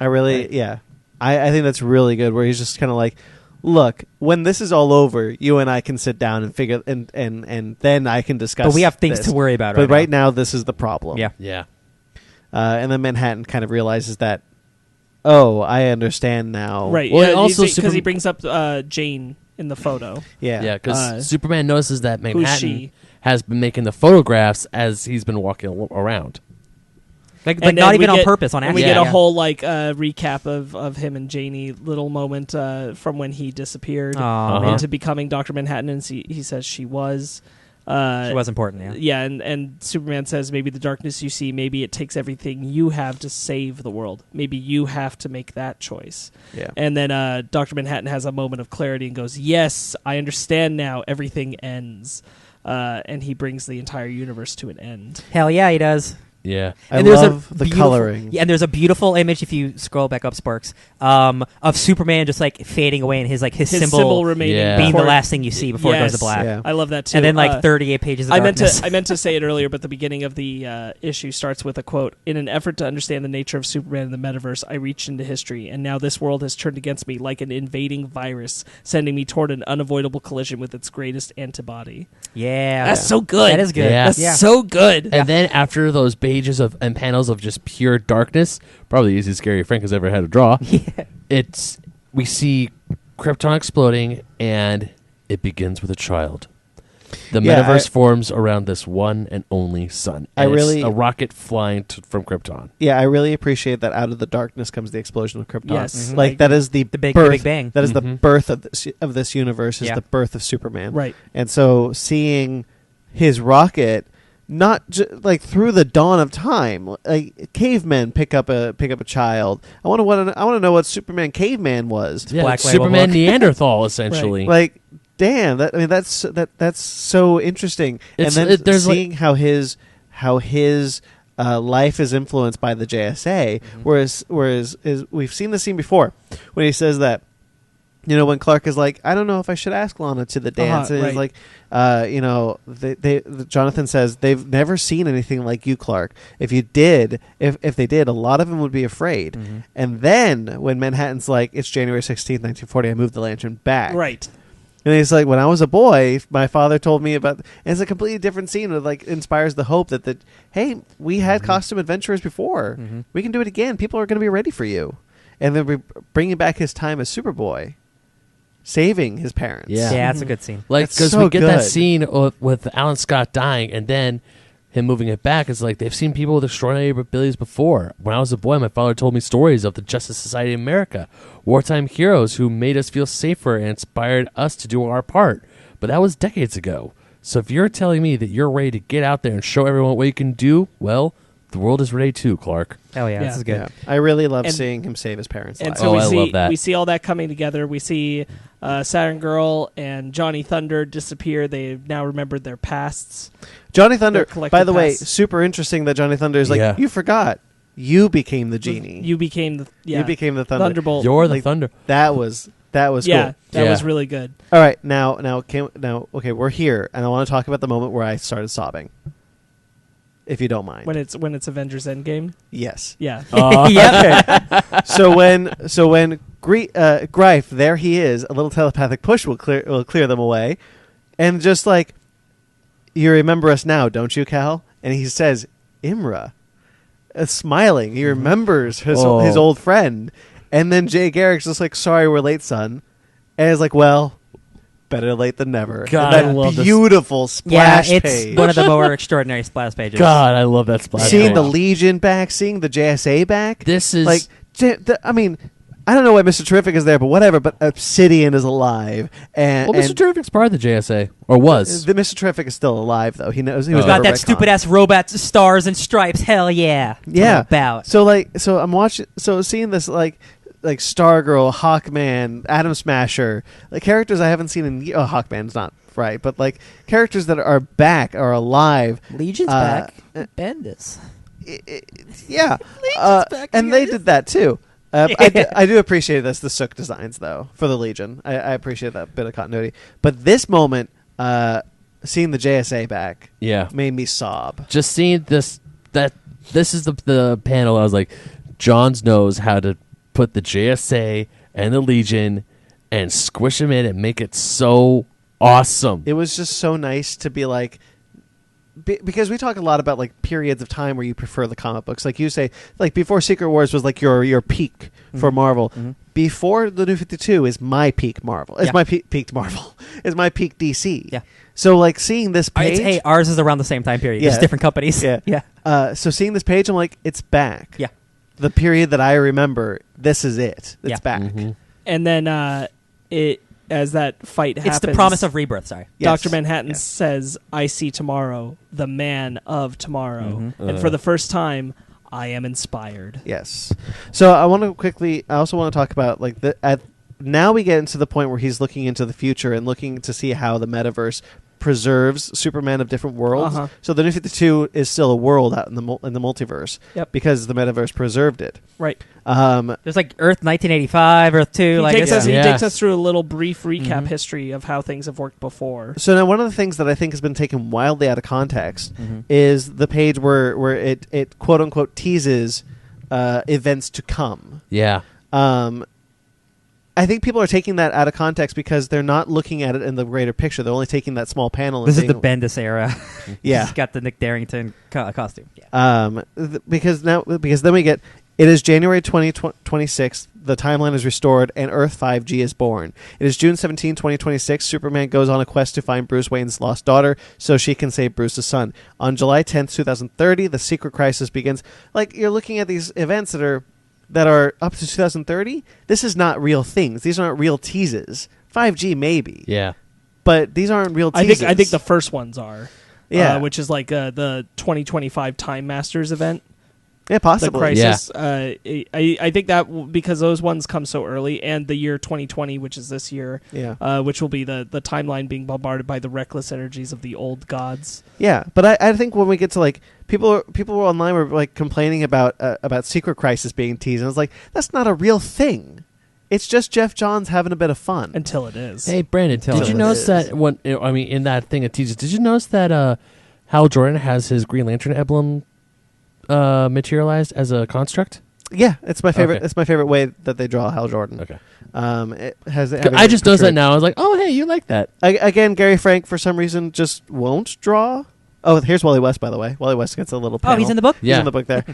I really, yeah, I think that's really good. Where he's just kind of like, "Look, when this is all over, you and I can sit down and figure, and then I can discuss. But we have things this. to worry about. But right now, this is the problem." Yeah. Yeah. And then Manhattan kind of realizes that, oh, I understand now. Right. Well, Yeah, also because he Superman- brings up Jane in the photo. Yeah. Yeah, because Uh, Superman notices that Who's Manhattan she? has been making the photographs as he's been walking around. Like And not then even we on get- purpose. On And accident. we get a Yeah. whole recap of him and Janie, little moment from when he disappeared Aw, Uh-huh. into becoming Dr. Manhattan, and he says she was. She was important. Yeah. Yeah, and Superman says maybe the darkness you see, maybe it takes everything you have to save the world. Maybe you have to make that choice. Yeah. And then Dr. Manhattan has a moment of clarity and goes, yes, I understand now, everything ends. And he brings the entire universe to an end. Hell yeah, he does. Yeah. I And there's love a the beautiful- coloring. Yeah, and there's a beautiful image if you scroll back up, Sparks, of Superman just like fading away and his His symbol, symbol remaining Yeah. being the before- last thing you see before it goes to Yes. black. Yeah. I love that too. And then like 38 pages of I meant darkness. to say it earlier, but the beginning of the issue starts with a quote. In an effort to understand the nature of Superman and the metaverse, I reached into history, and now this world has turned against me like an invading virus, sending me toward an unavoidable collision with its greatest antibody. Yeah. That's so good. That is good. Yeah. That's so good. And then after those pages and panels of just pure darkness, probably the easiest Gary Frank has ever had to draw. Yeah. We see Krypton exploding, and it begins with a child. The Yeah, metaverse forms around this one and only sun. I And it's really- a rocket flying from Krypton. Yeah, I really appreciate that out of the darkness comes the explosion of Krypton. Yes. Like that is the Big birth. Bang. That is the Mhm. birth of this universe. Is Yeah. the birth of Superman. Right. And so seeing his rocket, not like through the dawn of time, like cavemen pick up a child. I want to know what Superman caveman was. Yeah, Black like Label Superman book. Neanderthal, essentially. Like, damn, that's so interesting. It's- and then there's seeing how his life is influenced by the JSA, whereas we've seen the scene before when he says that. You know, when Clark is like, I don't know if I should ask Lana to the dance. And he's right. like, Jonathan says, they've never seen anything like you, Clark. If you did, if they did, a lot of them would be afraid. And then when Manhattan's like, it's January 16th, 1940, I moved the lantern back. Right. And he's like, when I was a boy, my father told me about. And it's a completely different scene that like inspires the hope that hey, we had costume adventurers before. We can do it again. People are going to be ready for you. And then we're bringing back his time as Superboy, saving his parents. Yeah. Yeah, that's a good scene. Like, That's because so we get that good. scene with Alan Scott dying, and then him moving it back. It's like they've seen people with extraordinary abilities before. When I was a boy, my father told me stories of the Justice Society of America, wartime heroes who made us feel safer and inspired us to do our part. But that was decades ago. So if you're telling me that you're ready to get out there and show everyone what you can do, well, the world is ready too, Clark. Hell yeah, Yeah. this is good. Yeah. I really love And- seeing him save his parents' And lives. so I love that. we see all that coming together. We see Saturn Girl and Johnny Thunder disappear. They've now remembered their pasts. Johnny Thunder, Their collective by the way, past. super interesting that Johnny Thunder is like, Yeah. you forgot. You became the genie. You became the You became the Thunder. Thunderbolt. You're the Like, Thunder. That was yeah, cool. that Yeah. was really good. All right, now, okay, we're here, and I want to talk about the moment where I started sobbing. If you don't mind. When it's Avengers Endgame. Yes. Yeah. Yep. so when Greif, there he is, a little telepathic push will clear them away, and just like, you remember us now, don't you, Cal? And he says, Imra, smiling. He remembers his old friend, and then Jay Garrick's just like, sorry, we're late, son, and it's like, well, better late than never. God, And I that love this. beautiful Yeah, splash it's page. one of the more extraordinary splash pages. God, I love that splash. Seeing page. the Legion back, seeing the JSA back. This is like, I mean, I don't know why Mr. Terrific is there, but whatever. But Obsidian is alive, and well, Mr. Terrific's part of the JSA, or was. The Mr. Terrific is still alive, though. He knows he was Oh. Got never that retconned. stupid ass robot stars and stripes. Hell yeah. That's what Yeah. I'm about. So I'm watching. So seeing this like Stargirl, Hawkman, Atom Smasher, like characters I haven't seen in. Oh, Hawkman's not right, but like characters that are back, are alive. Legion's back. Bendis. Yeah, back and again. they did that too. Yeah. I do appreciate the Sook designs though for the Legion. I appreciate that bit of continuity. But this moment, seeing the JSA back, Yeah. made me sob. Just seeing this is the panel. I was like, Johns knows how to put the JSA and the Legion and squish them in and make it so awesome. It was just so nice to be like, because we talk a lot about like periods of time where you prefer the comic books. Like you say, like before Secret Wars was like your peak for Marvel. Before the New 52 is my peak Marvel. It's Yeah. my peak Marvel. It's my peak DC. Yeah. So like seeing this page, Hey, ours is around the same time period. Yeah. Just different companies. Yeah. Yeah. So seeing this page, I'm like, it's back. Yeah. The period that I remember, this is it. It's Yeah. back. Mhm. And then as that fight happens, It's the promise of rebirth. Sorry. Yes. Dr. Manhattan Yeah. says, I see tomorrow, the man of tomorrow. Mhm. And for the first time, I am inspired. Yes. So I want to quickly. I also want to talk about like now we get into the point where he's looking into the future and looking to see how the metaverse preserves Superman of different worlds. Uh-huh. So the New 52 is still a world out in the multiverse. Yep. Because the metaverse preserved it. Right. There's like Earth 1985, Earth 2. He, Like takes, it's- us, he Yeah. takes us through a little brief recap Mhm. history of how things have worked before. So now one of the things that I think has been taken wildly out of context Mhm. is the page where it quote unquote teases events to come. Yeah. I think people are taking that out of context because they're not looking at it in the greater picture. They're only taking that small panel. This and is the being- Bendis era. Yeah. He's got the Nick Darrington costume. Yeah. Because then we get it is January 2026. The timeline is restored and Earth 5G is born. It is June 17, 2026. Superman goes on a quest to find Bruce Wayne's lost daughter so she can save Bruce's son. On July 10th, 2030, the Secret Crisis begins. Like you're looking at these events that are up to 2030. This is not real things. These aren't real teases. 5G maybe, Yeah. but these aren't real I teases. think the first ones are. Yeah. Which is like the 2025 Time Masters event. yeah, The possibly. Crisis. I think that because those ones come so early, and the year 2020, which is this year, Yeah. which will be the timeline being bombarded by the reckless energies of the old gods. Yeah, but I think when we get to like people online were like complaining about Secret Crisis being teased, and I was like, that's not a real thing. It's just Jeff Johns having a bit of fun. Until it is. Hey, Brandon, Until did you it notice is. that when in that thing of teasers, did you notice that Hal Jordan has his Green Lantern emblem materialized as a construct? Yeah, it's my favorite. Okay. It's my favorite way that they draw Hal Jordan. Okay. It has. I just noticed that now. I was like, oh, hey, you like that. Again, Gary Frank for some reason just won't draw. Oh, here's Wally West, by the way. Wally West gets a little panel. Oh, he's in the book? He's in the book there.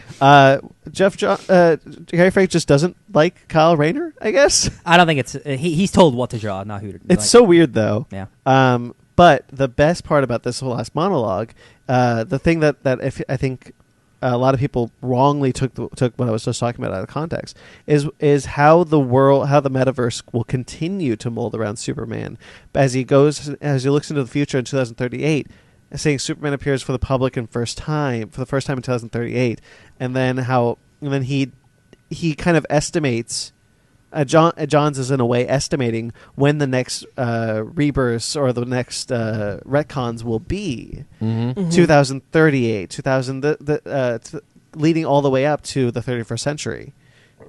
Gary Frank just doesn't like Kyle Rayner, I guess. I don't think it's he's told what to draw, not who to. It's so weird, though. Yeah. But the best part about this whole last monologue, the thing that if I think a lot of people wrongly took what I was just talking about out of context is how the metaverse will continue to mold around Superman as he looks into the future in 2038. Saying Superman appears for the public for the first time in 2038, and then he kind of estimates. Johns is in a way estimating when the next rebirths or the next retcons will be. 2038, leading all the way up to the 31st century,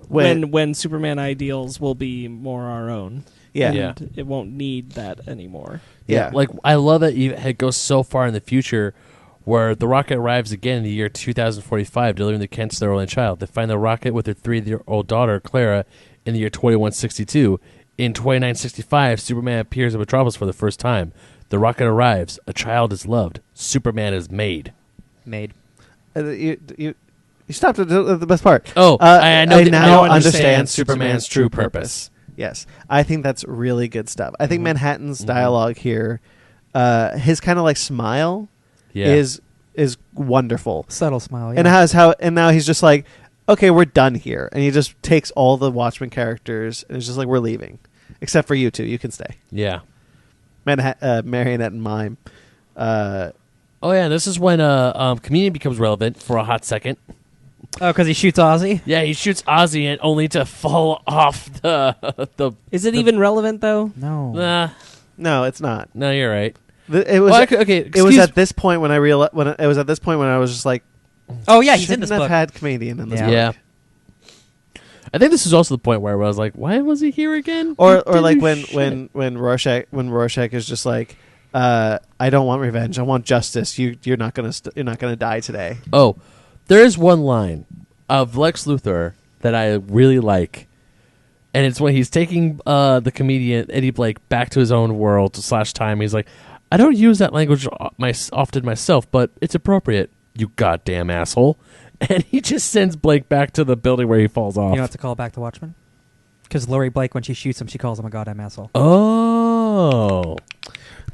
when Superman ideals will be more our own. Yeah. And it won't need that anymore. Yeah. Like, I love that it goes so far in the future where the rocket arrives again in the year 2045, delivering the Kents their only child. They find the rocket with their 3-year-old daughter, Clara, in the year 2162. In 2965, Superman appears in Metropolis for the first time. The rocket arrives. A child is loved. Superman is made. You stopped at the best part. Oh, I know. I now understand Superman's true purpose. Yes, I think that's really good stuff. I think Manhattan's dialogue here, his kind of like smile, is wonderful. Subtle smile, yeah. And now he's just like, okay, we're done here, and he just takes all the Watchmen characters and it's just like, we're leaving, except for you two, you can stay. Yeah, Marionette and Mime. Oh yeah, this is when Comedian becomes relevant for a hot second. Oh, because he shoots Ozzy? Yeah, he shoots Ozzy and only to fall off the. Is it even relevant though? No. No, it's not. No, you're right. It was. Well, okay. It was at this point when I realized. It was at this point when I was just like, oh yeah, he's in this shouldn't book. have had Comedian in this book. Yeah. I think this is also the point where I was like, why was he here again? Or like when Rorschach is just like, I don't want revenge. I want justice. You're not gonna die today. Oh. There is one line of Lex Luthor that I really like, and it's when he's taking the comedian Eddie Blake back to his own world / time. He's like, I don't use that language often myself, but it's appropriate, you goddamn asshole. And he just sends Blake back to the building where he falls off. You know what to call back to Watchmen? Because Lori Blake, when she shoots him, she calls him a goddamn asshole. Oh.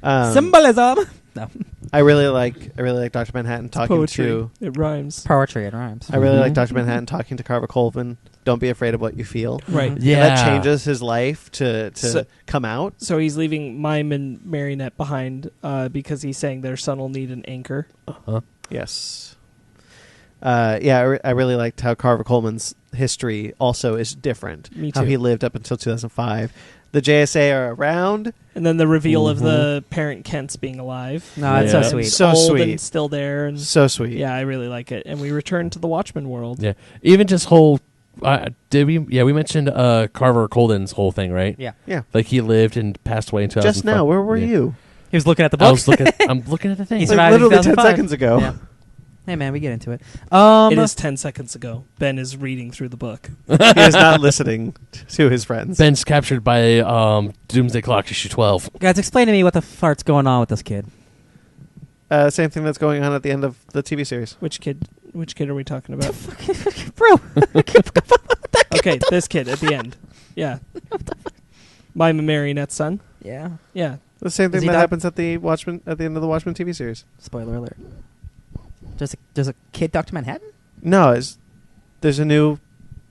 Symbolism! No. I really like Dr. Manhattan talking Poetry. to. It rhymes. Poetry, it rhymes. I really like Dr. Manhattan talking to Carver Colvin. Don't be afraid of what you feel. Right. And Yeah. that changes his life to come out. So he's leaving Mime and Marionette behind because he's saying their son will need an anchor. Uh-huh. Yes. I really liked how Carver Coleman's history also is different. Me too. How he lived up until 2005. The JSA are around. And then the reveal of the parent Kents being alive. No, it's so sweet. So old sweet. and still there. And So sweet. yeah, I really like it. And we return to the Watchmen world. Yeah. Even just whole. Did we? Yeah, we mentioned Carver Colden's whole thing, right? Yeah. Yeah. Like he lived and passed away in 2005. Just now, where were you? He was looking at the book. I'm looking at the thing. He's Like, survived in literally 10 2005. seconds ago. Yeah. Hey man, we get into it. It is 10 seconds ago. Ben is reading through the book. He is not listening to his friends. Ben's captured by Doomsday Clock issue 12. Guys, explain to me what the fart's going on with this kid. Same thing that's going on at the end of the TV series. Which kid are we talking about? Bro. Okay, this kid at the end. Yeah. Mime and Marionette's son. Yeah. Yeah. The same Does thing he that die? happens at the end of the Watchmen TV series. Spoiler alert. There's a kid, Dr. Manhattan? No, there's a new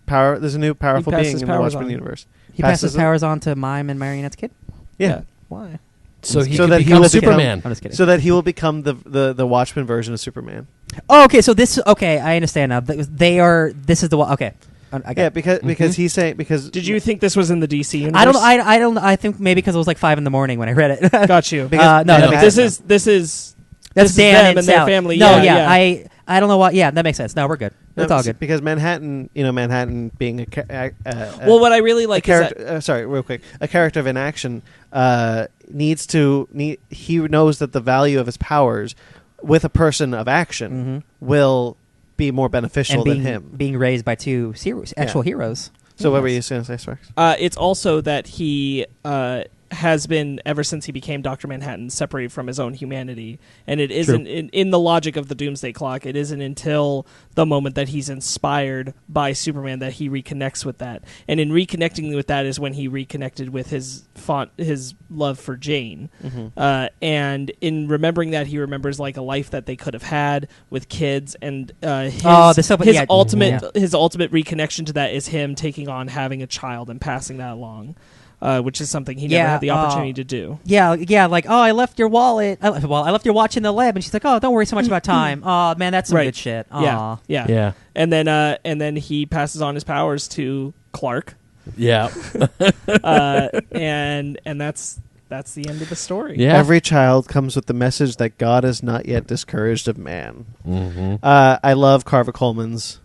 power. There's a new powerful He passes being in the powers Watchmen on. universe. He passes powers on to Mime and Marionette's kid? Yeah. Why? So he So could that he become will Superman. I'm just kidding. So that he will become the Watchmen version of Superman. Oh, okay. So this. Okay, I understand now. They are. This is the. Okay. I get Yeah, it. because he's saying because Did you think this was in the DC universe? I don't. I think maybe because it was like 5 a.m. when I read it. Got you. Because no, Manhattan- This is That's is Dan them and their Sal. family. No, Yeah. I don't know why. Yeah, that makes sense. No, we're good. It's all good. Because Manhattan being Well, what I really like a is character. that Sorry, real quick. A character of inaction he knows that the value of his powers with a person of action will be more beneficial and than him. being raised by two actual heroes. So what were you going to say, Sparks? It's also that he has been, ever since he became Dr. Manhattan, separated from his own humanity. And it isn't, in the logic of the Doomsday Clock, it isn't until the moment that he's inspired by Superman that he reconnects with that. And in reconnecting with that is when he reconnected with his love for Jane. Mm-hmm. And in remembering that, he remembers like a life that they could have had with kids. And his ultimate reconnection to that is him taking on having a child and passing that along. Which is something he never had the opportunity to do. Yeah, like, I left your wallet. I left your watch in the lab, and she's like, oh, don't worry so much about time. Oh, man, that's some good shit. Aw. Yeah. And then he passes on his powers to Clark. Yeah. And that's the end of the story. Yeah. Every child comes with the message that God is not yet discouraged of man. Mm-hmm. I love Carver Coleman's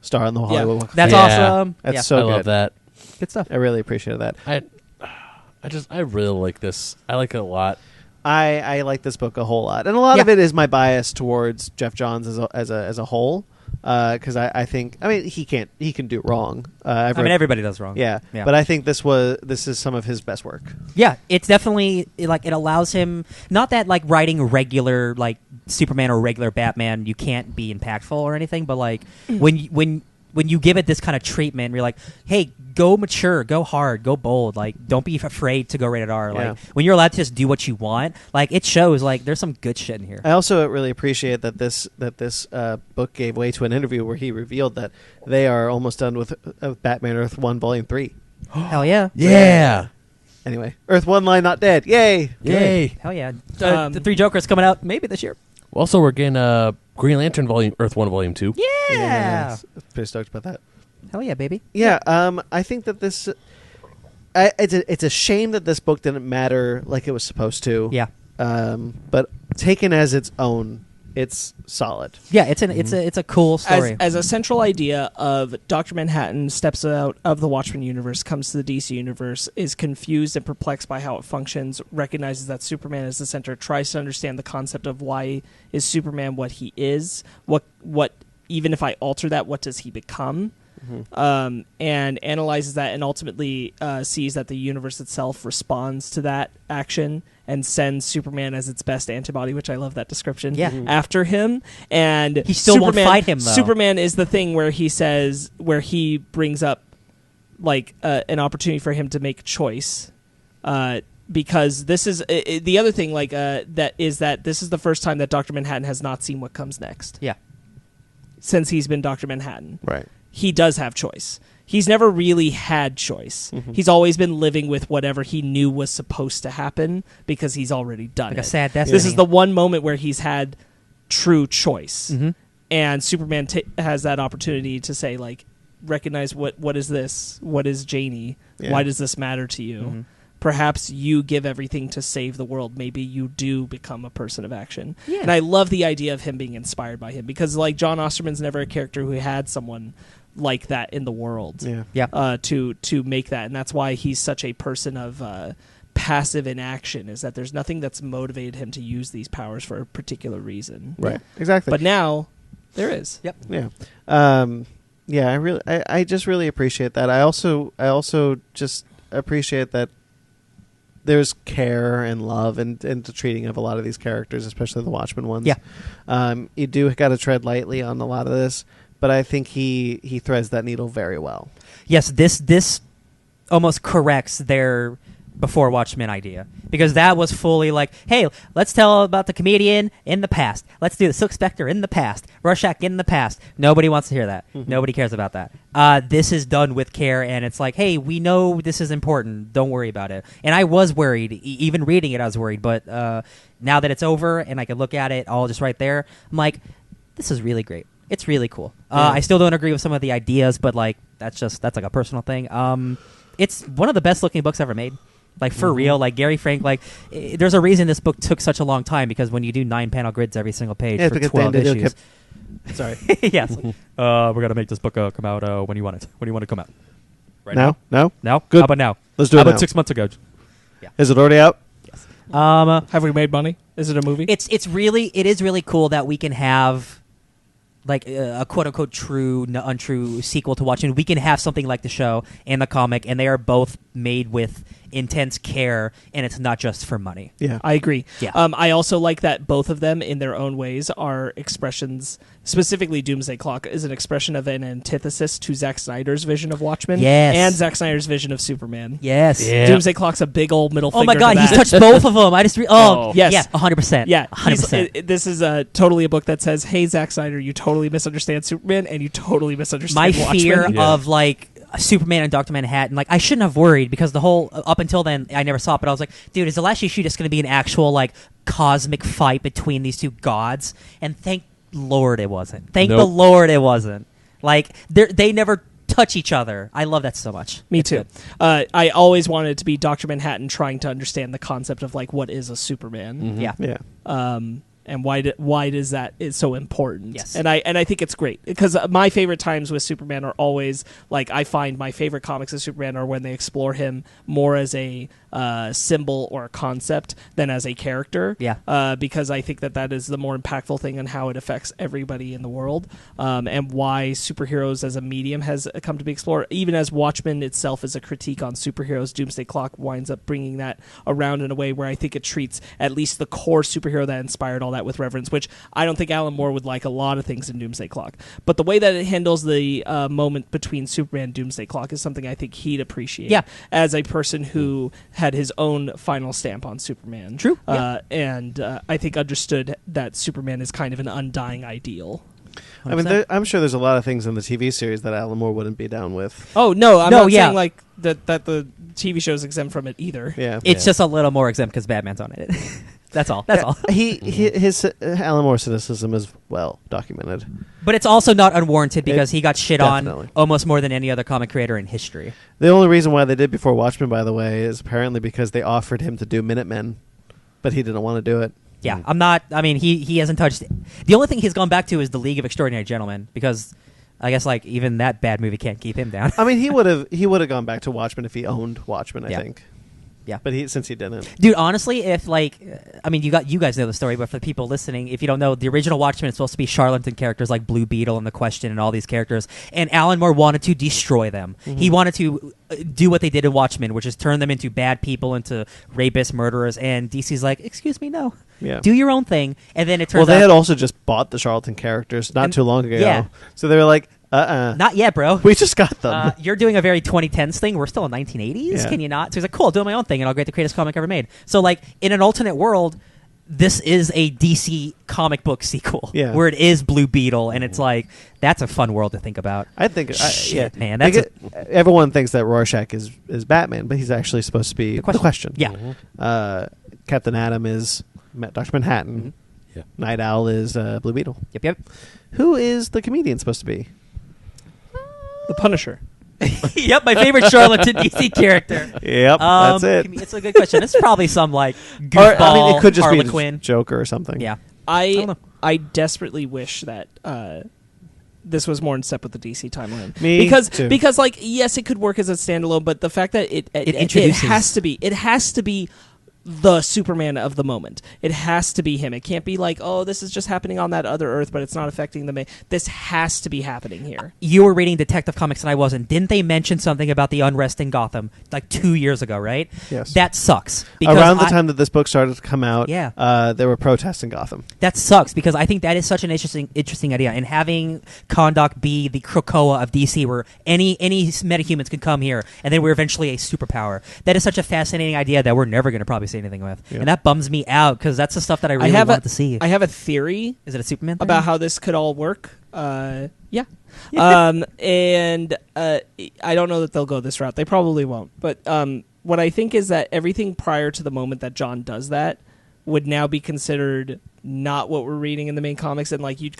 star on the Hollywood Walk of That's Fame. awesome. That's so I good. love that. Good stuff. I really appreciated that. I really like this. I like it a lot. I like this book a whole lot, and a lot of it is my bias towards Jeff Johns as a whole. Because I think he can do wrong. Everybody does wrong. Yeah, but I think this is some of his best work. Yeah, it's definitely it allows him, not that like writing regular like Superman or regular Batman you can't be impactful or anything, but like when you give it this kind of treatment, you're like, hey, go mature, go hard, go bold. Like, don't be afraid to go rated R. Yeah. Like, when you're allowed to just do what you want, like, it shows, like, there's some good shit in here. I also really appreciate that this book gave way to an interview where he revealed that they are almost done with Batman Earth 1 Volume 3. Hell yeah. Yeah. Anyway, Earth 1 line not dead. Yay. Yay. Hell yeah. The Three Jokers coming out maybe this year. Also, we're getting Green Lantern Earth 1 Volume 2. Yeah. Pretty stoked about that. Hell yeah, baby. Yeah, I think that this... it's a shame that this book didn't matter like it was supposed to. Yeah. But taken as its own, it's solid. Yeah, it's a cool story. As a central idea of Dr. Manhattan steps out of the Watchmen universe, comes to the DC universe, is confused and perplexed by how it functions, recognizes that Superman is the center, tries to understand the concept of why is Superman what he is, what even if I alter that, what does he become? Mm-hmm. And analyzes that and ultimately sees that the universe itself responds to that action and sends Superman as its best antibody, which I love that description, after him. And he still won't fight him, though. Superman is the thing where he brings up like an opportunity for him to make a choice. Because this is the other thing, like that this is the first time that Dr. Manhattan has not seen what comes next. Yeah. Since he's been Dr. Manhattan. Right. He does have choice. He's never really had choice. Mm-hmm. He's always been living with whatever he knew was supposed to happen because he's already done it. Like a sad destiny. This is the one moment where he's had true choice. Mm-hmm. And Superman has that opportunity to say, like, recognize what is this? What is Jeannie? Yeah. Why does this matter to you? Mm-hmm. Perhaps you give everything to save the world. Maybe you do become a person of action. Yeah. And I love the idea of him being inspired by him because, like, John Osterman's never a character who had someone like that in the world. To make that, and that's why he's such a person of passive inaction. Is that there's nothing that's motivated him to use these powers for a particular reason. Right. Exactly. But now there is. Yep. Yeah. I just really appreciate that. I also just appreciate that there's care and love and the treating of a lot of these characters, especially the Watchmen ones. Yeah. You do got to tread lightly on a lot of this, but I think he threads that needle very well. Yes, this almost corrects their before Watchmen idea, because that was fully like, hey, let's tell about the comedian in the past. Let's do the Silk Spectre in the past. Rorschach in the past. Nobody wants to hear that. Mm-hmm. Nobody cares about that. This is done with care, and it's like, hey, we know this is important. Don't worry about it. And I was worried. Even reading it, I was worried. But now that it's over and I can look at it all just right there, I'm like, this is really great. It's really cool. I still don't agree with some of the ideas, but like that's like a personal thing. It's one of the best looking books ever made. Like, for real, like, Gary Frank, like, there's a reason this book took such a long time, because when you do 9-panel grids every single page for 12 issues. Sorry. Yes. We're going to make this book come out when you want it. When do you want it to come out? Right now? Now? Good. How about now? Let's do it How now. about 6 months ago? Yeah. Is it already out? Yes. Have we made money? Is it a movie? It is really cool that we can have like a quote unquote true, untrue sequel to Watchmen. We can have something like the show and the comic, and they are both made with intense care, and it's not just for money. Yeah, I agree. Yeah. I also like that both of them, in their own ways, are expressions. Specifically, Doomsday Clock is an expression of an antithesis to Zack Snyder's vision of Watchmen, Yes. and Zack Snyder's vision of Superman. Yes. Yeah. Doomsday Clock's a big old middle Oh finger. my God, to he's that. touched both of them. I just Yes. yeah, 100%. Yeah, 100%. this is totally a book that says, "Hey, Zack Snyder, you totally misunderstand Superman, and you totally misunderstand My Watchmen." fear Yeah. of like Superman and Dr. Manhattan, like I shouldn't have worried because the whole up until then I never saw it, but I was like, dude, is the last issue just going to be an actual like cosmic fight between these two gods? And thank Lord it wasn't. Thank the Nope. Lord it wasn't. Like they never touch each other. I love that so much. Me It's too. good. I always wanted it to be Dr. Manhattan trying to understand the concept of like what is a Superman. Mhm. Yeah. yeah. And why does that is so important? Yes. And I think it's great because my favorite times with Superman are always like I find my favorite comics of Superman are when they explore him more as a symbol or a concept than as a character. Yeah. Because I think that is the more impactful thing on how it affects everybody in the world, and why superheroes as a medium has come to be explored. Even as Watchmen itself is a critique on superheroes, Doomsday Clock winds up bringing that around in a way where I think it treats at least the core superhero that inspired all that with reverence, which I don't think Alan Moore would like a lot of things in Doomsday Clock. But the way that it handles the moment between Superman and Doomsday Clock is something I think he'd appreciate. Yeah. As a person who had his own final stamp on Superman. True. And I think understood that Superman is kind of an undying ideal. I mean, I'm sure there's a lot of things in the TV series that Alan Moore wouldn't be down with. Oh, no, I'm No, not yeah. saying like that the TV show's exempt from it either. Yeah, It's just a little more exempt because Batman's on it. That's all. That's all. His Alan Moore cynicism is well documented. But it's also not unwarranted because he got shit Definitely. on almost more than any other comic creator in history. The only reason why they did before Watchmen, by the way, is apparently because they offered him to do Minutemen, but he didn't want to do it. Yeah, I'm not. I mean, he hasn't touched. The only thing he's gone back to is the League of Extraordinary Gentlemen because I guess like even that bad movie can't keep him down. I mean, he would have gone back to Watchmen if he owned Watchmen. I Yeah. think. Yeah. But since he didn't. Dude, honestly, if like, I mean, you guys know the story, but for the people listening, if you don't know, the original Watchmen is supposed to be charlatan characters like Blue Beetle and The Question and all these characters, and Alan Moore wanted to destroy them. Mm-hmm. He wanted to do what they did in Watchmen, which is turn them into bad people, into rapists, murderers, and DC's like, excuse me, no. Yeah. Do your own thing, and then it turns Well, they out had also just bought the charlatan characters not And- too long ago. yeah. So they were like, not yet, bro. we just got them. You're doing a very 2010s thing. We're still in 1980s. Yeah. Can you not? So he's like, cool, I'll do my own thing, and I'll create the greatest comic ever made. So, like, in an alternate world, this is a DC comic book sequel, Yeah. where it is Blue Beetle, and it's like that's a fun world to think about. I think, Shit, yeah, man, that's everyone thinks that Rorschach is Batman, but he's actually supposed to be the Question. Yeah. Captain Atom is Dr. Manhattan. Mhm. Yeah. Night Owl is Blue Beetle. Yep. Who is the comedian supposed to be? The Punisher. Yep, my favorite charlatan DC character. Yep, that's it. It's a good question. It's probably some like Or, goofball I mean, it could just be Harlequin. Joker or something. Yeah. don't know. I desperately wish that this was more in step with the DC timeline. Me too. Because like yes, it could work as a standalone, but the fact that it introduces- it has to be the Superman of the moment. It has to be him. It can't be like, oh, this is just happening on that other Earth, but it's not affecting the main. This has to be happening here. You were reading Detective Comics and I wasn't. Didn't they mention something about the unrest in Gotham like 2 years ago, right? Yes. That sucks. Because Around the time that this book started to come out, Yeah. there were protests in Gotham. That sucks because I think that is such an interesting idea. And having Kondak be the Krakoa of DC where any metahumans can come here and then we're eventually a superpower. That is such a fascinating idea that we're never going to probably see anything with. Yeah. And that bums me out because that's the stuff that I really wanted to see. I have a theory Is it a Superman thing? about how this could all work. Yeah. And I don't know that they'll go this route. They probably won't. But what I think is that everything prior to the moment that John does that would now be considered not what we're reading in the main comics, and like you'd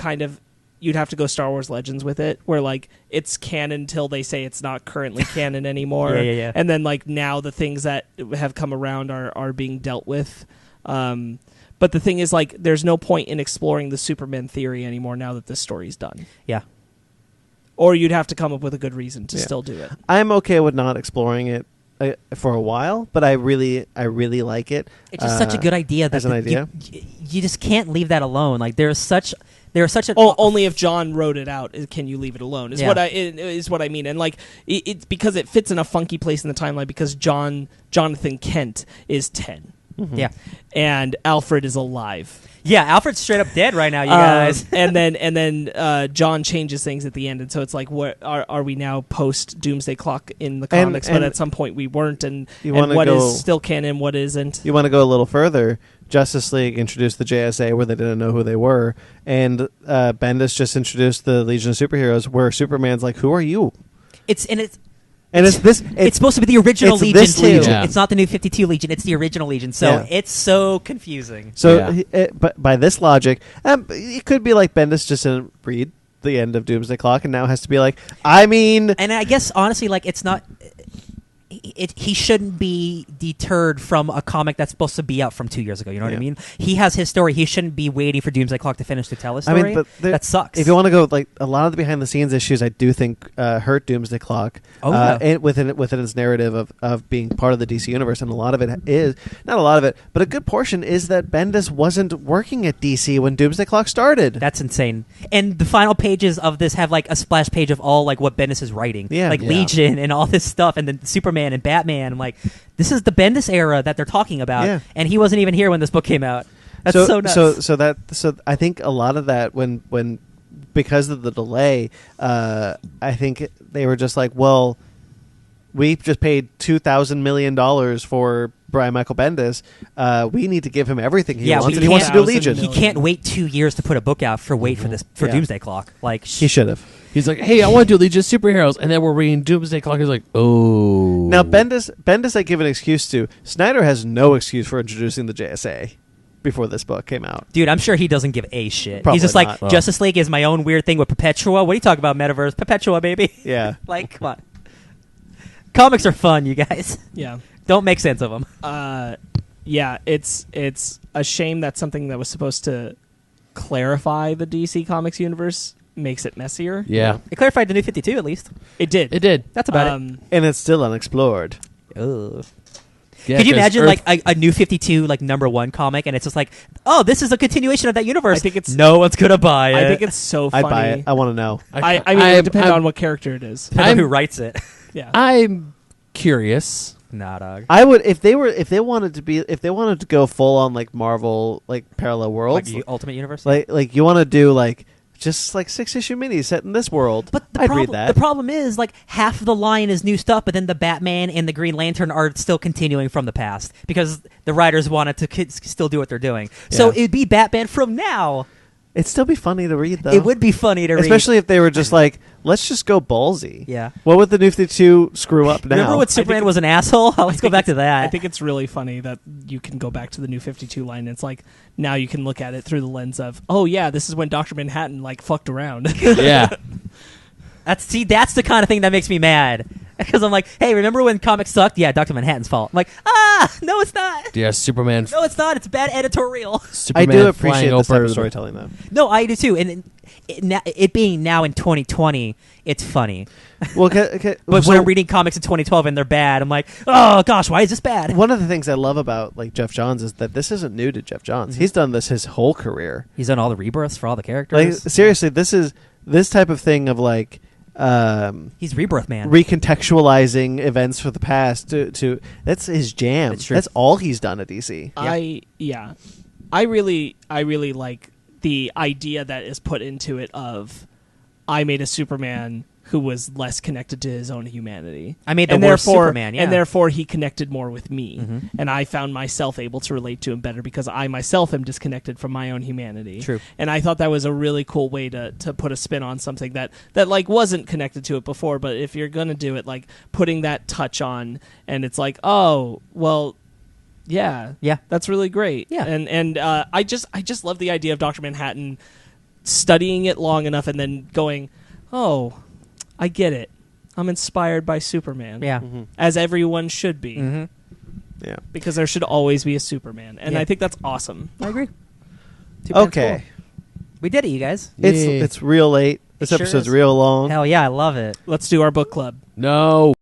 have to go Star Wars Legends with it, where like it's canon until they say it's not currently canon anymore. Yeah. And then like now the things that have come around are being dealt with. But the thing is, like, there's no point in exploring the Superman theory anymore now that this story's done. Yeah. Or you'd have to come up with a good reason to still do it. I'm okay with not exploring it for a while, but I really like it. It's just such a good idea. That as an idea. You just can't leave that alone. Like there's such They're such a only if John wrote it out can you leave it alone. Is Yeah. what I mean. And like it's because it fits in a funky place in the timeline because Jonathan Kent is 10. Yeah. And Alfred is alive. Yeah, Alfred's straight up dead right now, you guys. and then John changes things at the end, and so it's like, what are we now post Doomsday Clock in the comics? But at some point we weren't, and what is still canon, what isn't? You want to go a little further? Justice League introduced the JSA where they didn't know who they were, and Bendis just introduced the Legion of Superheroes where Superman's like, "Who are you?" It's supposed to be the original Legion too. Legion. Yeah. It's not the new 52 Legion. It's the original Legion. So it's so confusing. So, but by this logic, it could be like Bendis just didn't read the end of Doomsday Clock, and now has to be like, I mean, And I guess honestly, like it's not. He shouldn't be deterred from a comic that's supposed to be out from 2 years ago. You know what I mean? He has his story. He shouldn't be waiting for Doomsday Clock to finish to tell his story. but that sucks. If you want to go like a lot of the behind the scenes issues, I do think hurt Doomsday Clock. And within its narrative of being part of the DC universe, and a lot of it is not a lot of it, but a good portion is that Bendis wasn't working at DC when Doomsday Clock started. That's insane. And the final pages of this have like a splash page of all like what Bendis is writing, Legion and all this stuff, and then Superman and Batman. I'm like, this is the Bendis era that they're talking about, and he wasn't even here when this book came out. That's so nuts. So I think a lot of that when because of the delay, I think they were just like, well, we just paid $2,000 million for Brian Michael Bendis. We need to give him everything he wants, and he wants to do Legion. He can't wait 2 years to put a book out for Doomsday Clock. Like he should have. He's like, hey, I want to do Legion of Superheroes, and then we're reading Doomsday Clock. He's like, oh. Now Bendis, I give an excuse to. Snyder has no excuse for introducing the JSA before this book came out. Dude, I'm sure he doesn't give a shit. Probably He's just not. like, Justice League is my own weird thing with Perpetua. What are you talking about, Metaverse? Perpetua, baby. Yeah. Like, come on. Comics are fun, you guys. Yeah. Don't make sense of them. Yeah, it's a shame that something that was supposed to clarify the DC Comics universe makes it messier. Yeah. It clarified the New 52, at least. It did. It did. That's about it. And it's still unexplored. Ugh. Yeah, could you 'cause imagine like a New 52 like #1 comic, and it's just like, oh, this is a continuation of that universe. I think it's no one's gonna buy it. I think it's so funny. I'd buy it. I want to know. I mean, it would depend on what character it is. Depends on who writes it. Yeah. I'm curious. Nah, dog. I would if they wanted to go full on like Marvel like parallel worlds, Like Ultimate Universe. like you want to do like just like 6-issue minis set in this world. But I'd read that. The problem is like half of the line is new stuff, but then the Batman and the Green Lantern are still continuing from the past because the writers wanted to still do what they're doing. So it'd be Batman from now. It'd still be funny to read though. It would be funny to read, especially if they were just like, let's just go ballsy. Yeah. What would the New 52 screw up now? Remember when Superman was an asshole? Let's go back to that. I think it's really funny that you can go back to the New 52 line. It's like now you can look at it through the lens of, oh yeah, this is when Dr. Manhattan like fucked around. Yeah. That's the kind of thing that makes me mad. Because I'm like, hey, remember when comics sucked? Yeah, Dr. Manhattan's fault. I'm like, no, it's not. Yeah, Superman. No, it's not. It's bad editorial. Superman I do appreciate flying this type over of the- storytelling though. No, I do too. And it being now in 2020, it's funny. Well, But when I'm reading comics in 2012 and they're bad, I'm like, oh gosh, why is this bad? one of the things I love about like Jeff Johns is that this isn't new to Jeff Johns. He's done this his whole career. He's done all the rebirths for all the Like characters. seriously, this is this type of thing of like He's Rebirth Man. recontextualizing events for the past to that's his jam. That's true. That's all he's done at DC. I really like the idea that is put into it of I made a Superman who was less connected to his own humanity. I made the worst Superman, yeah. And therefore he connected more with me. Mhm. And I found myself able to relate to him better because I myself am disconnected from my own humanity. True. And I thought that was a really cool way to put a spin on something that like wasn't connected to it before, but if you're going to do it, like putting that touch on, and it's like, oh, well, yeah, that's really great. Yeah. And I just love the idea of Dr. Manhattan studying it long enough and then going, oh, I get it. I'm inspired by Superman. Yeah. Mm-hmm. As everyone should be. Mm-hmm. Yeah. Because there should always be a Superman. And Yeah. I think that's awesome. I agree. Superman's Okay. cool. We did it, you guys. It's real late. This It sure episode's is. real long. Hell yeah, I love it. Let's do our book club. No.